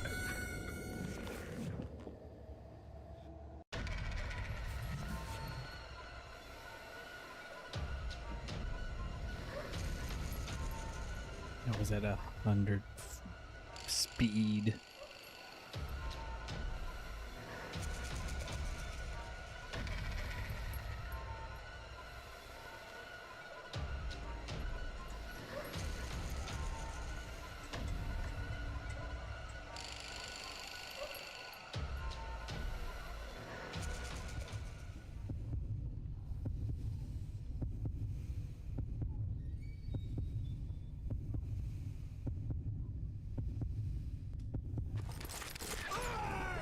That was at 100 speed.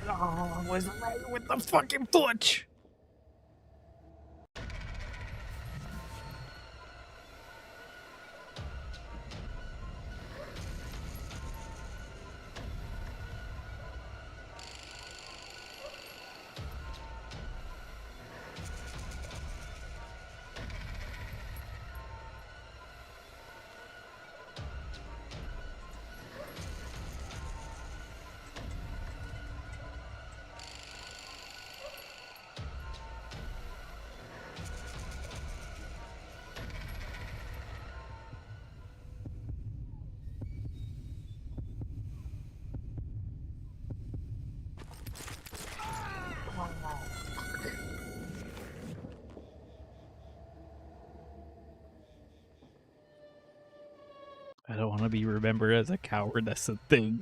Oh, I was right with the fucking butch. I don't want to be remembered as a coward. That's the thing.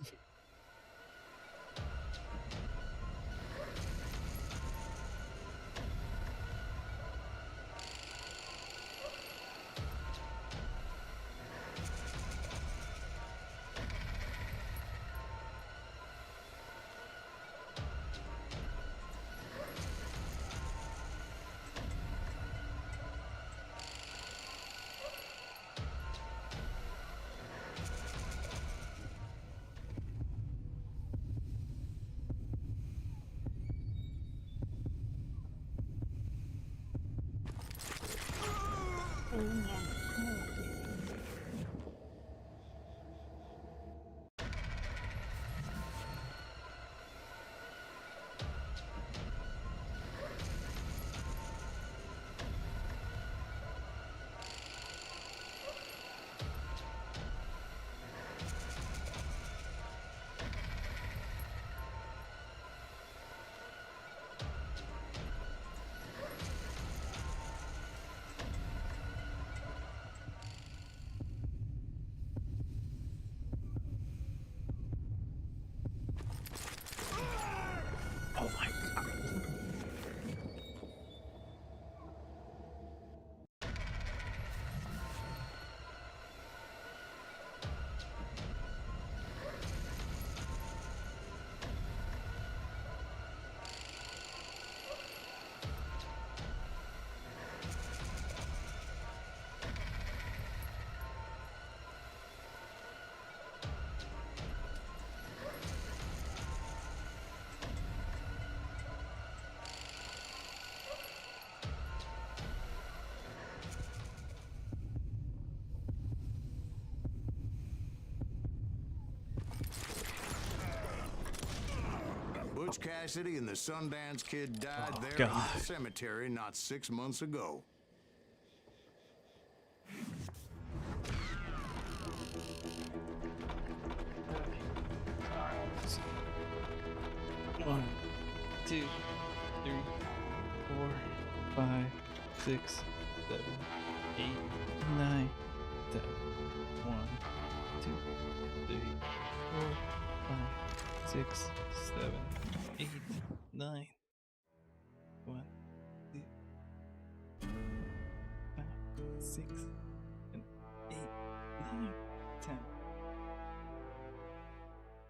Butch Cassidy and the Sundance Kid died Oh, there in God. the cemetery not 6 months ago. One, 2, 3, 4, 5, 6, 7, 8, 9, 10. 1, 2, 3, 4, 5, 6, 7, 8, 9. 1, 2, 5, 6, 7, 8, 9, 10.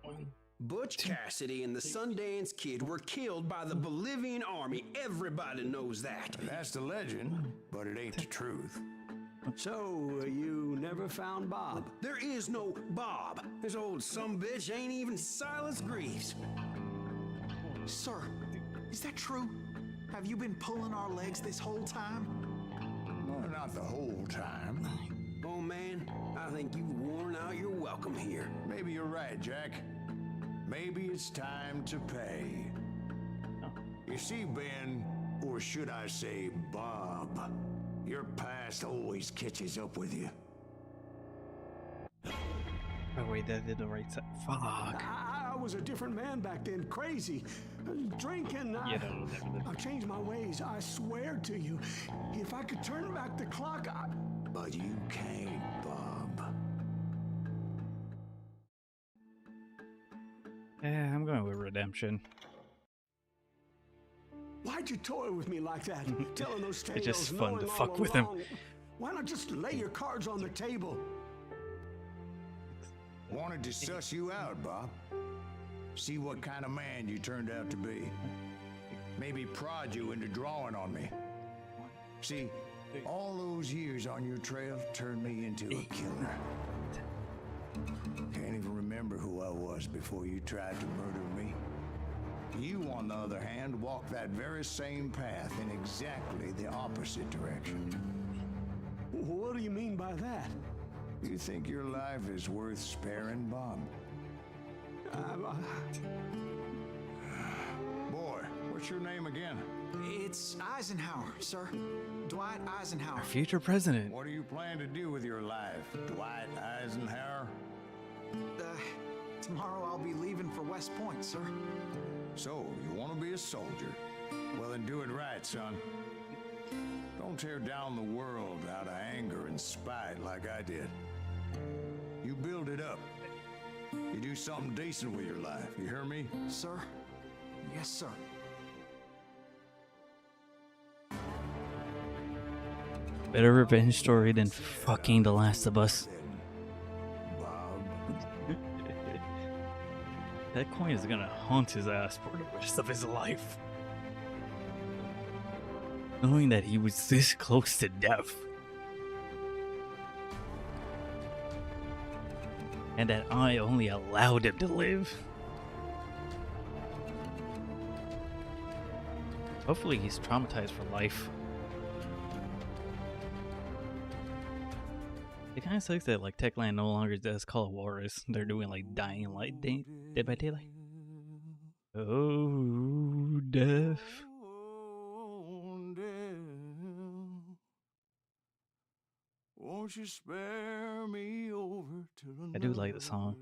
1. Butch Cassidy and the Sundance Kid were killed by the Bolivian army. Everybody knows that. That's the legend, but it ain't the truth. So, you never found Bob? There is no Bob. This old sumbitch ain't even Silas Greaves. Sir, is that true? Have you been pulling our legs this whole time? Well, not the whole time. Oh man, I think you've worn out your welcome here. Maybe you're right, Jack. Maybe it's time to pay. You see, Ben, or should I say Bob, your past always catches up with you. Oh wait, that did the right side. Fuck. I was a different man back then, crazy. Drinking. Yeah, no, never. I've changed my ways, I swear to you. If I could turn back the clock, But you can't, Bob. Yeah, I'm going with redemption. Why'd you toy with me like that? Telling those tales, It's just fun to knowing fuck all with him. along. Why not just lay your cards on the table? Wanted to suss you out, Bob. See what kind of man you turned out to be. Maybe prod you into drawing on me. See, all those years on your trail turned me into a killer. Can't even remember who I was before you tried to murder me. You, on the other hand, walked that very same path in exactly the opposite direction. What do you mean by that? You think your life is worth sparing, Bob? Boy, what's your name again? It's Eisenhower, sir. Dwight Eisenhower. Our future president. What do you plan to do with your life, Dwight Eisenhower? Tomorrow I'll be leaving for West Point, sir. So, you want to be a soldier? Well, then do it right, son. Don't tear down the world out of anger and spite like I did. You build it up. You do something decent with your life. You hear me? Sir? Yes, sir. Better revenge story than fucking The Last of Us. Bob. That coin is gonna haunt his ass for the rest of his life. Knowing that he was this close to death. And that I only allowed him to live. Hopefully he's traumatized for life. It kind of sucks that like Techland no longer does Call of Juarez. They're doing like Dying Light, Dead by Daylight. Oh, death. Won't you spare me over till I do like the song.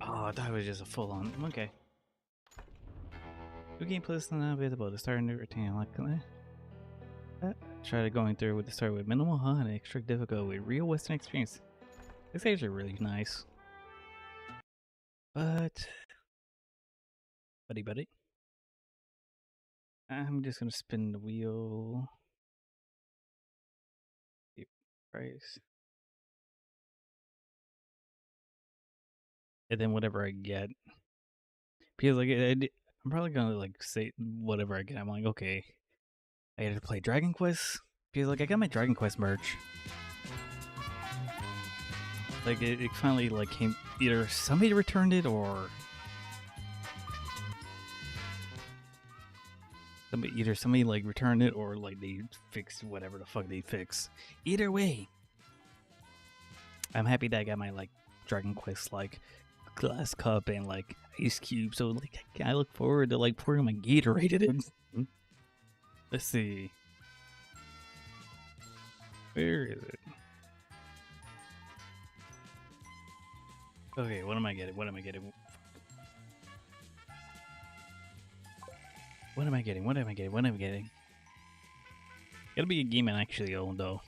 Oh, that was just a full on. Okay. New game playlist now available to start a new routine. Like that. Try to going through with the start with minimal HUD and extra difficult with real Western experience. This age are really nice. But buddy. I'm just gonna spin the wheel. Price. And then whatever I get. Because like I'm probably gonna like say whatever I get. I'm like, okay, I gotta play Dragon Quest. Because like I got my Dragon Quest merch. Like it finally like came. Either somebody returned it or somebody like returned it or like they fixed whatever the fuck they fix. Either way, I'm happy that I got my like Dragon Quest like glass cup and like ice cube. So like I look forward to like pouring my Gatorade in it. Let's see. Where is it? Okay, what am I getting? What am I getting? What am I getting? What am I getting? What am I getting? Gotta be a game I actually own though.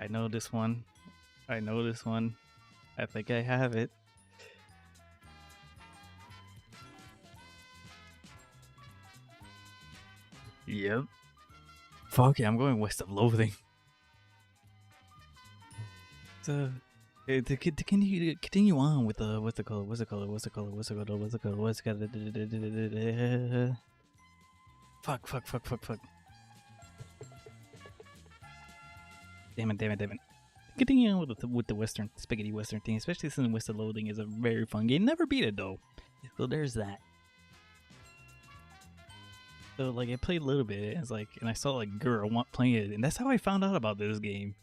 I know this one. I know this one. I think I have it. Yep. Fuck yeah, I'm going West of Loathing. So, to continue on with the what's the color? Fuck. Damn it. Continuing on with the Western spaghetti Western thing, especially since West of Loathing is a very fun game. Never beat it though. So there's that. So like I played a little bit, and I saw like a girl playing it, and that's how I found out about this game.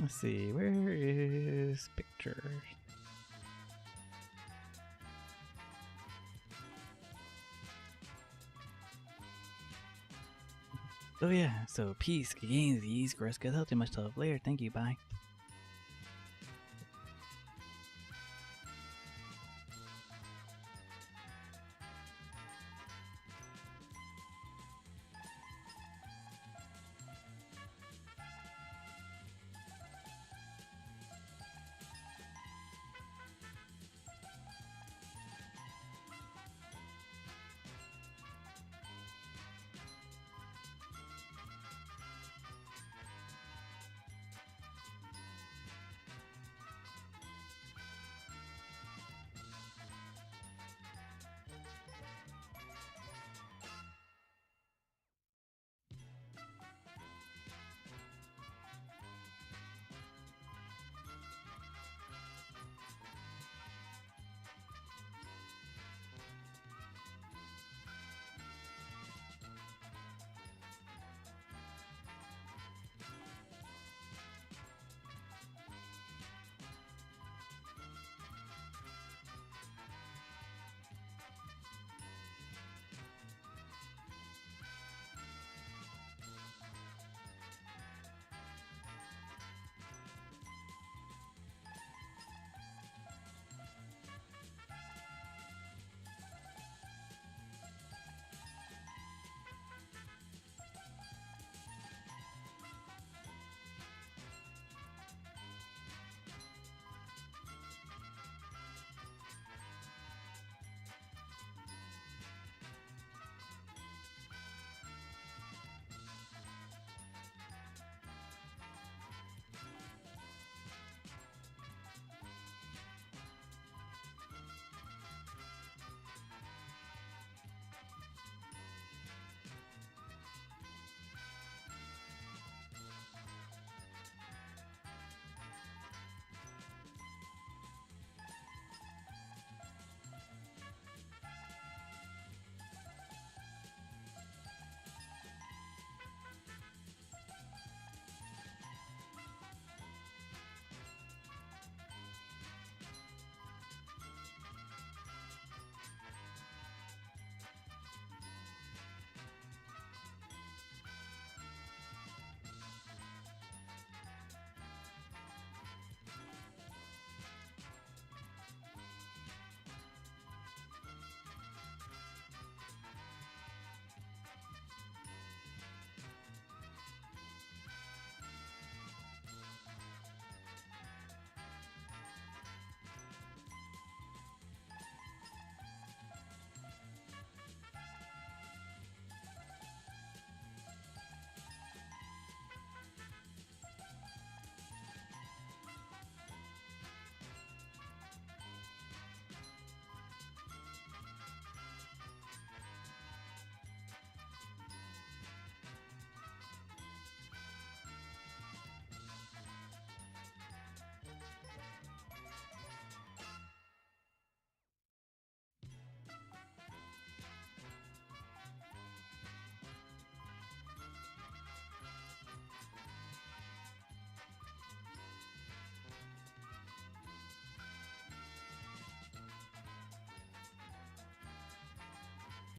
Let's see, where is pictures? Oh yeah, so peace, gains, ease, grass, good health, and much love. Later, thank you, bye.